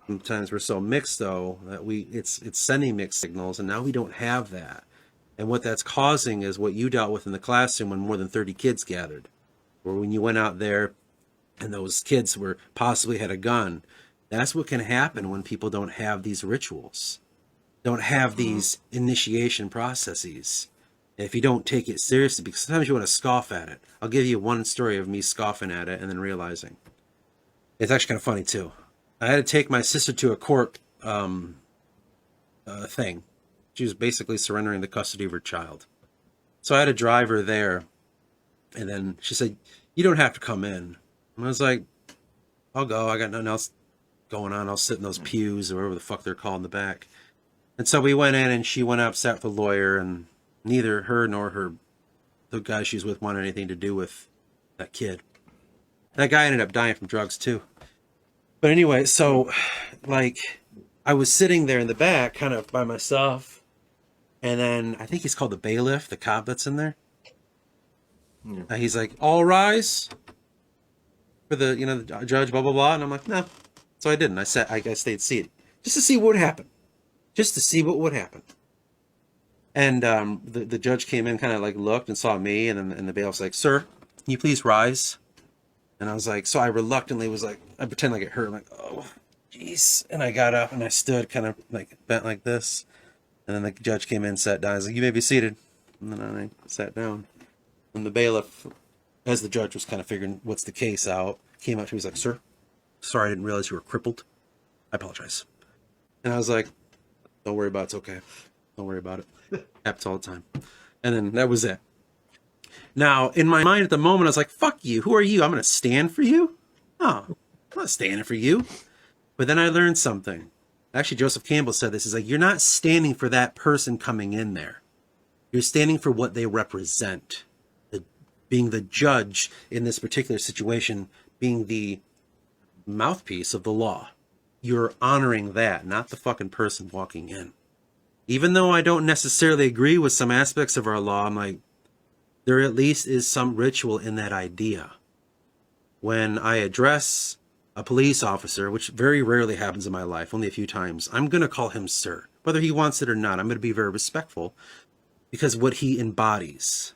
Sometimes we're so mixed though that it's sending mixed signals, and now we don't have that. And what that's causing is what you dealt with in the classroom when more than 30 kids gathered. or when you went out there and those kids were possibly had a gun. That's what can happen when people don't have these rituals, don't have these initiation processes. If you don't take it seriously, because sometimes you want to scoff at it. I'll give you one story of me scoffing at it and then realizing. It's actually kind of funny too. I had to take my sister to a court thing. She was basically surrendering the custody of her child. So I had to drive her there. And then she said, "You don't have to come in." And I was like, "I'll go. I got nothing else going on. I'll sit in those pews or whatever the fuck they're called in the back." And so we went in and she went up, sat with the lawyer, and neither her nor the guy she was with wanted anything to do with that kid. That guy ended up dying from drugs too. But anyway, so like I was sitting there in the back kind of by myself, and then I think he's called the bailiff, the cop that's in there. Yeah. He's like, "All rise for the, the judge, blah, blah, blah." And I'm like, "No." So I didn't. I stayed seated just to see what would happen. Just to see what would happen. And the judge came in, kind of like looked and saw me, and then the bailiff's like, "Sir, can you please rise?" And I was like, so I reluctantly was like, I pretend like it hurt. I'm like, "Oh, jeez." And I got up and I stood kind of like bent like this. And then the judge came in, sat down. I was like, "You may be seated." And then I sat down. And the bailiff, as the judge was kind of figuring what's the case out, came up to me. He's like, "Sir, sorry, I didn't realize you were crippled. I apologize." And I was like, "Don't worry about it. It's okay. Don't worry about it. Happens all the time." And then that was it. Now, in my mind at the moment, I was like, "Fuck you. Who are you? I'm going to stand for you? No, I'm not standing for you." But then I learned something. Actually, Joseph Campbell said this. He's like, "You're not standing for that person coming in there. You're standing for what they represent." Being the judge in this particular situation, being the mouthpiece of the law. You're honoring that, not the fucking person walking in. Even though I don't necessarily agree with some aspects of our law, I'm like, there at least is some ritual in that idea. When I address a police officer, which very rarely happens in my life, only a few times, I'm going to call him sir. Whether he wants it or not, I'm going to be very respectful because what he embodies.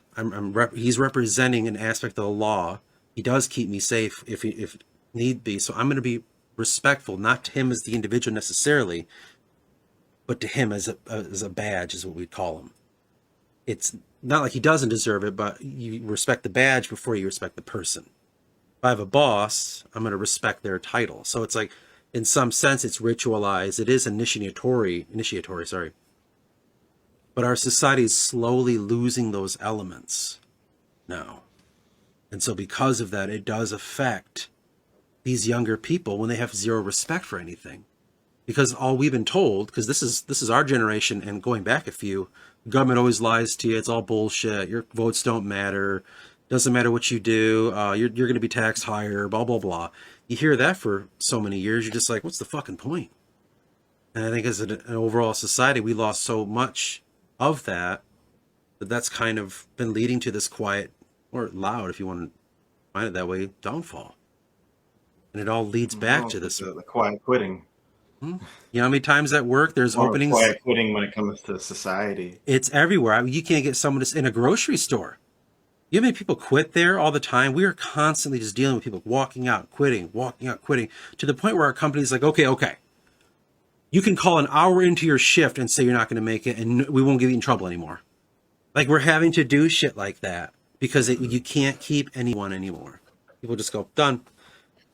He's representing an aspect of the law. He does keep me safe if need be. So I'm going to be respectful, not to him as the individual necessarily, but to him as a badge is what we'd call him. It's not like he doesn't deserve it, but you respect the badge before you respect the person. If I have a boss, I'm going to respect their title. So it's like, in some sense, it's ritualized. It is initiatory, sorry. But our society is slowly losing those elements now. And so because of that, it does affect these younger people when they have zero respect for anything. Because all we've been told, because this is our generation and going back a few, the government always lies to you. It's all bullshit. Your votes don't matter. Doesn't matter what you do. You're going to be taxed higher, blah, blah, blah. You hear that for so many years. You're just like, what's the fucking point? And I think as an overall society, we lost so much of that's kind of been leading to this quiet, or loud if you want to find it that way, downfall. And it all leads back to this. The quiet quitting. You know how many times at work there's More openings? Quiet quitting when it comes to society. It's everywhere. I mean, you can't get someone in a grocery store. You know how many people quit there all the time? We are constantly just dealing with people walking out, quitting, to the point where our company's like, okay. You can call an hour into your shift and say you're not going to make it, and we won't get you in trouble anymore. Like, we're having to do shit like that because you can't keep anyone anymore. People just go, done.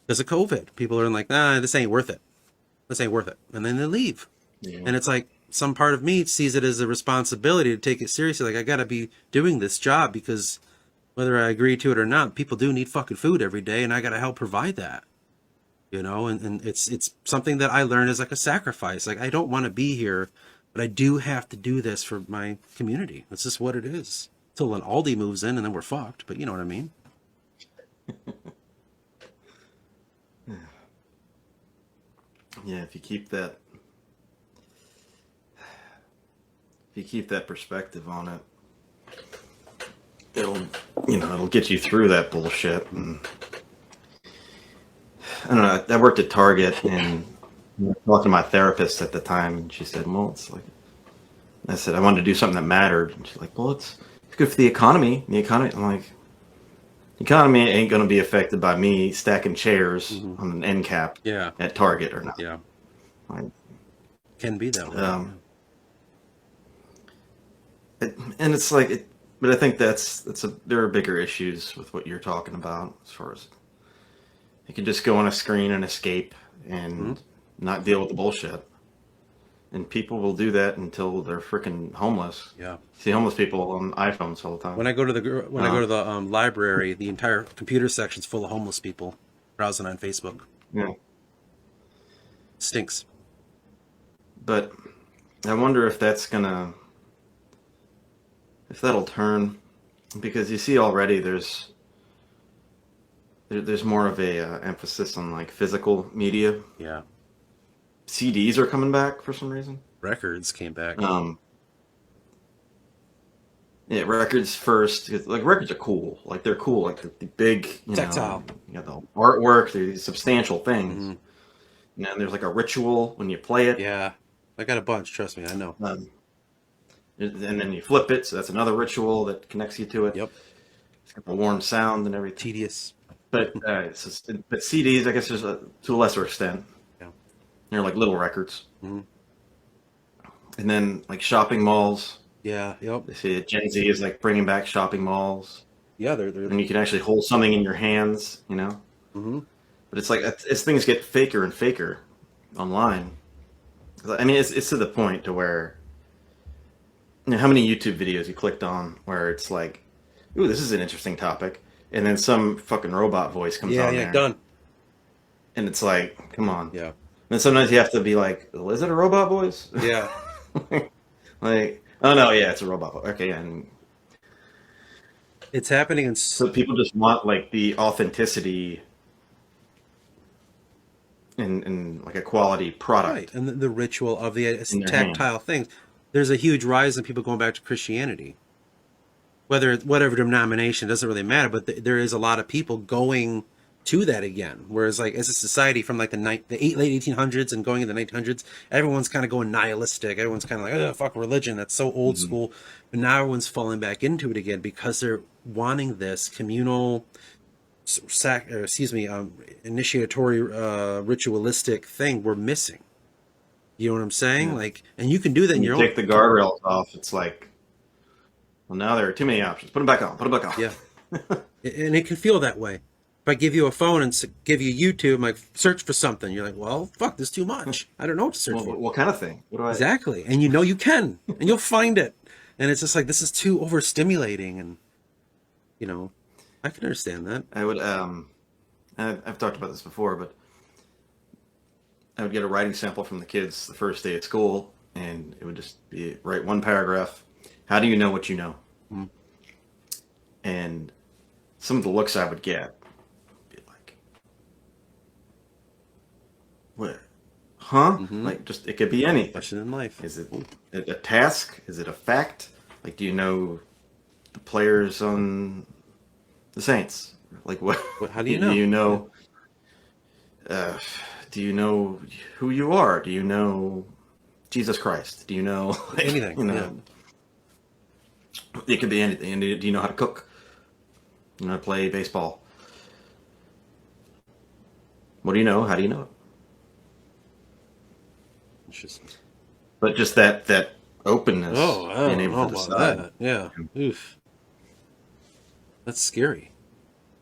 Because of COVID. People are like, nah, this ain't worth it. And then they leave. Yeah. And it's like, some part of me sees it as a responsibility to take it seriously. Like, I got to be doing this job because whether I agree to it or not, people do need fucking food every day, and I got to help provide that. And it's something that I learned as like a sacrifice. Like, I don't want to be here, but I do have to do this for my community. That's just what it is. Until an Aldi moves in and then we're fucked, but you know what I mean? Yeah, if you keep that perspective on it, it'll get you through that bullshit. And I don't know. I worked at Target and talking to my therapist at the time, and she said, "Well, it's like," I said, "I wanted to do something that mattered." And she's like, "Well, it's good for the economy." I'm like, economy ain't going to be affected by me stacking chairs on an end cap Yeah. at Target or not. Yeah. Like, Can be that way. and it's like, but I think there are bigger issues with what you're talking about as far as you can just go on a screen and escape and not deal with the bullshit. And people will do that until they're freaking homeless. Yeah. See homeless people on iPhones all the time. When I go to the library, the entire computer section's full of homeless people browsing on Facebook. Yeah. Stinks. But I wonder if if that'll turn, because you see already there's more of a emphasis on like physical media. Yeah. CDs are coming back for some reason. Records came back. Yeah, records first. Like records are cool. Like they're cool. Like the big, Tactile. The artwork. They're these substantial things. And there's like a ritual when you play it. Yeah, I got a bunch. Trust me, I know. And then you flip it, so that's another ritual that connects you to it. Yep. It's got the warm sound and everything. Tedious. But CDs, I guess, there's to a lesser extent. Yeah. They're like little records. And then like shopping malls. Yeah. Yep. They say Gen Z is like bringing back shopping malls. Yeah, they're and you can actually hold something in your hands, But it's like as things get faker and faker online. I mean, it's to the point to where how many YouTube videos you clicked on where it's like, ooh, this is an interesting topic, and then some fucking robot voice comes on there. done. And it's like, come on. Yeah. And then sometimes you have to be like, well, is it a robot voice? Yeah. Like, oh no, yeah, it's a robot voice. Okay, and it's happening in so people just want like the authenticity in like a quality product. Right, and the ritual of the their tactile things. There's a huge rise in people going back to Christianity. Whatever denomination, doesn't really matter, but there is a lot of people going to that again. Whereas, like, as a society from like the late 1800s and going into the 1900s, everyone's kind of going nihilistic. Everyone's kind of like, oh, fuck religion. That's so old school. But now everyone's falling back into it again because they're wanting this communal, initiatory, ritualistic thing we're missing. You know what I'm saying? Like, and you can do that in your own. Take the guardrails off. It's like, well, now there are too many options. Put them back on. Put them back on. Yeah. And it can feel that way. If I give you a phone and give you YouTube, I'm like, search for something. You're like, well, fuck, there's too much. I don't know what to search for. What kind of thing? What do I... Exactly. And you can. And you'll find it. And it's just like, this is too overstimulating. And, I can understand that. I would, I've talked about this before, but I would get a writing sample from the kids the first day at school, and it would just be write one paragraph. How do you know what you know? And some of the looks I would get would be like, what? Huh? Like, just, it could be anything. Question in life. Is it a task? Is it a fact? Like, do you know the players on the Saints? Like, what? How do you know? Do you know? Do you know who you are? Do you know Jesus Christ? Do you know anything? It could be anything. And do you know how to cook? You know how to play baseball? What do you know? How do you know it? Interesting. But just that openness. Oh, I being don't know able to about decide. that. Yeah. Oof. That's scary.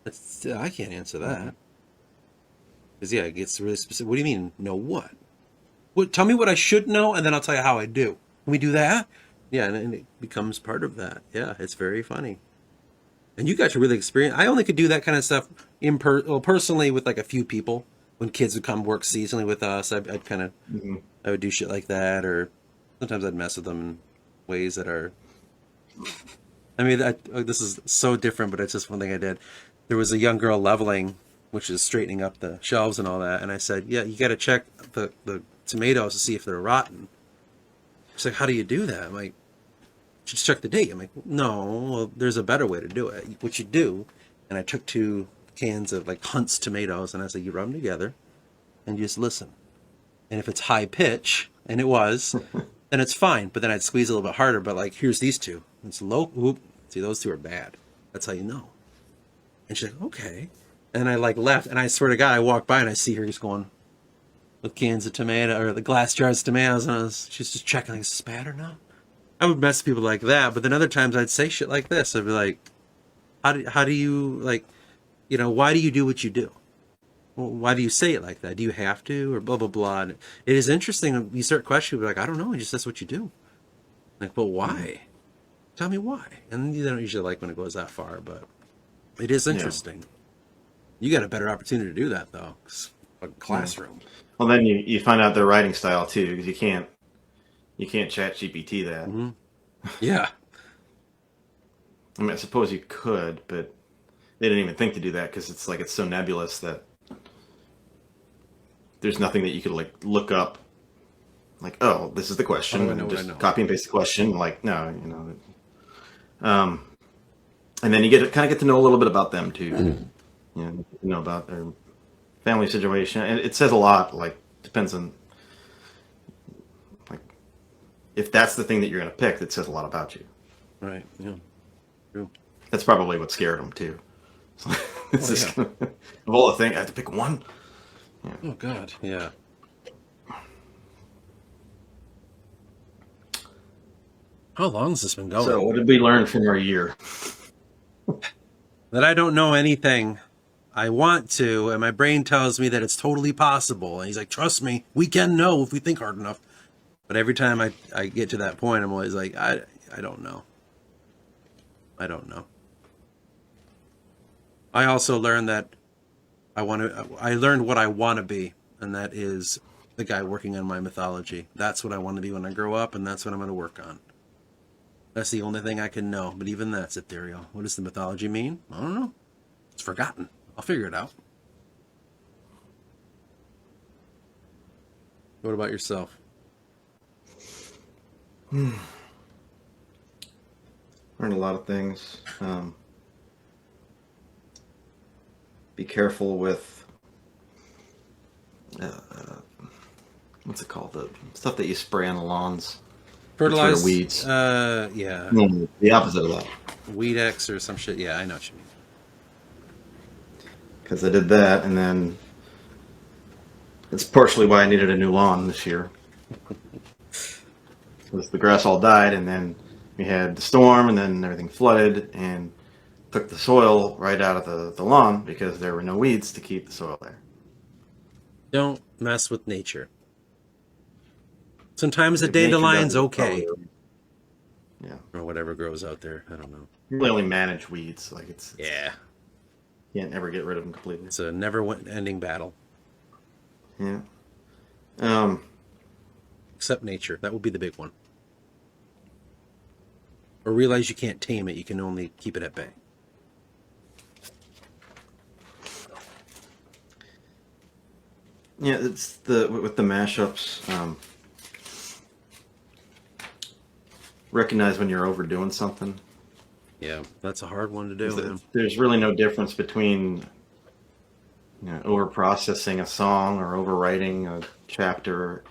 I can't answer that. Because, it gets really specific. What do you mean, know what? Tell me what I should know, and then I'll tell you how I do. Can we do that? Yeah, and it becomes part of that. Yeah, it's very funny. And you got to really experience. I only could do that kind of stuff personally with like a few people. When kids would come work seasonally with us, I'd kind of, I would do shit like that, or sometimes I'd mess with them in ways that are. I mean, this is so different, but it's just one thing I did. There was a young girl leveling, which is straightening up the shelves and all that, and I said, "Yeah, you got to check the tomatoes to see if they're rotten." She's like, "How do you do that?" I'm like, "Just check the date." I'm like, "No, well, there's a better way to do it. What you do," and I took 2 cans of like Hunt's tomatoes, and I said, "You rub them together, and you just listen. And if it's high pitch, and it was, then it's fine. But then I'd squeeze a little bit harder. But like, here's these 2. It's low. Whoop. See, those 2 are bad. That's how you know." And she's like, okay. And I like left, and I swear to God, I walked by and I see her just going with cans of tomato or the glass jars of tomatoes, and she's just checking, like, is this bad or not? I would mess with people like that, but then other times I'd say shit like this. I'd be like, how do you, like, why do you do what you do? Well, why do you say it like that? Do you have to, or blah blah blah? And it is interesting when you start questioning, like, I don't know, just that's what you do. Like, but why? Tell me why. And you don't usually like when it goes that far, but it is interesting. You got a better opportunity to do that though, a classroom. Well, then you find out their writing style too, because you can't chat GPT that. Mm-hmm. Yeah. I mean, I suppose you could, but they didn't even think to do that because it's so nebulous that there's nothing that you could like look up. Like, oh, this is the question, and just copy and paste the question. Like, no, and then you kind of get to know a little bit about them too. About their family situation, and it says a lot. Like, depends on, like, if that's the thing that you're going to pick, it says a lot about you. Right. Yeah. True. That's probably what scared them too. Of all the things, I have to pick one. Yeah. Oh God. Yeah. How long has this been going? So, what did we learn from our year? That I don't know anything. I want to, and my brain tells me that it's totally possible. And he's like, trust me, we can know if we think hard enough. But every time I get to that point, I'm always like, I don't know. I don't know. I also learned that I learned what I want to be, and that is the guy working on my mythology. That's what I want to be when I grow up, and that's what I'm going to work on. That's the only thing I can know, but even that's ethereal. What does the mythology mean? I don't know. It's forgotten. I'll figure it out. What about yourself? Learned a lot of things. Be careful with what's it called? The stuff that you spray on the lawns. Fertilize weeds. Yeah. No, the opposite of that. Weed X or some shit. Yeah, I know what you mean. Because I did that, and then it's partially why I needed a new lawn this year. Because the grass all died, and then we had the storm, and then everything flooded, and took the soil right out of the lawn because there were no weeds to keep the soil there. Don't mess with nature. Sometimes a dandelion's okay. Yeah. Or whatever grows out there. I don't know. You really only manage weeds. Like it's Yeah. You can't ever get rid of them completely. It's a never-ending battle. Yeah. Except nature. That would be the big one. Or realize you can't tame it. You can only keep it at bay. Yeah, it's with the mashups. Recognize when you're overdoing something. Yeah, that's a hard one to do. There's really no difference between over processing a song or overwriting a chapter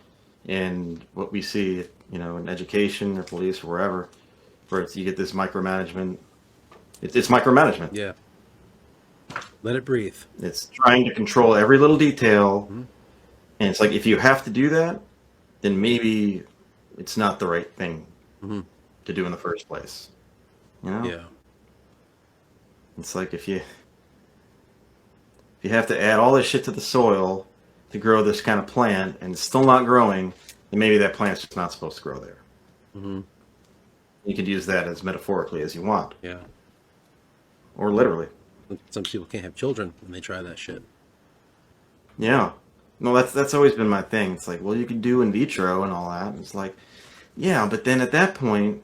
in what we see, in education or police or wherever, where you get this micromanagement. It's micromanagement. Yeah. Let it breathe. It's trying to control every little detail, and it's like if you have to do that, then maybe it's not the right thing to do in the first place. Yeah. It's like if you have to add all this shit to the soil to grow this kind of plant and it's still not growing, then maybe that plant's just not supposed to grow there. Mm-hmm. You could use that as metaphorically as you want. Yeah. Or literally. Some people can't have children when they try that shit. Yeah. No, that's always been my thing. It's like, well, you could do in vitro and all that. It's like, yeah, but then at that point,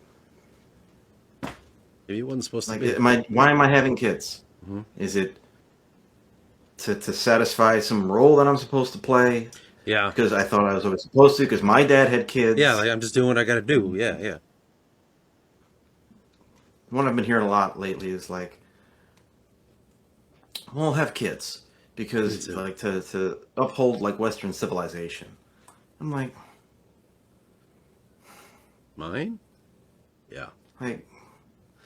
maybe it wasn't supposed to be. Why am I having kids? Mm-hmm. Is it to satisfy some role that I'm supposed to play? Yeah. Because I thought I was always supposed to, because my dad had kids. Yeah, like I'm just doing what I got to do. Yeah. One I've been hearing a lot lately is like, well, I'll have kids because like to uphold like Western civilization. I'm like, mine? Yeah. Like,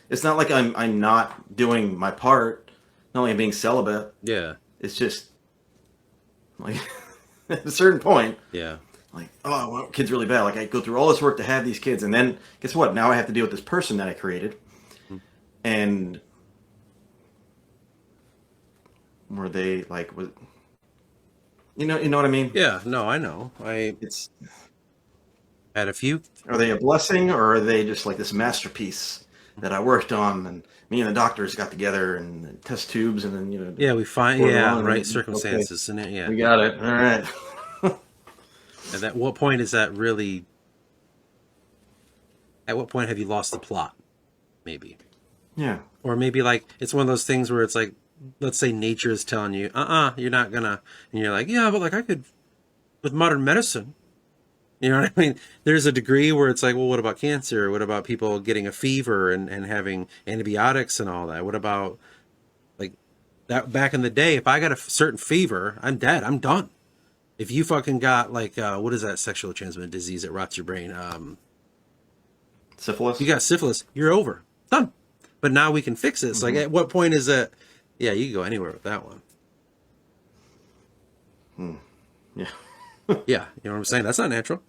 it's not like I'm not doing my part. not only being celibate, Yeah. it's just like at a certain point, Yeah. like, oh, I want kids really bad. Like I go through all this work to have these kids, and then guess what? Now I have to deal with this person that I created, Mhm. and were they like, was you know what I mean? Yeah. No, I know. I It's had a few. Are they a blessing or are they just like this masterpiece that I worked on and me and the doctors got together and test tubes and then Yeah, we find. poured it Yeah, on and right then, okay, circumstances, and yeah. we got it. All right. And at what point is that really? At what point have you lost the plot? Maybe. Yeah. Or maybe like it's one of those things where it's like, let's say nature is telling you, you're not gonna, and you're like, yeah, but like I could, with modern medicine, you know what I mean? There's a degree where it's like, well, what about cancer? What about people getting a fever and having antibiotics and all that? What about like that back in the day? If I got a certain fever, I'm dead. I'm done. If you fucking got like, what is that sexually transmitted disease that rots your brain? Syphilis? You got syphilis, you're over. Done. But now we can fix it. It's like, at what point is that? Yeah, you can go anywhere with that one. Yeah. Yeah, you know what I'm saying? That's not natural.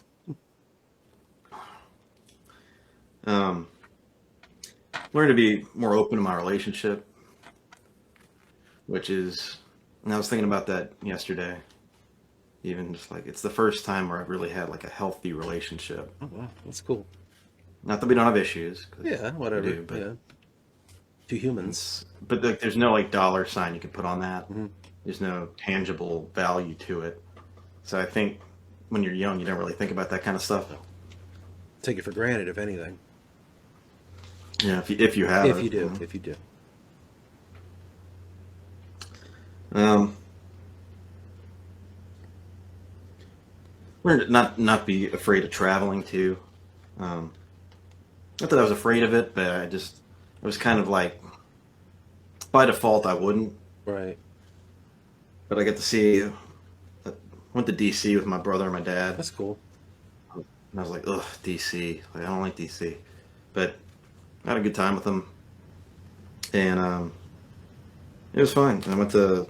Learn to be more open to my relationship, which is, and I was thinking about that yesterday. Even just like, it's the first time where I've really had like a healthy relationship. Oh, wow. That's cool. Not that we don't have issues. 'Cause Yeah, whatever. we do, but Yeah. Two humans. but like, there's no like dollar sign you can put on that. Mhm. There's no tangible value to it. So I think when you're young, you don't really think about that kind of stuff. Take it for granted, if anything. Yeah, if you have If it, you do. you know. If you do. Learn to not be afraid of traveling too. Not that I was afraid of it, but it was kind of like by default I wouldn't. Right. But I get to see. I went to DC with my brother and my dad, That's cool. and I was like, ugh, DC. Like I don't like DC, but I had a good time with them, and it was fun. And I went to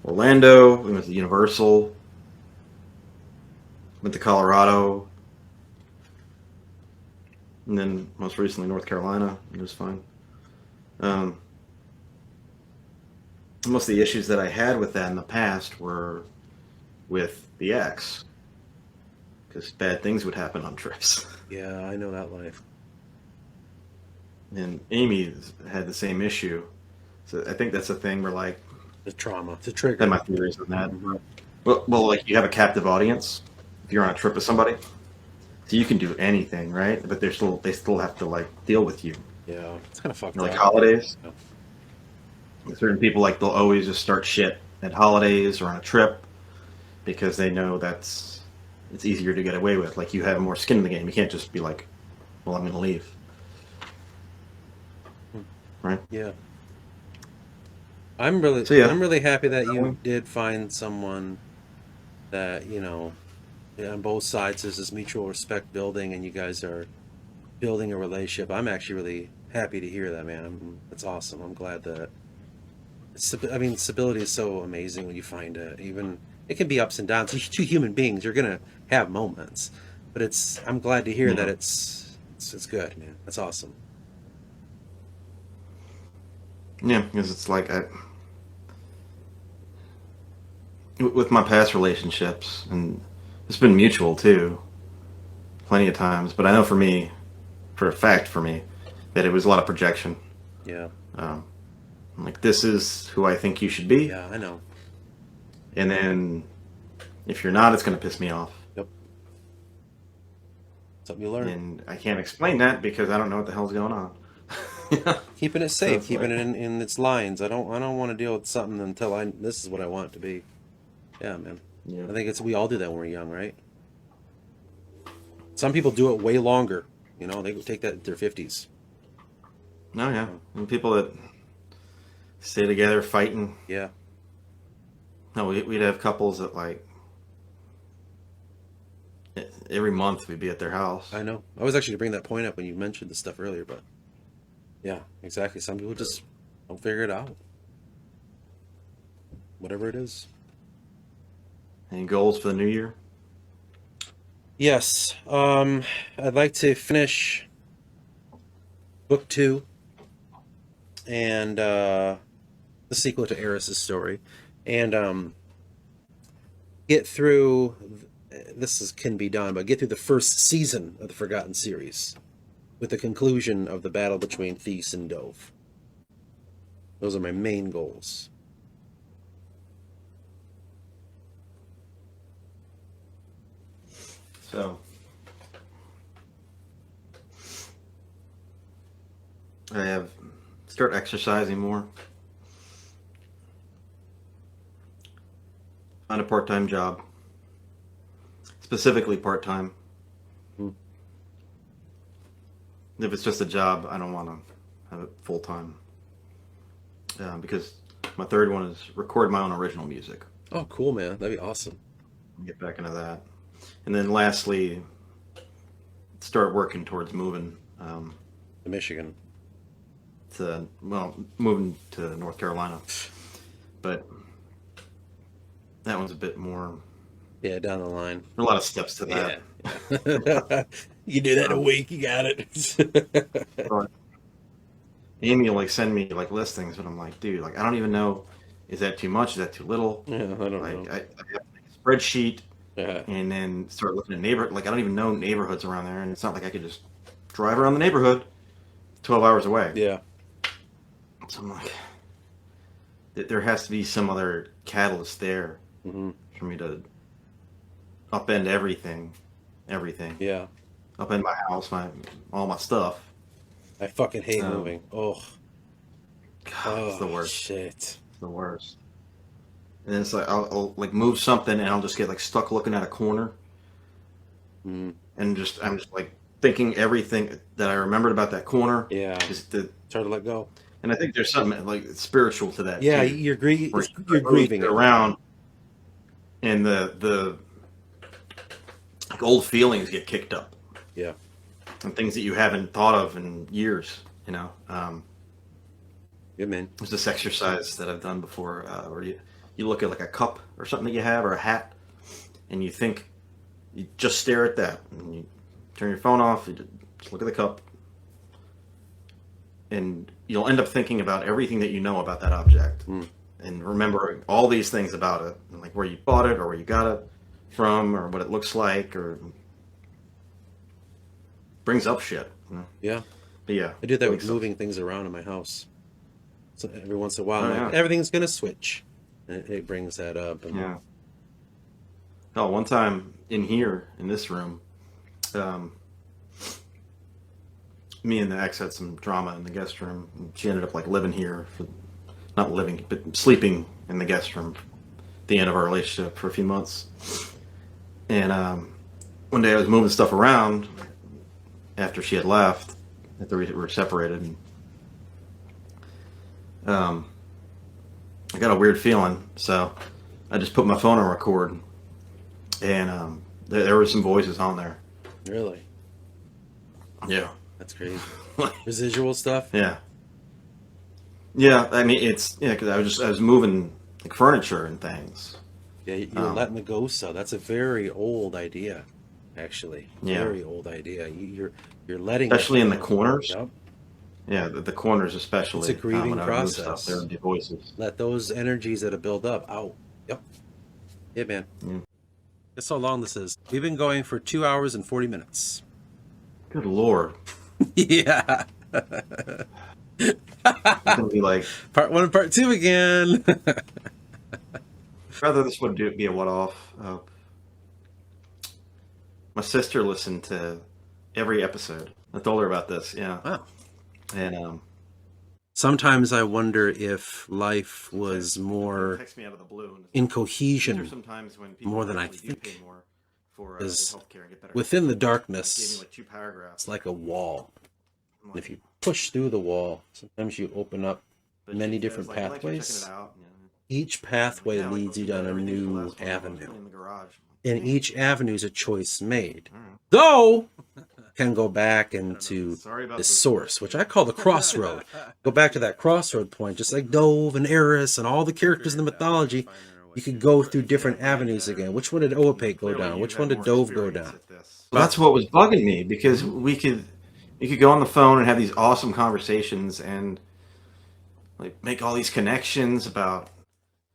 Orlando. We went to Universal. Went to Colorado, and then most recently North Carolina. It was fun. Most of the issues that I had with that in the past were with the ex, because bad things would happen on trips. Yeah, I know that life. And Amy had the same issue. So I think that's a thing where like, The trauma. It's a I trigger. have my theories on that. Mhm. Well, like you have a captive audience if you're on a trip with somebody, so you can do anything, right? But they still have to like deal with you. Yeah. It's kind of fucked Like up. holidays, Yeah. certain people like they'll always just start shit at holidays or on a trip because they know it's easier to get away with. Like you have more skin in the game. You can't just be like, well, I'm going to leave, right? Yeah. I'm really, So, yeah. I'm really happy that you did find someone that, on both sides there's this mutual respect building, and you guys are building a relationship. I'm actually really happy to hear that, man. That's awesome. I'm glad that. Stability is so amazing when you find it. Even it can be ups and downs. You're two human beings. You're gonna have moments, but I'm glad to hear that it's good, man. That's awesome. Yeah, because it's like with my past relationships, and it's been mutual too, plenty of times. But I know for a fact for me, that it was a lot of projection. Yeah. Like this is who I think you should be, Yeah, I know. and then if you're not, it's going to piss me off. Yep. Something you learn. And I can't explain that because I don't know what the hell's going on. Keeping it safe, it's keeping like- it in its lines. I don't want to deal with something until this is what I want it to be. Yeah, man. Yeah. I think we all do that when we're young, right? Some people do it way longer. They take that in their 50s. No, yeah. And people that stay together fighting. Yeah. No, we'd have couples that like every month we'd be at their house. I know. I was actually to bring that point up when you mentioned the stuff earlier, but yeah, exactly. Some people just don't figure it out. whatever it is. Any goals for the new year? Yes. I'd like to finish book 2 and the sequel to Eris's story, and get through. Can be done, but get through the first season of the Forgotten series, with the conclusion of the battle between Theus and Dove. Those are my main goals. So, I have start exercising more. Find a part-time job. Specifically part-time. Hmm. If it's just a job, I don't want to have it full-time. Because my third one is record my own original music. Oh, cool, man. That'd be awesome. Get back into that. And then lastly, start working towards moving To Michigan. moving to North Carolina. But that one's a bit more. Yeah, down the line. There are a lot of steps to that. Yeah. You do that in a week, you got it. Amy will like send me like listings, but I'm like, dude, like I don't even know. Is that too much? Is that too little? Yeah, I don't Like know. I have to make a spreadsheet Yeah. and then start looking at neighborhood. Like I don't even know neighborhoods around there, and it's not like I could just drive around the neighborhood 12 hours away. Yeah. So I'm like, there has to be some other catalyst there Hmm. for me to upend everything. Yeah. Upend my house, all my stuff. I fucking hate moving. Oh. God, it's the worst. Shit. It's the worst. And then it's like I'll like move something and I'll just get like stuck looking at a corner, Mm. and I'm just like thinking everything that I remembered about that corner. Yeah. Just the, It's hard to let go. and I think there's something like spiritual to that. Yeah, too, you're where you're grieving it. around, and the like old feelings get kicked up. Yeah. And things that you haven't thought of in years. You know, Good man. there's this exercise that I've done before, where you look at like a cup or something that you have or a hat, and you think, you just stare at that, and you turn your phone off, you just look at the cup, and you'll end up thinking about everything that you know about that object, and remembering all these things about it, and like where you bought it or where you got it from or what it looks like, or brings up shit. You know? Yeah. But yeah, I do that with like moving things around in my house. So every once in a while, Oh, I'm like, yeah. everything's gonna switch, and it brings that up. And Yeah. Oh, one time in here, in this room, me and the ex had some drama in the guest room. And she ended up like living here, not living, but sleeping in the guest room. At the end of our relationship for a few months. And one day I was moving stuff around after she had left, after we were separated. And, I got a weird feeling, so I just put my phone on record, and there were some voices on there. really, Yeah. that's crazy. Residual stuff. Yeah. Yeah, I mean because I was moving like furniture and things. Yeah, you're letting the ghosts out. That's a very old idea, actually. Yeah. Very old idea. You're letting, Especially it in the go. corners. Yep. Yeah, the corners especially. It's a grieving when I would move process. stuff, there would be voices. Let those energies that have built up out. Yep. Yeah, man. Yeah. That's how long this is. We've been going for 2 hours and 40 minutes. Good lord. Yeah. It's gonna be like, Part 1 and part 2 again. rather this would be a one-off. My sister listened to every episode. I told her about this, yeah. Wow. And Sometimes I wonder if life was more text me out of the blue. And in these are cohesion sometimes when people more than I actually do think. pay more for Is healthcare and get better. within the Gave me darkness. like 2 paragraphs. It's like a wall. I'm And like, if you push through the wall, sometimes you open up but many she different says, like, "I like you pathways. checking it out," you know. Each pathway Yeah, like, leads you yeah, down a everything's the new last one I was avenue. cleaning the garage. And each avenue is a choice made. All right. Though, can go back into Sorry about the this. source, which I call the crossroad. Go back to that crossroad point, just like Dove and Eris and all the characters in the mythology. You could go through different avenues again. Which one did Oapate go down? Which one did Dove go down? Well, that's what was bugging me, because we could go on the phone and have these awesome conversations and like make all these connections about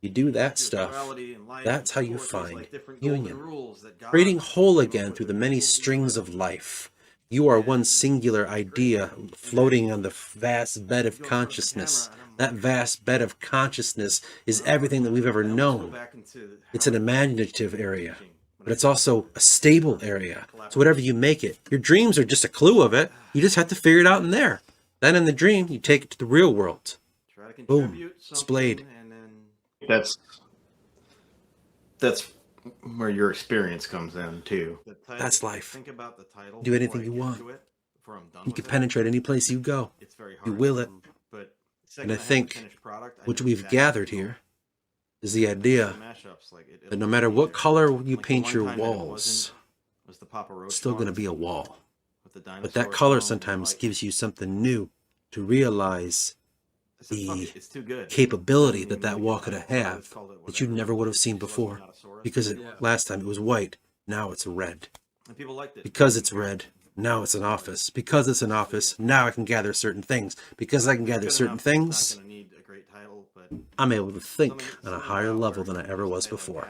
You do that stuff. spirituality and life That's how and you sources, find like different golden union. rules that God Creating whole came up again with through the that many people do strings like. of life. You are one singular idea floating on the vast bed of consciousness. That vast bed of consciousness is everything that we've ever known. It's an imaginative area, but it's also a stable area. So whatever you make it, your dreams are just a clue of it. You just have to figure it out in there. Then in the dream, you take it to the real world. Boom, displayed. That's where your experience comes in too. That's life. Think about the title. Do anything you want. You can penetrate any place you go. It's very hard. You will it. But And I think what we've gathered here is the idea that no matter what color you paint your walls, it's still going to be a wall. But that color sometimes gives you something new to realize the capability that wall could have that you never would have seen before. Because last time it was white, now it's red. Because it's red, now it's an office. Because it's an office, now I can gather certain things. Because I can gather certain things, I'm able to think on a higher level than I ever was before.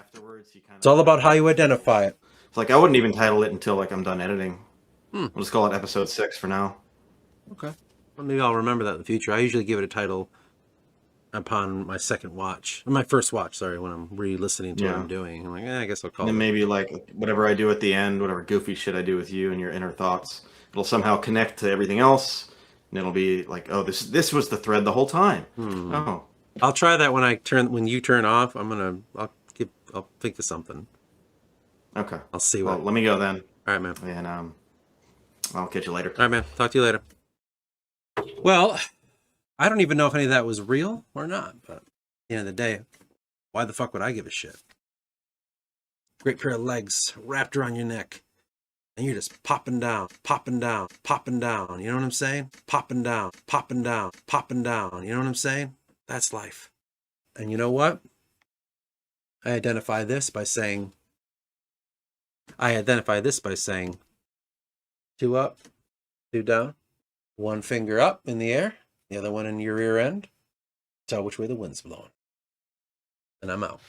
It's all about how you identify it. It's like I wouldn't even title it until like I'm done editing. We'll just call it episode 6 for now. Okay. Well, maybe I'll remember that in the future. I usually give it a title upon my second watch, or my first watch, sorry, when I'm re-listening to what I'm doing. I'm like, I guess I'll call it. And then maybe like whatever I do at the end, whatever goofy shit I do with you and your inner thoughts, it'll somehow connect to everything else, and it'll be like, oh, this was the thread the whole time. Oh, I'll try that when you turn off. I'll think of something. okay. I'll see Well, what. let me go then, All right, man. and I'll catch you later. All right, man. Talk to you later. Well, I don't even know if any of that was real or not, but at the end of the day, why the fuck would I give a shit? Great pair of legs wrapped around your neck, and you're just popping down, popping down, popping down. You know what I'm saying? Popping down, popping down, popping down. You know what I'm saying? That's life. And you know what? I identify this by saying, two up, two down, one finger up in the air, the other one in your rear end. Tell which way the wind's blowing. And I'm out.